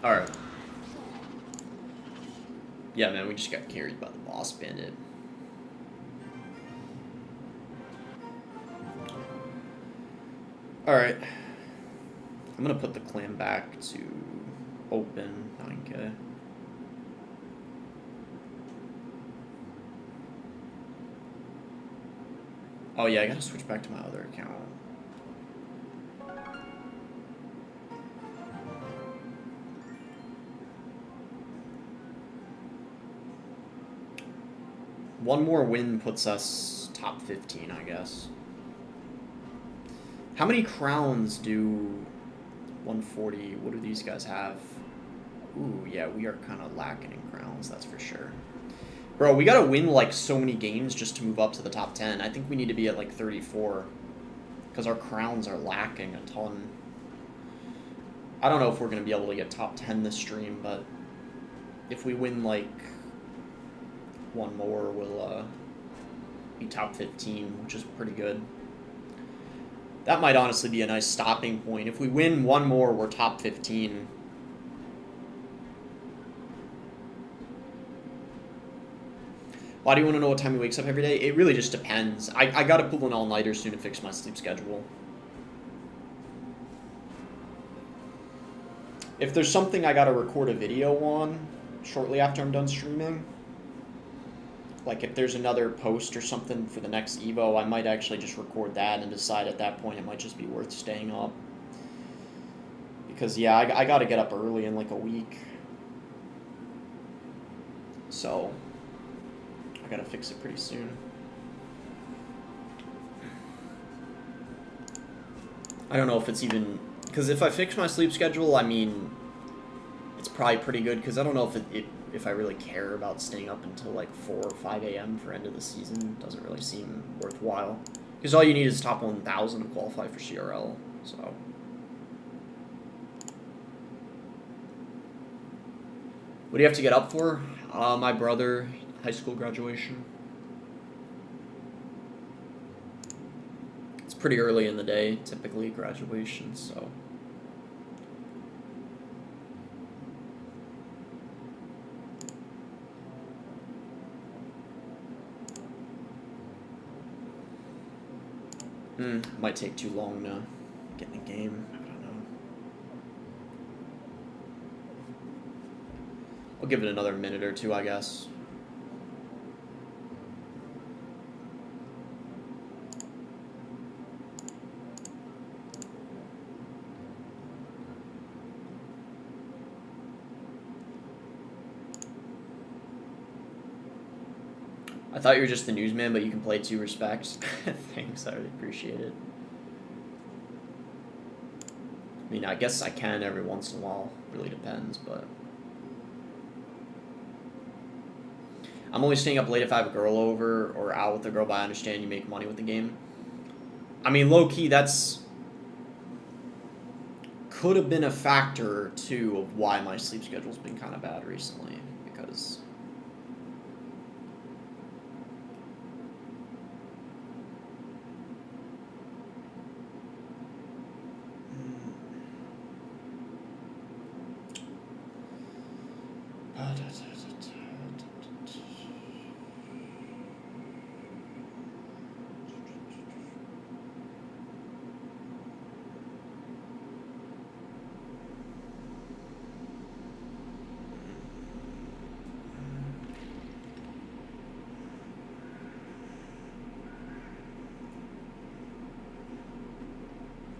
Alright. Yeah, man, we just got carried by the boss bandit. Alright. I'm gonna put the clan back to open 9k. Oh yeah, I gotta switch back to my other account. One more win puts us top 15, I guess. How many crowns do 140? What do these guys have? Ooh, yeah, we are kind of lacking in crowns, that's for sure. Bro, we gotta win, like, so many games just to move up to the top 10. I think we need to be at, like, 34. Because our crowns are lacking a ton. I don't know if we're gonna be able to get top 10 this stream, but if we win, like, one more, we'll be top 15, which is pretty good. That might honestly be a nice stopping point. If we win one more, we're top 15. Why do you want to know what time he wakes up every day? It really just depends. I gotta pull an all-nighter soon to fix my sleep schedule. If there's something I gotta record a video on shortly after I'm done streaming, like if there's another post or something for the next Evo, I might actually just record that and decide at that point it might just be worth staying up. Because, yeah, I gotta get up early in like a week. So, I gotta fix it pretty soon. I don't know if it's even... Because if I fix my sleep schedule, I mean, it's probably pretty good, because I don't know if I really care about staying up until like 4 or 5 a.m. for end of the season. It doesn't really seem worthwhile. Because all you need is top 1,000 to qualify for CRL, so... What do you have to get up for? My brother, high school graduation. It's pretty early in the day, typically, graduation, so... Might take too long to get in the game. I don't know. I'll give it another minute or two, I guess. I thought you were just the newsman, but you can play too. Respect. Thanks, I really appreciate it. I mean, I guess I can every once in a while. Really depends, but... I'm only staying up late if I have a girl over or out with a girl, but I understand you make money with the game. I mean, low-key, that's... could have been a factor, too, of why my sleep schedule's been kind of bad recently, because...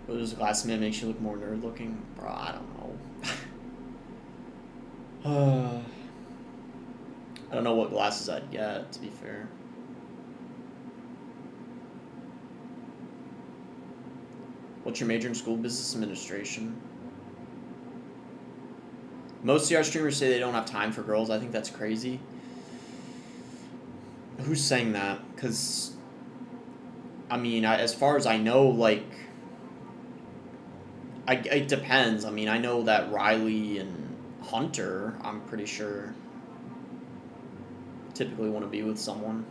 What does glasses man makes you look more nerd looking? Bro, I don't know. I don't know what glasses I'd get, to be fair. What's your major in school? Business administration. Most CR streamers say they don't have time for girls. I think that's crazy. Who's saying that? Because, I mean, as far as I know, like, it depends. I mean, I know that Riley and Hunter, I'm pretty sure, typically want to be with someone.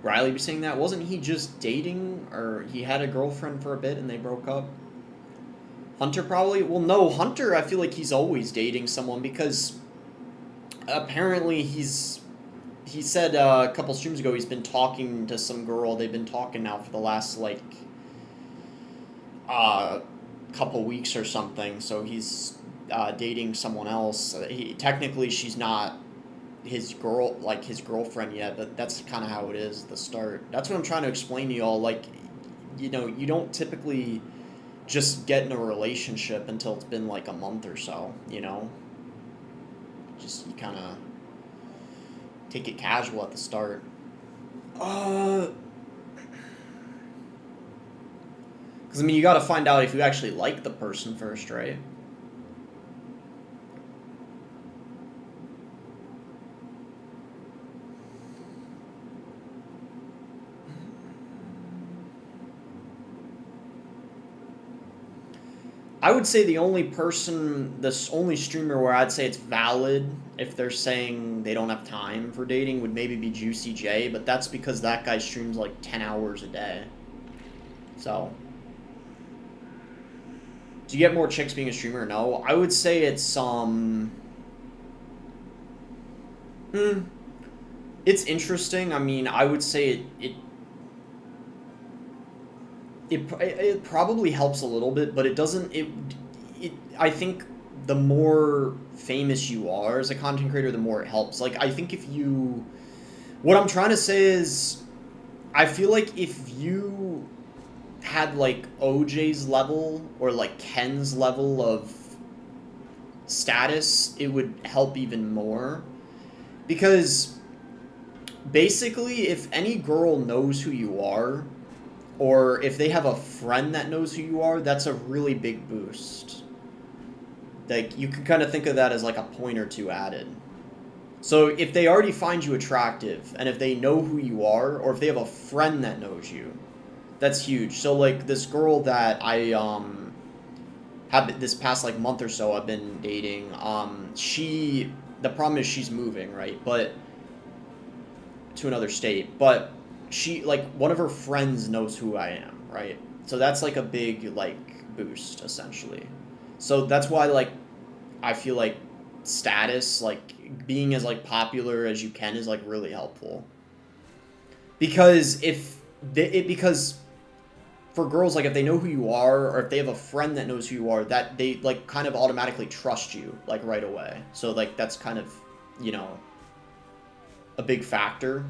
Riley be saying that? Wasn't he just dating, or he had a girlfriend for a bit and they broke up? Hunter probably? Well, no, Hunter, I feel like he's always dating someone because apparently he said a couple streams ago he's been talking to some girl. They've been talking now for the last, like, couple weeks or something, so he's dating someone else. Technically, she's not his girlfriend yet, but that's kind of how it is at the start. That's what I'm trying to explain to y'all. Like, you know, you don't typically just get in a relationship until it's been like a month or so, you know? Just, you kind of take it casual at the start. Because, I mean, you got to find out if you actually like the person first, right? I would say the only streamer where I'd say it's valid if they're saying they don't have time for dating would maybe be Juicy J, but that's because that guy streams like 10 hours a day. So, do you get more chicks being a streamer? No. I would say it's, it's interesting. I mean, I would say it probably helps a little bit, but it doesn't. I think the more famous you are as a content creator, the more it helps. Like, I think what I'm trying to say is, I feel like if you had like OJ's level or like Ken's level of status, it would help even more. Because basically, if any girl knows who you are, or if they have a friend that knows who you are, that's a really big boost. Like, you can kind of think of that as like a point or two added. So if they already find you attractive, and if they know who you are, or if they have a friend that knows you, that's huge. So, like, this girl that I have this past like month or so I've been dating, the problem is she's moving, right? But to another state, but she, like, one of her friends knows who I am, right? So that's like a big like boost essentially. So that's why, like, I feel like status, like being as like popular as you can, is like really helpful. Because because for girls, like, if they know who you are, or if they have a friend that knows who you are, that they like kind of automatically trust you like right away. So like that's kind of, you know, a big factor.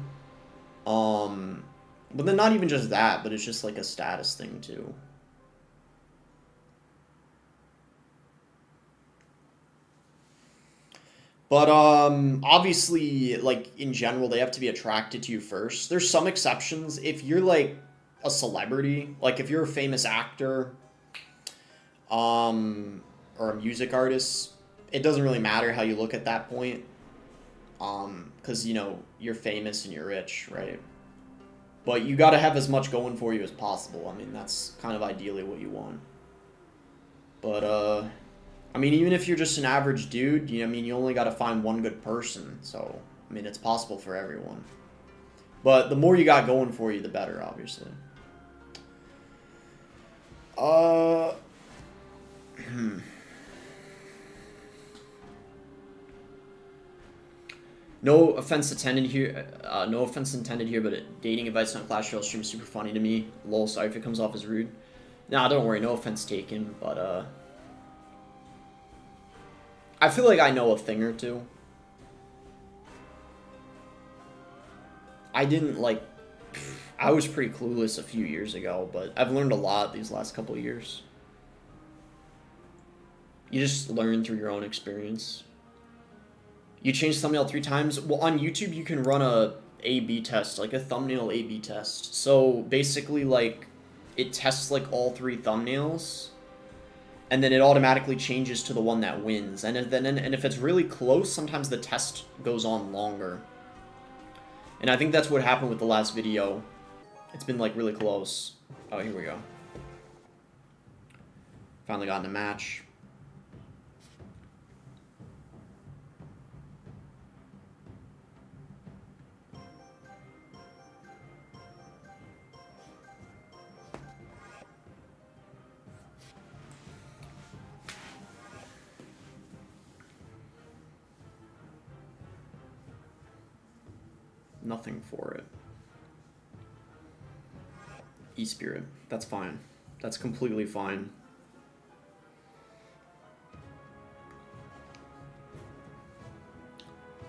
But then not even just that, but it's just like a status thing too. But obviously, like, in general, they have to be attracted to you first. There's some exceptions. If you're like a celebrity, like if you're a famous actor, or a music artist, it doesn't really matter how you look at that point. Because, you know, you're famous and you're rich, right? But you got to have as much going for you as possible. I mean, that's kind of ideally what you want. But, I mean, even if you're just an average dude, I mean, you only got to find one good person. So, I mean, it's possible for everyone. But the more you got going for you, the better, obviously. Hmm. No offense intended here. No offense intended here, but dating advice on Clash Royale stream is super funny to me. Lol, sorry if it comes off as rude. Nah, don't worry. No offense taken, but I feel like I know a thing or two. I didn't like. I was pretty clueless a few years ago, but I've learned a lot these last couple of years. You just learn through your own experience. You change thumbnail 3 times. Well, on YouTube, you can run a A/B test, like a thumbnail A/B test. So basically, like, it tests like all 3 thumbnails, and then it automatically changes to the one that wins. And if it's really close, sometimes the test goes on longer. And I think that's what happened with the last video. It's been like really close. Oh, here we go. Finally got in a match. Nothing for it. E-Spirit. That's fine. That's completely fine.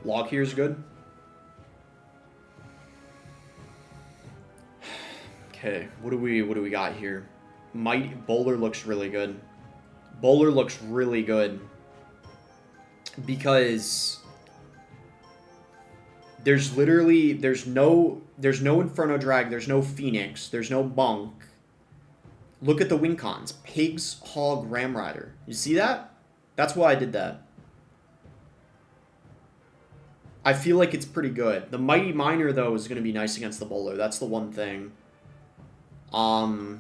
Log here is good. Okay, what do we got here? Bowler looks really good. Bowler looks really good because there's no Inferno Drag, there's no Phoenix, there's no Monk. Look at the win cons. Pigs, Hog, Ram Rider. You see that? That's why I did that. I feel like it's pretty good. The Mighty Miner, though, is going to be nice against the Bowler. That's the one thing. And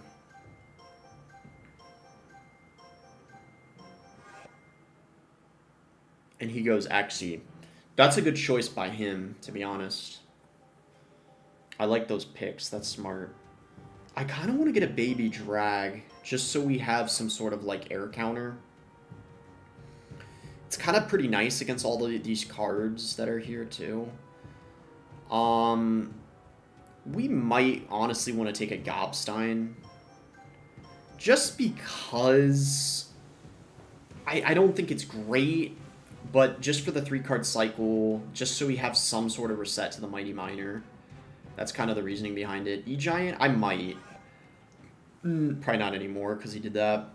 he goes Xe. That's a good choice by him, to be honest. I like those picks. That's smart. I kind of want to get a Baby Drag, just so we have some sort of, like, air counter. It's kind of pretty nice against all these cards that are here, too. We might honestly want to take a Gobstein. Just because I don't think it's great, but just for the 3-card cycle, just so we have some sort of reset to the Mighty Miner. That's kind of the reasoning behind it. E-Giant, I might. Probably not anymore, because he did that.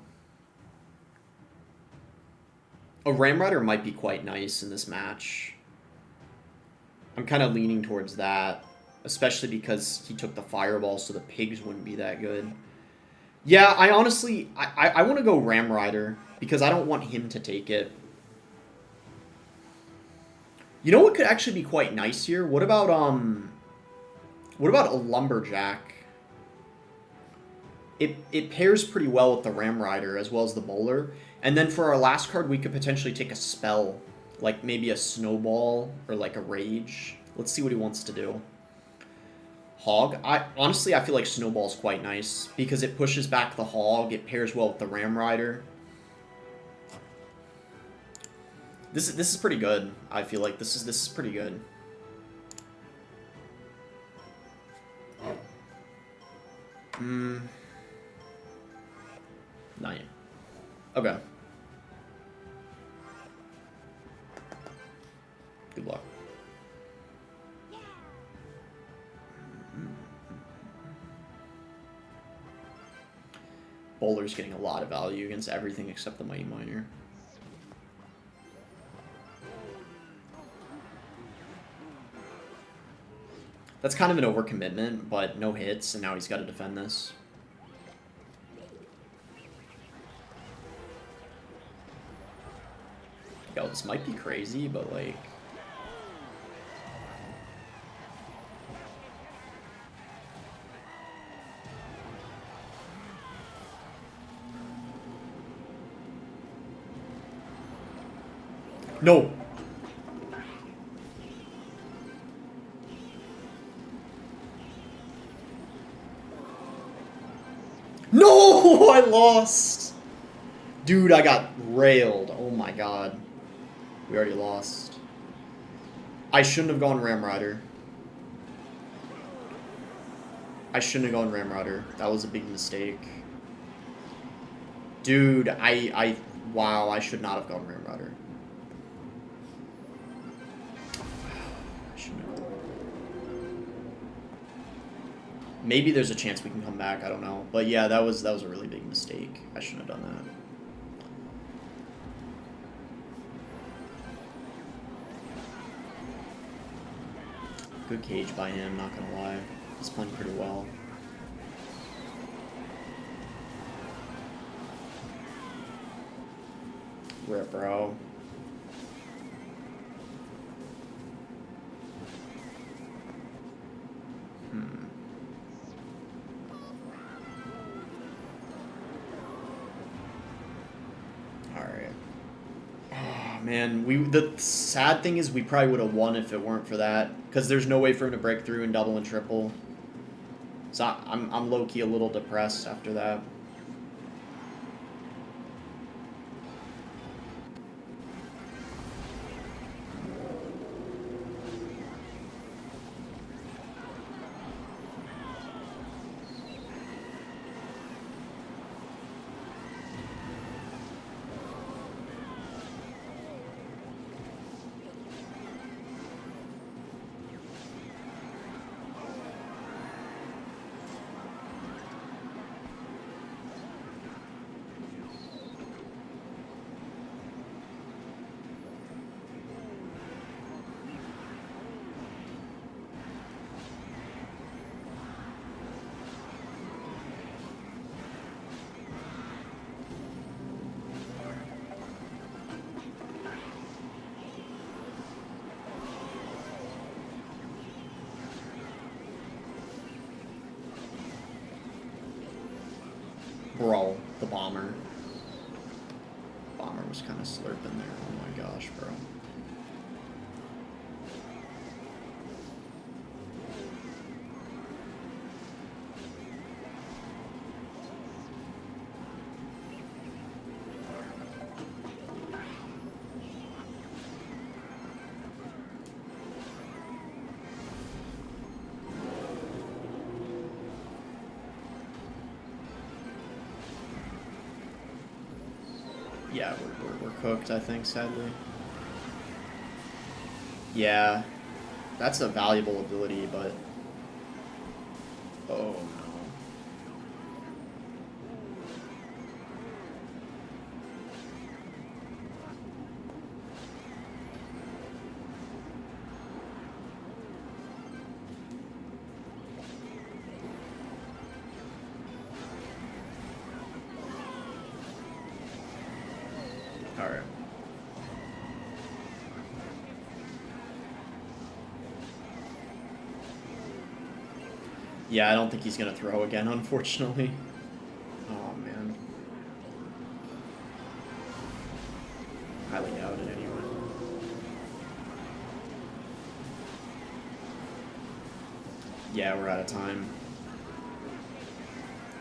A Ram Rider might be quite nice in this match. I'm kind of leaning towards that, especially because he took the Fireball, so the Pigs wouldn't be that good. Yeah, I honestly, I want to go Ram Rider, because I don't want him to take it. You know what could actually be quite nice here? What about a Lumberjack? It pairs pretty well with the Ram Rider as well as the Bowler. And then for our last card, we could potentially take a spell, like maybe a Snowball or like a Rage. Let's see what he wants to do. Hog. Honestly, I feel like Snowball is quite nice because it pushes back the Hog. It pairs well with the Ram Rider. This is pretty good. I feel like this is pretty good. Not yet. Okay. Good luck. Bowler's getting a lot of value against everything except the Mighty Miner. That's kind of an overcommitment, but no hits, and now he's got to defend this. Yo, this might be crazy, but like... No! No! I lost! Dude, I got railed. Oh my god. We already lost. I shouldn't have gone Ram Rider. I shouldn't have gone Ram Rider. That was a big mistake. Dude, wow, I should not have gone Ram Rider. I shouldn't have. Maybe there's a chance we can come back, I don't know. But yeah, that was a really big mistake. I shouldn't have done that. Good cage by him, not gonna lie. He's playing pretty well. Rip, bro. Alright. Oh, man. The sad thing is we probably would have won if it weren't for that. Because there's no way for him to break through in double and triple. So I'm low-key a little depressed after that. Bro, the bomber. Bomber was kind of slurping there. Oh my gosh, bro. Yeah, we're cooked, I think, sadly. Yeah, that's a valuable ability, but... Oh, no. Alright. Yeah, I don't think he's going to throw again, unfortunately. Oh, man. Highly doubt it anyway. Yeah, we're out of time.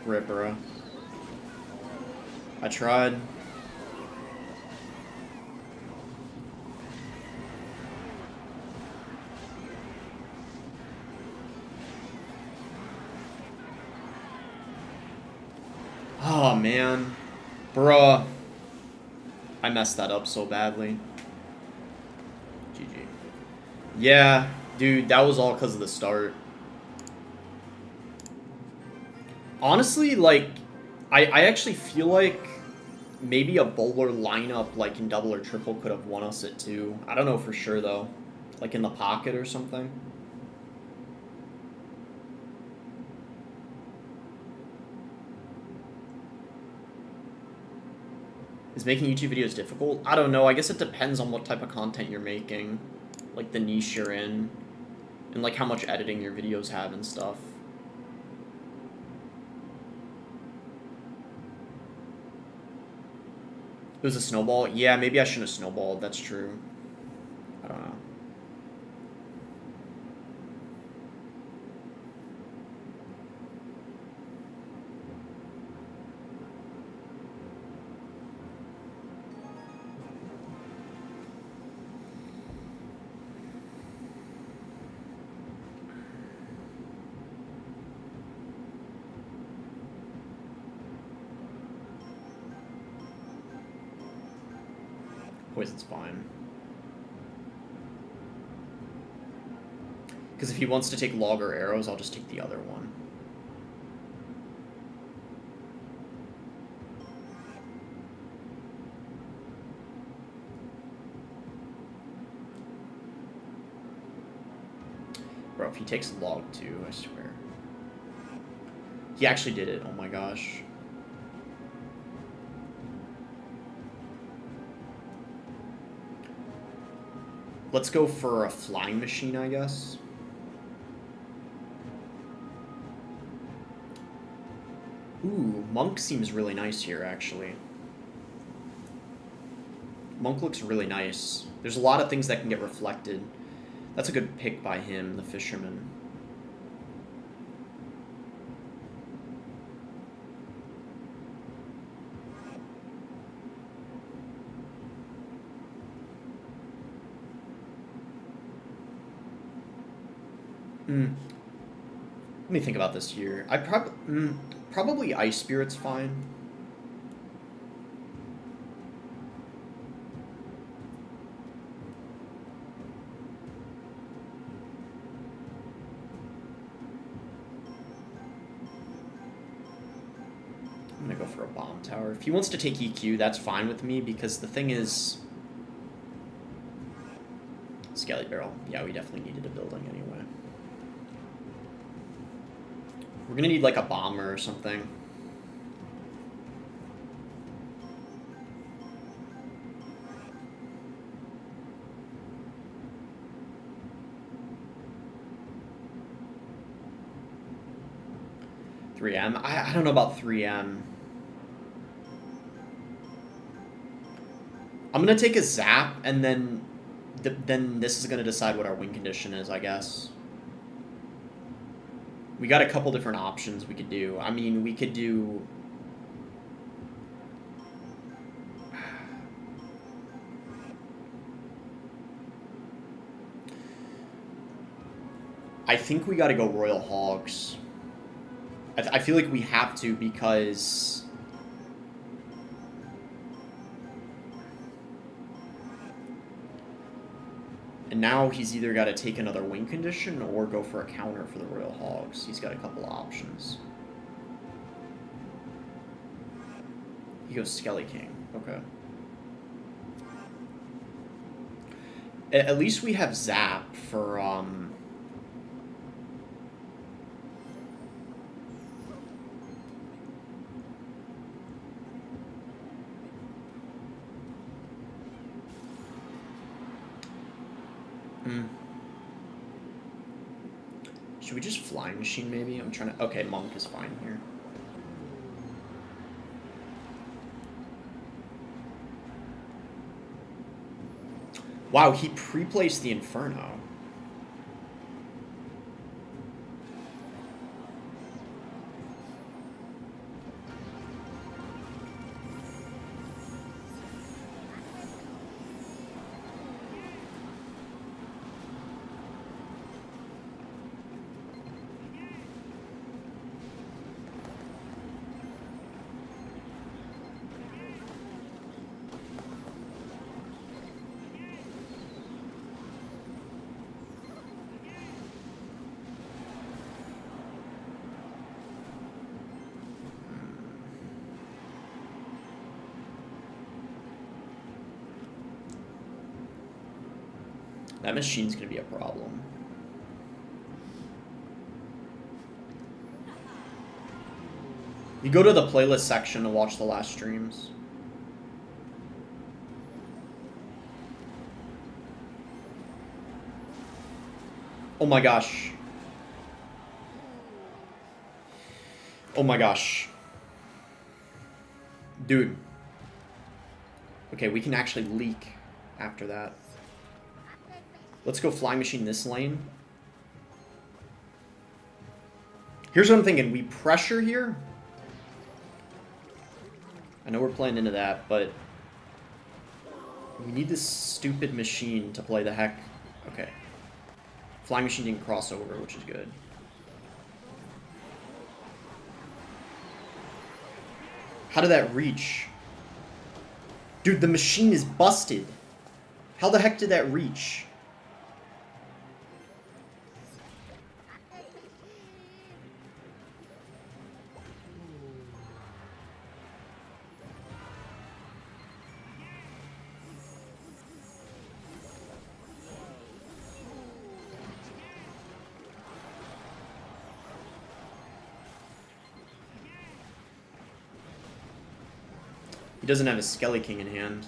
Rip, bro. I tried. Oh, man. Bruh. I messed that up so badly. GG. Yeah, dude, that was all because of the start. Honestly, like, I actually feel like maybe a bowler lineup, like, in double or triple could have won us at 2. I don't know for sure, though. Like, in the pocket or something. Is making YouTube videos difficult? I don't know. I guess it depends on what type of content you're making. Like, the niche you're in. And, like, how much editing your videos have and stuff. It was a snowball? Yeah, maybe I shouldn't have snowballed. That's true. I don't know. Poison's fine. Because if he wants to take log or arrows, I'll just take the other one. Bro, if he takes log 2, I swear. He actually did it. Oh my gosh. Let's go for a flying machine, I guess. Ooh, Monk seems really nice here, actually. Monk looks really nice. There's a lot of things that can get reflected. That's a good pick by him, the Fisherman. Let me think about this here. I probably Ice Spirit's fine. I'm gonna go for a Bomb Tower. If he wants to take EQ, that's fine with me, because the thing is... Skelly Barrel. Yeah, we definitely needed a building anyway. We're gonna need like a bomber or something. I don't know about 3M. I'm gonna take a zap, and then this is gonna decide what our win condition is, I guess. We got a couple different options we could do. I mean, we could do... I think we gotta go Royal Hogs. I feel like we have to, because... And now he's either got to take another win condition or go for a counter for the Royal Hogs. He's got a couple of options. He goes Skelly King. Okay. At least we have Zap for, Should we just Flying Machine, maybe? I'm trying to... Okay, Monk is fine here. Wow, he pre-placed the Inferno. That machine's gonna be a problem. You go to the playlist section to watch the last streams. Oh my gosh. Oh my gosh. Dude. Okay, we can actually leak after that. Let's go Flying Machine this lane. Here's what I'm thinking. We pressure here. I know we're playing into that, but we need this stupid machine to play the heck. Okay. Flying Machine didn't cross over, which is good. How did that reach? Dude, the machine is busted. How the heck did that reach? He doesn't have a Skelly King in hand.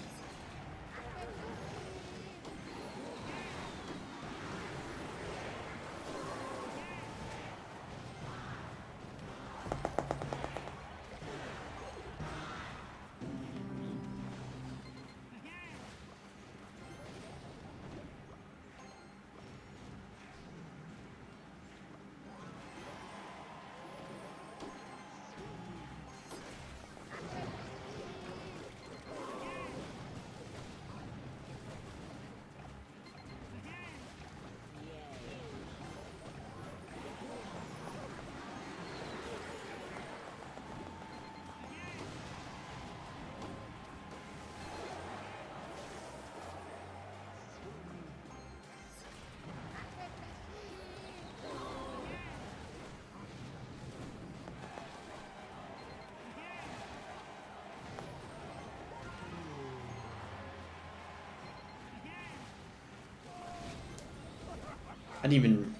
I didn't even...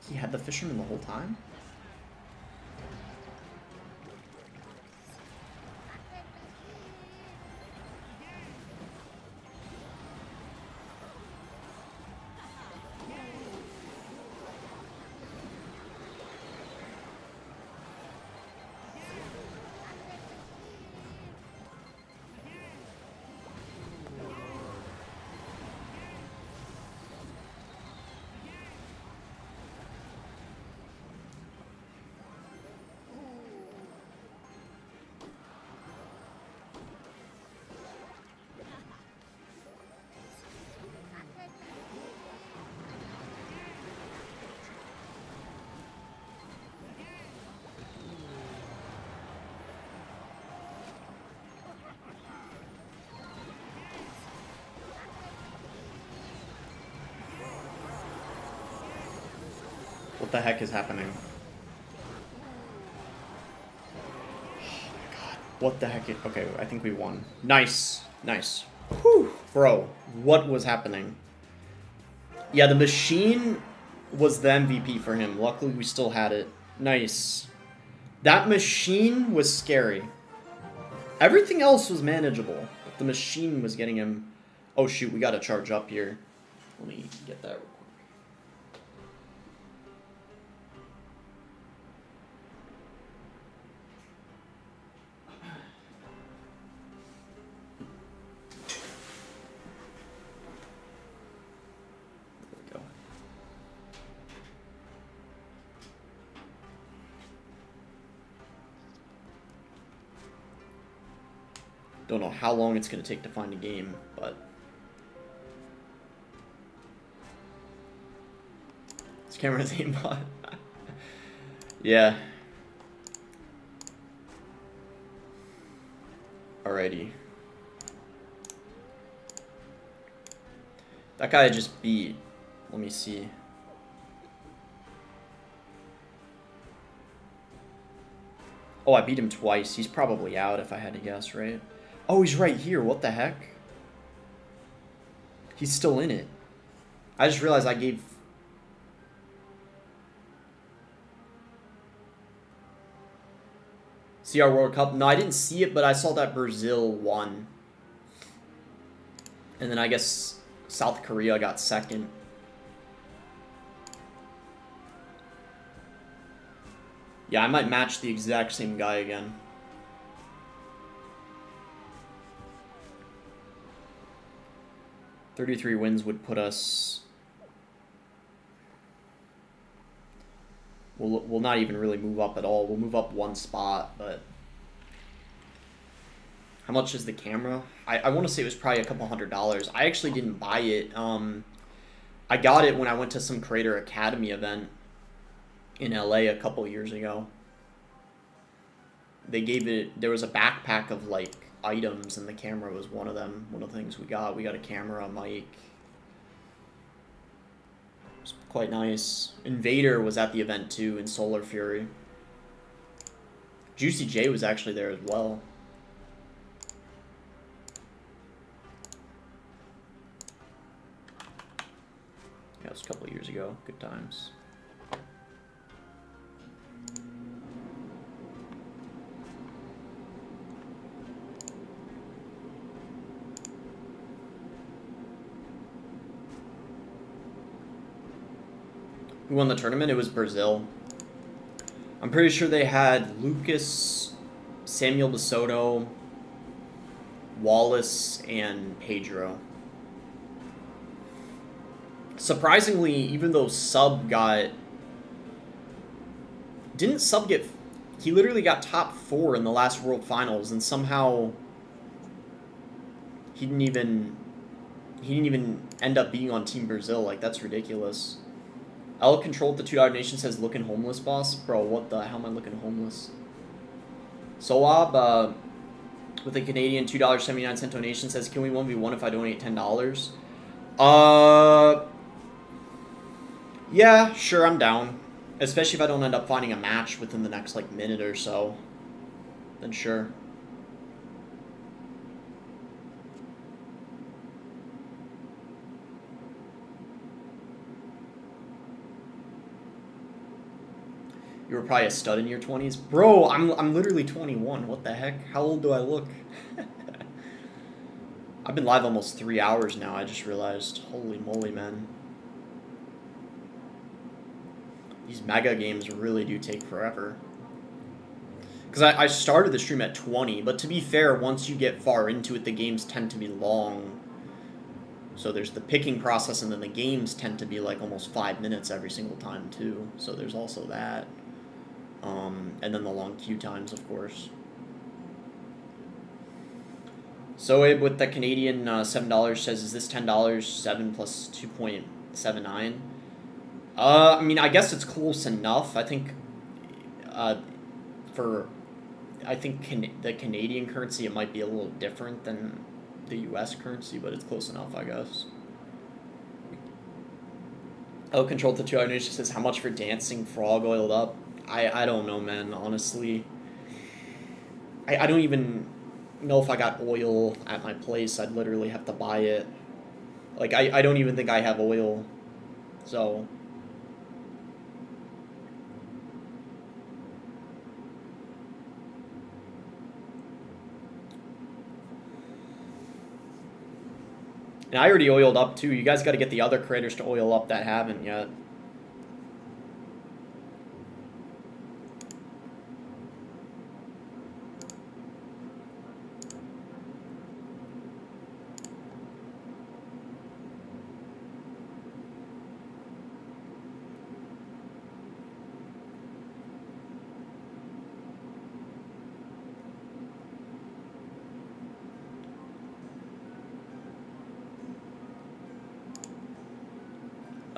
He had the Fisherman the whole time? What the heck is happening? Oh my god. What the heck? Okay, I think we won. Nice. Nice. Whew. Bro, what was happening? Yeah, the machine was the MVP for him. Luckily, we still had it. Nice. That machine was scary. Everything else was manageable. But the machine was getting him... Oh shoot, we gotta charge up here. Let me get that real quick. Don't know how long it's going to take to find a game, but... This camera's aimbot. Yeah. Alrighty. That guy I just beat. Let me see. Oh, I beat him twice. He's probably out if I had to guess, right? Oh, he's right here. What the heck? He's still in it. I just realized I gave... CR World Cup? No, I didn't see it, but I saw that Brazil won. And then I guess South Korea got second. Yeah, I might match the exact same guy again. .33 wins would put us... We'll not even really move up at all. We'll move up one spot, but... How much is the camera? I want to say it was probably a couple $100. I actually didn't buy it. I got it when I went to some Creator Academy event in LA a couple years ago. They gave it... There was a backpack of, like, items, and the camera was one of them. One of the things we got. We got a camera, a mic, It's quite nice. Invader was at the event too in Solar Fury. Juicy J was actually there as well. Yeah, it was a couple of years ago. Good times. Who won the tournament? It was Brazil. I'm pretty sure they had Lucas, Samuel DeSoto, Wallace, and Pedro. Surprisingly, even though Sub got... Didn't Sub get... He literally got top 4 in the last World Finals, and somehow... He didn't even end up being on Team Brazil. Like, that's ridiculous. L Control the $2 Nation says, looking homeless, boss? Bro, what the hell am I looking homeless? Soab, with a Canadian $2.79 donation says, can we 1v1 if I donate $10? Yeah, sure, I'm down. Especially if I don't end up finding a match within the next, like, minute or so. Then sure. You were probably a stud in your 20s. Bro, I'm literally 21. What the heck? How old do I look? I've been live almost 3 hours now, I just realized. Holy moly, man. These mega games really do take forever. Because I started the stream at 20, but to be fair, once you get far into it, the games tend to be long. So there's the picking process, and then the games tend to be like almost 5 minutes every single time, too. So there's also that. And then the long queue times, of course. Soeb with the Canadian $7 says, is this $10? 7 plus 2.79? I mean, I guess it's close enough. I think the Canadian currency, it might be a little different than the US currency, but it's close enough, I guess. L Control the 2 Nation says, how much for dancing frog oiled up? I don't know, man, honestly. I don't even know if I got oil at my place. I'd literally have to buy it. Like, I don't even think I have oil. So... And I already oiled up, too. You guys got to get the other creators to oil up that haven't yet.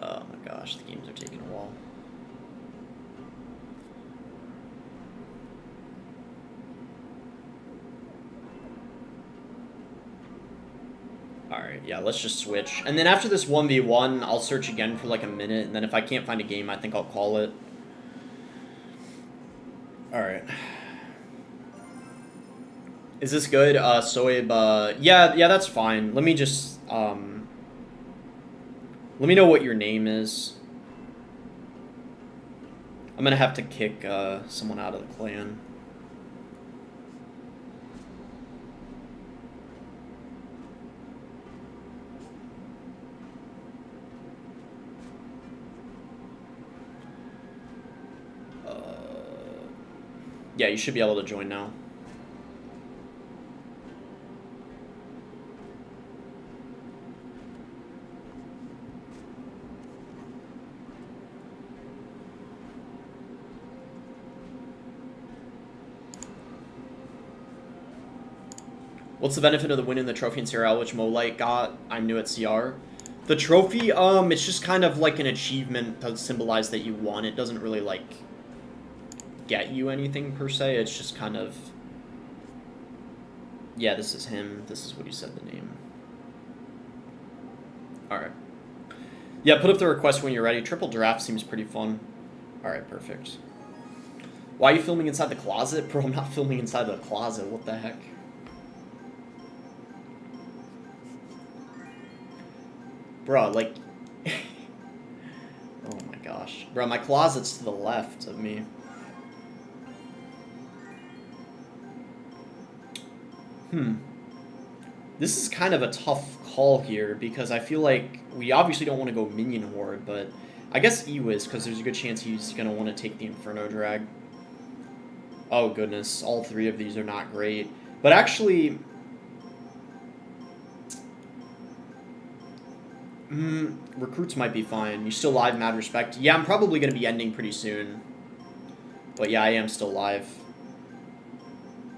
Oh my gosh, the games are taking a while. Alright, yeah, let's just switch. And then after this 1v1, I'll search again for like a minute, and then if I can't find a game, I think I'll call it. Alright. Is this good? Soeb, yeah, that's fine. Let me just, let me know what your name is. I'm gonna have to kick, someone out of the clan. Yeah, you should be able to join now. What's the benefit of the win in the trophy in CRL, which Molite got? I'm new at CR. The trophy, it's just kind of like an achievement to symbolize that you won. It doesn't really, like, get you anything, per se. It's just kind of... Yeah, this is him. This is what he said the name. Alright. Yeah, put up the request when you're ready. Triple draft seems pretty fun. Alright, perfect. Why are you filming inside the closet? Bro, I'm not filming inside the closet. What the heck? Bro, like... oh my gosh. Bro, my closet's to the left of me. This is kind of a tough call here, because I feel like we obviously don't want to go Minion Horde, but I guess Ewiz, because there's a good chance he's going to want to take the Inferno Drag. Oh goodness, all three of these are not great. But actually... recruits might be fine. You still live, mad respect? Yeah, I'm probably going to be ending pretty soon. But yeah, I am still live.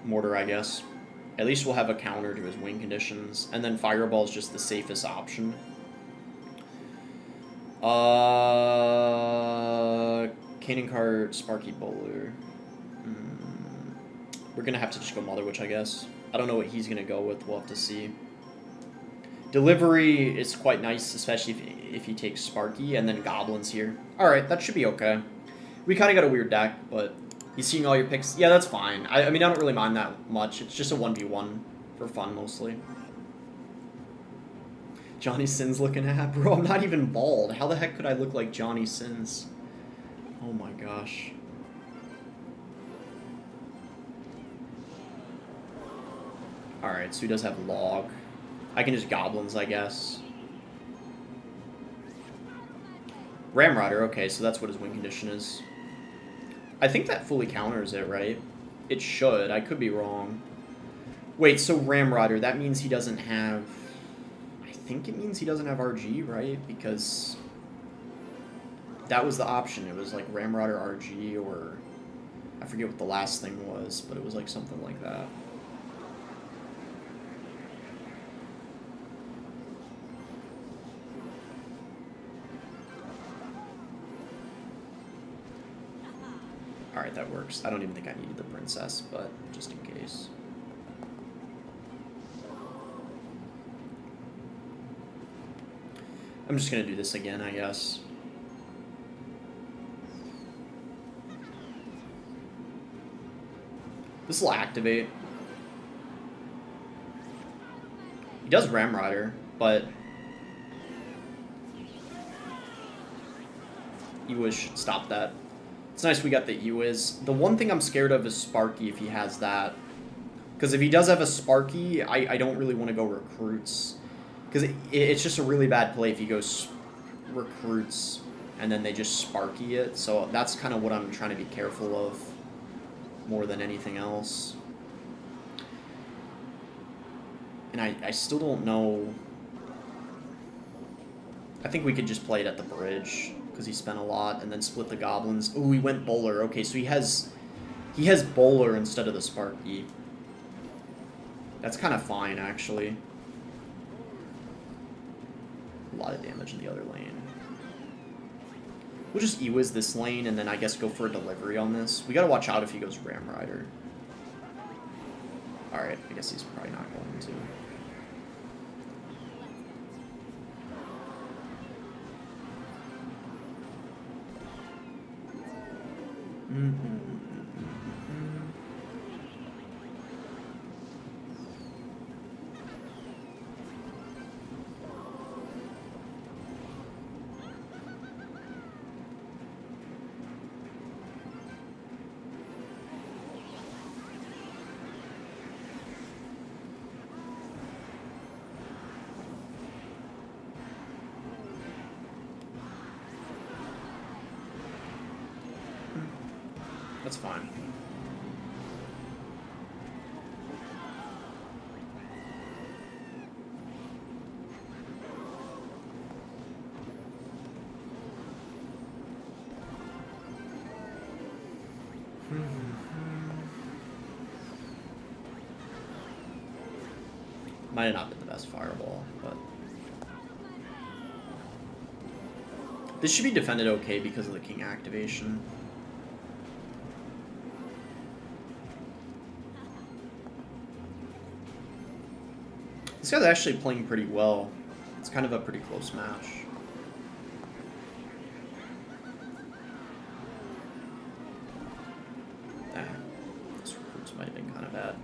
Mortar, I guess. At least we'll have a counter to his wing conditions. And then Fireball is just the safest option. Cannon Cart, Sparky Bowler. We're going to have to just go Mother Witch, I guess. I don't know what he's going to go with. We'll have to see. Delivery is quite nice, especially if he takes Sparky, and then Goblins here. Alright, that should be okay. We kind of got a weird deck, but he's seeing all your picks. Yeah, that's fine. I mean, I don't really mind that much. It's just a 1v1 for fun, mostly. Johnny Sins looking at? Bro, I'm not even bald. How the heck could I look like Johnny Sins? Oh my gosh. Alright, so he does have Log. I can just Goblins, I guess. Ramrodder, okay, so that's what his win condition is. I think that fully counters it, right? It should. I could be wrong. Wait, so Ramrodder, that means he doesn't have... I think it means he doesn't have RG, right? Because that was the option. It was like Ramrodder RG, or... I forget what the last thing was, but it was like something like that. Alright, that works. I don't even think I needed the princess, but just in case. I'm just gonna do this again, I guess. This will activate. He does Ramrodder, but Ewiz should stop that. It's nice we got the Ewiz. The one thing I'm scared of is Sparky if he has that. Because if he does have a Sparky, I don't really want to go Recruits. Because it's just a really bad play if he goes Recruits and then they just Sparky it. So that's kind of what I'm trying to be careful of more than anything else. And I still don't know. I think we could just play it at the bridge, because he spent a lot, and then split the Goblins. Ooh, he went Bowler. Okay, so he has Bowler instead of the Sparky. That's kind of fine, actually. A lot of damage in the other lane. We'll just Ewiz this lane, and then I guess go for a delivery on this. We gotta watch out if he goes Ramrider. Alright, I guess he's probably not going to. That's fine. Might have not been the best fireball, but this should be defended okay because of the king activation. This guy's actually playing pretty well. It's kind of a pretty close match. bad.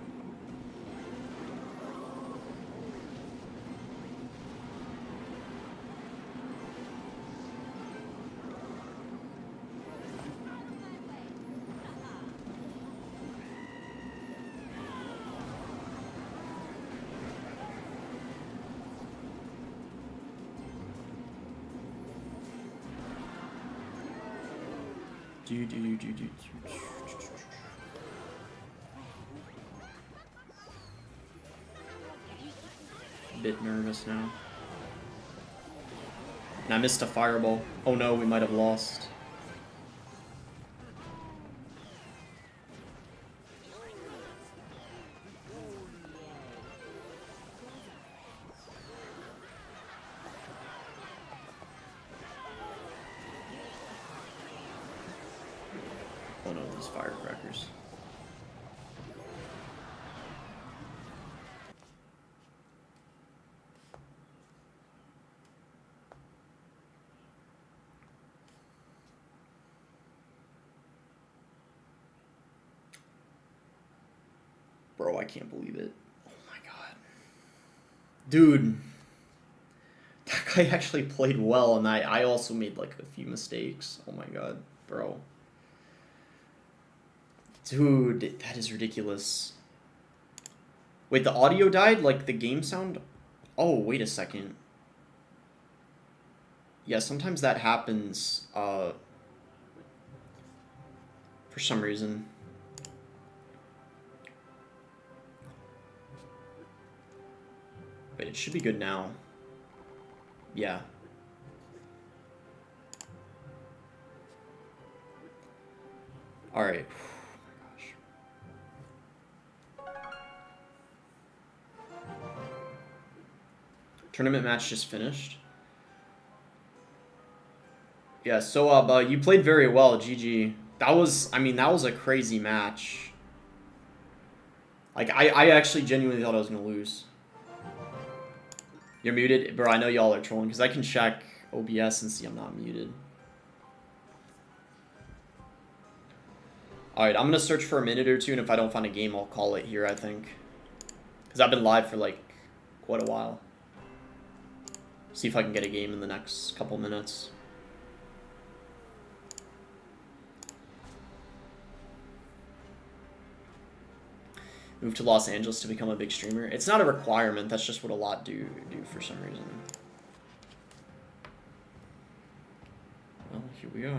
Bit nervous now. And I missed a fireball. Oh no, we might have lost. Oh no, those firecrackers. Bro, I can't believe it. Oh my god. Dude. That guy actually played well, and I also made like a few mistakes. Oh my god, bro. Dude, that is ridiculous. Wait, the audio died? Like the game sound? Oh, wait a second. Yeah, sometimes that happens for some reason. Wait, it should be good now. Yeah. Alright. Tournament match just finished. Yeah, so you played very well, GG. That was, I mean, that was a crazy match. Like, I actually genuinely thought I was gonna lose. You're muted? Bro, I know y'all are trolling, because I can check OBS and see I'm not muted. Alright, I'm gonna search for a minute or two, and if I don't find a game, I'll call it here, I think. Because I've been live for, like, quite a while. See if I can get a game in the next couple minutes. Move to Los Angeles to become a big streamer. It's not a requirement. That's just what a lot do for some reason. Well, here we go.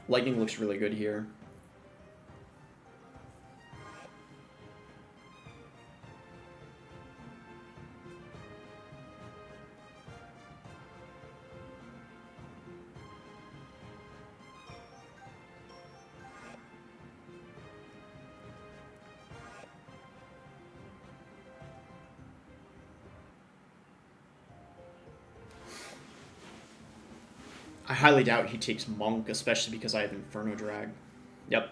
Lightning looks really good here. I highly doubt he takes Monk, especially because I have Inferno Drag. Yep.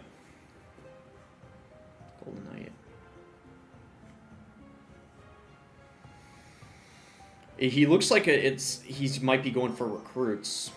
Golden Knight. He looks like he might be going for recruits.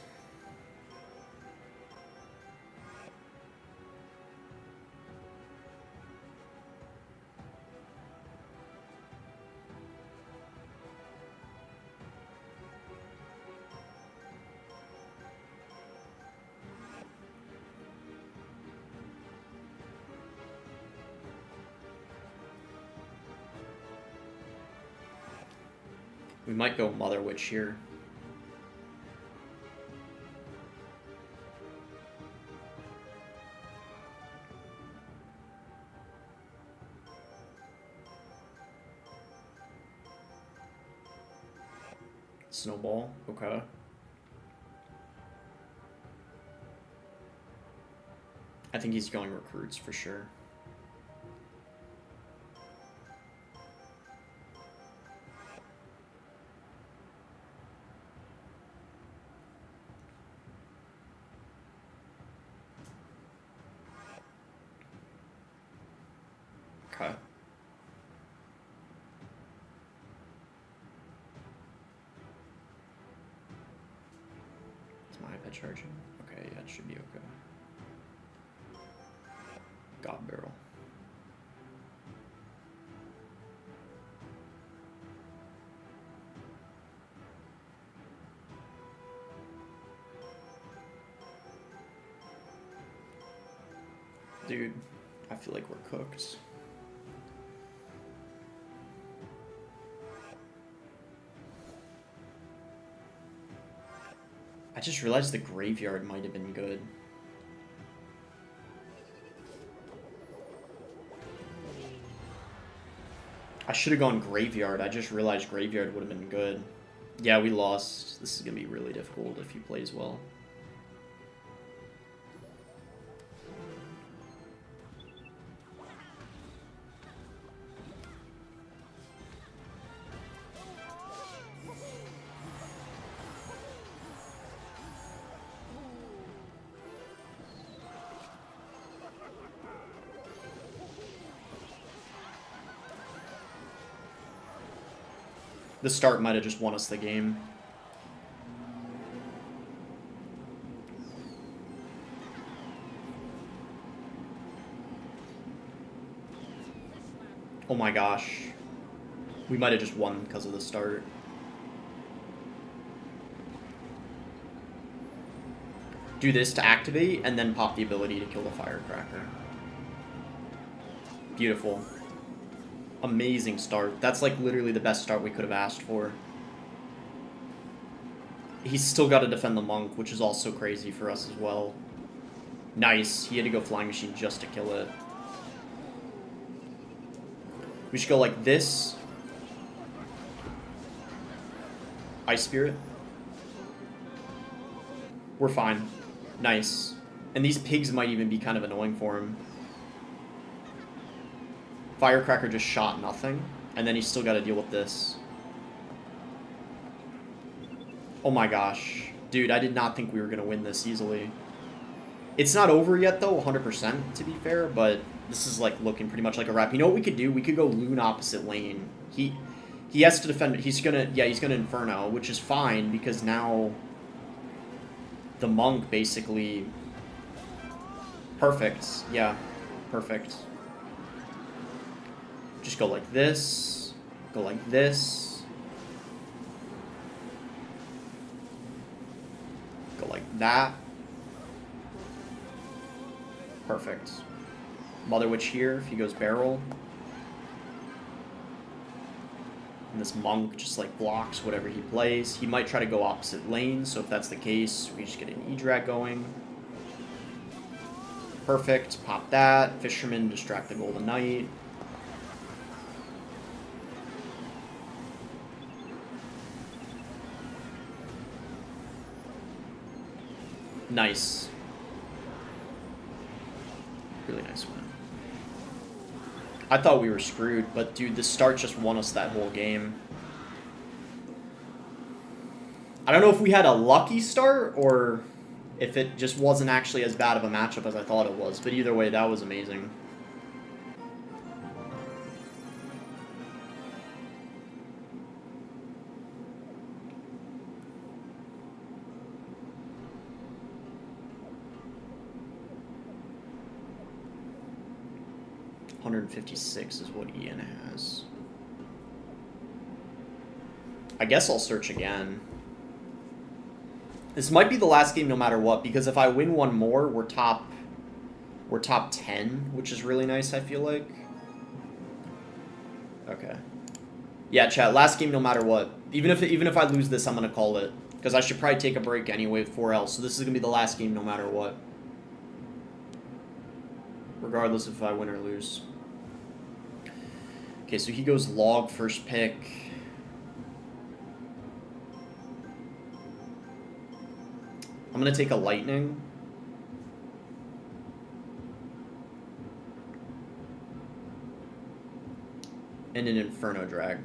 We might go Mother Witch here. Snowball, okay. I think he's going recruits for sure. Okay. head charging. Okay, yeah, it should be okay. God barrel. Dude, I feel like we're cooked. I just realized the graveyard might have been good. I should have gone graveyard. I just realized graveyard would have been good. Yeah, we lost. This is going to be really difficult if he plays well. The start might have just won us the game. Oh my gosh. We might have just won because of the start. Do this to activate, and then pop the ability to kill the firecracker. Beautiful. Amazing start. That's like literally the best start we could have asked for. He's still got to defend the monk, which is also crazy for us as well. Nice. He had to go flying machine just to kill it. We should go like this. Ice Spirit. We're fine. Nice. And these pigs might even be kind of annoying for him. Firecracker just shot nothing, and then he's still got to deal with this. Oh my gosh. Dude, I did not think we were going to win this easily. It's not over yet, though, 100%, to be fair, but this is, like, looking pretty much like a wrap. You know what we could do? We could go Loon opposite lane. He has to defend. He's going to Inferno, which is fine, because now the monk basically... Perfect. Yeah, perfect. Just go like this, go like this, go like that. Perfect. Mother Witch here, if he goes barrel. And this monk just like blocks whatever he plays. He might try to go opposite lane, so if that's the case, we just get an E-Drag going. Perfect, pop that. Fisherman, distract the Golden Knight. Nice. Really nice win. I thought we were screwed, but dude, the start just won us that whole game. I don't know if we had a lucky start or if it just wasn't actually as bad of a matchup as I thought it was, but either way, that was amazing. $156 is what Ian has. I guess I'll search again. This might be the last game no matter what, because if I win one more, we're top 10, which is really nice, I feel like. Okay. Yeah, chat, last game no matter what. Even if I lose this, I'm going to call it. Because I should probably take a break anyway with 4L, so this is going to be the last game no matter what. Regardless if I win or lose. Okay, so he goes log first pick. I'm going to take a lightning. And an Inferno drag.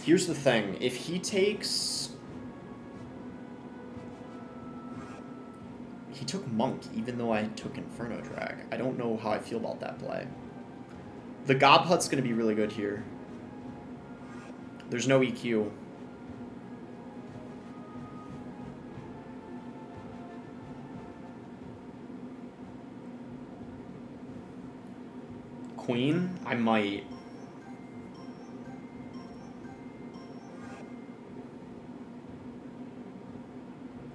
Here's the thing. If he takes... He took Monk, even though I took Inferno drag. I don't know how I feel about that play. The Gob Hut's going to be really good here. There's no EQ. queen, I might.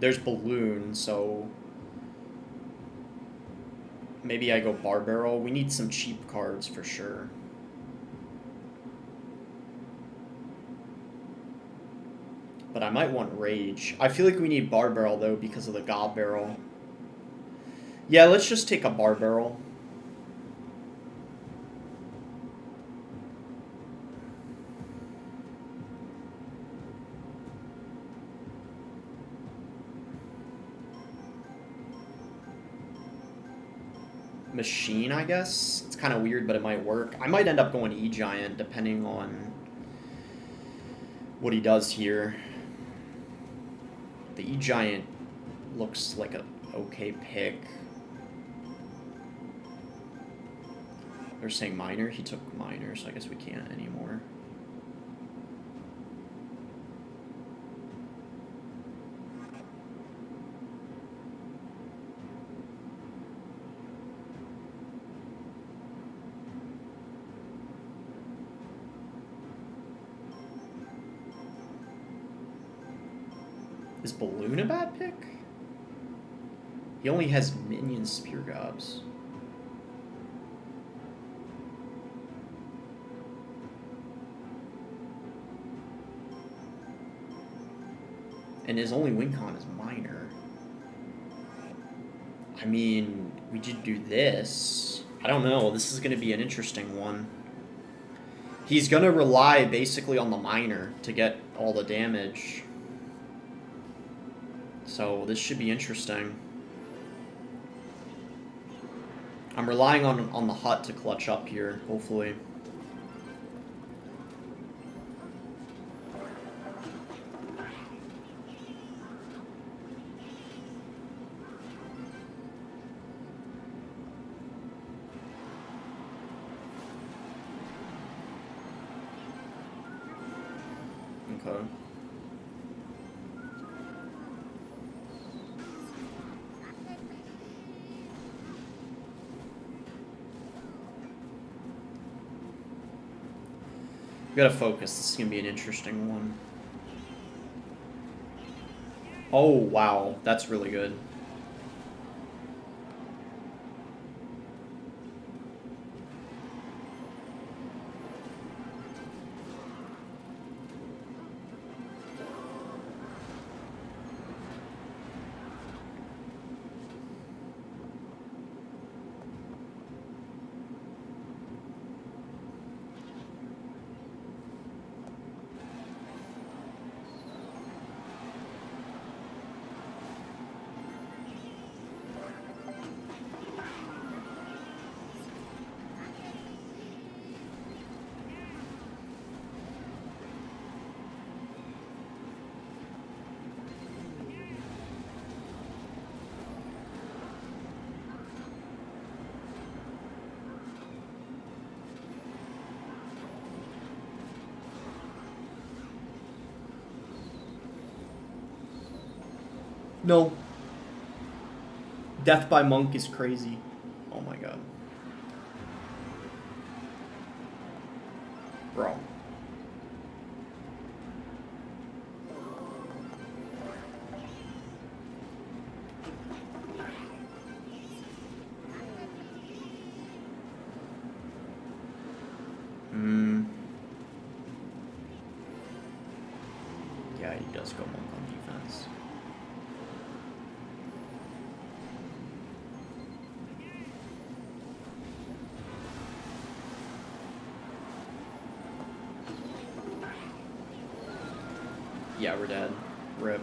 There's balloon, so maybe I go bar barrel. We need some cheap cards for sure. But I might want rage. I feel like we need bar barrel though because of the gob barrel. Yeah, let's just take a bar barrel. Machine, I guess. It's kind of weird, but it might work. I might end up going E-Giant depending on what he does here. The E-Giant looks like a okay pick. They're saying minor. He took minor, so I guess we can't anymore. Is Balloon a bad pick? He only has minion spear gobs. And his only win con is minor. I mean, we did do this. I don't know. This is going to be an interesting one. He's going to rely basically on the minor to get all the damage. So this should be interesting. I'm relying on the hut to clutch up here, hopefully. Okay. We gotta focus. This is gonna be an interesting one. Oh, wow. That's really good. No. Death by Monk is crazy. Oh my god. Bro. Yeah, he does go Monk on defense. Yeah, we're dead. Rip.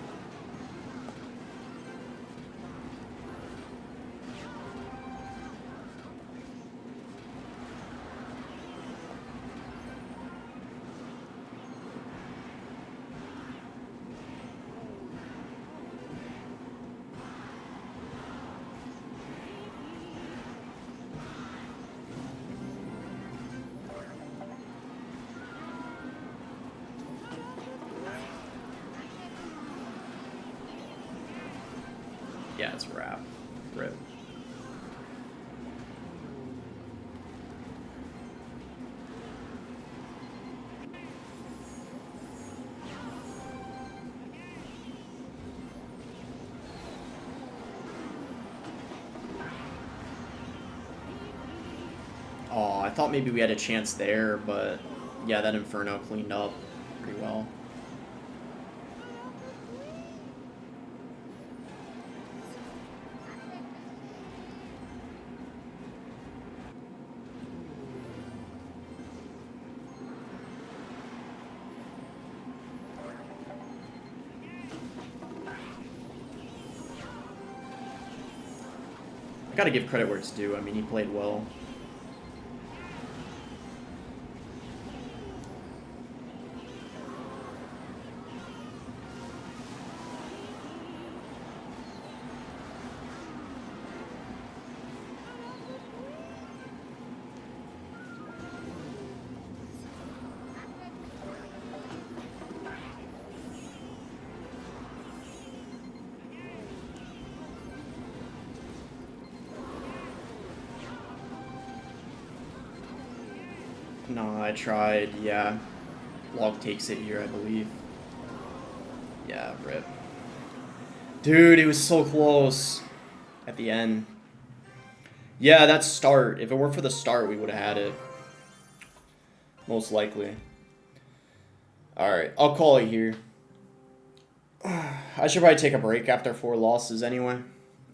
Yeah, it's a wrap. Rip. thought maybe we had a chance there, but yeah, that Inferno cleaned up pretty well. I gotta give credit where it's due. I mean, he played well. No, I tried, yeah. Log takes it here, I believe. Yeah, rip. Dude, he was so close at the end. Yeah, that start. If it weren't for the start, we would have had it. Most likely. Alright, I'll call it here. I should probably take a break after 4 losses anyway.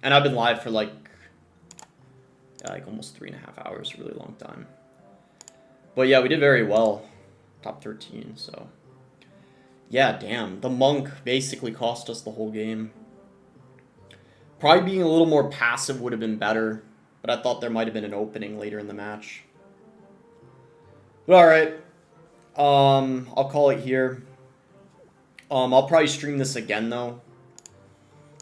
And I've been live for like almost 3.5 hours, a really long time. But yeah, we did very well. Top 13, so. Yeah, damn. The Monk basically cost us the whole game. Probably being a little more passive would have been better. But I thought there might have been an opening later in the match. But alright. I'll call it here. I'll probably stream this again, though.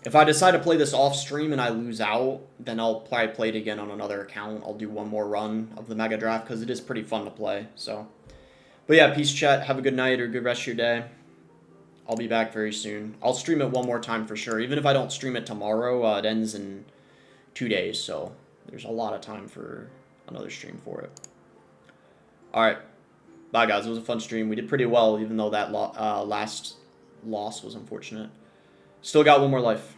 If I decide to play this off stream and I lose out, then I'll probably play it again on another account. I'll do one more run of the Mega Draft because it is pretty fun to play. So, but yeah, peace, chat. Have a good night or good rest of your day. I'll be back very soon. I'll stream it one more time for sure. Even if I don't stream it tomorrow, it ends in 2 days. So there's a lot of time for another stream for it. All right. Bye, guys. It was a fun stream. We did pretty well, even though that last loss was unfortunate. Still got one more life.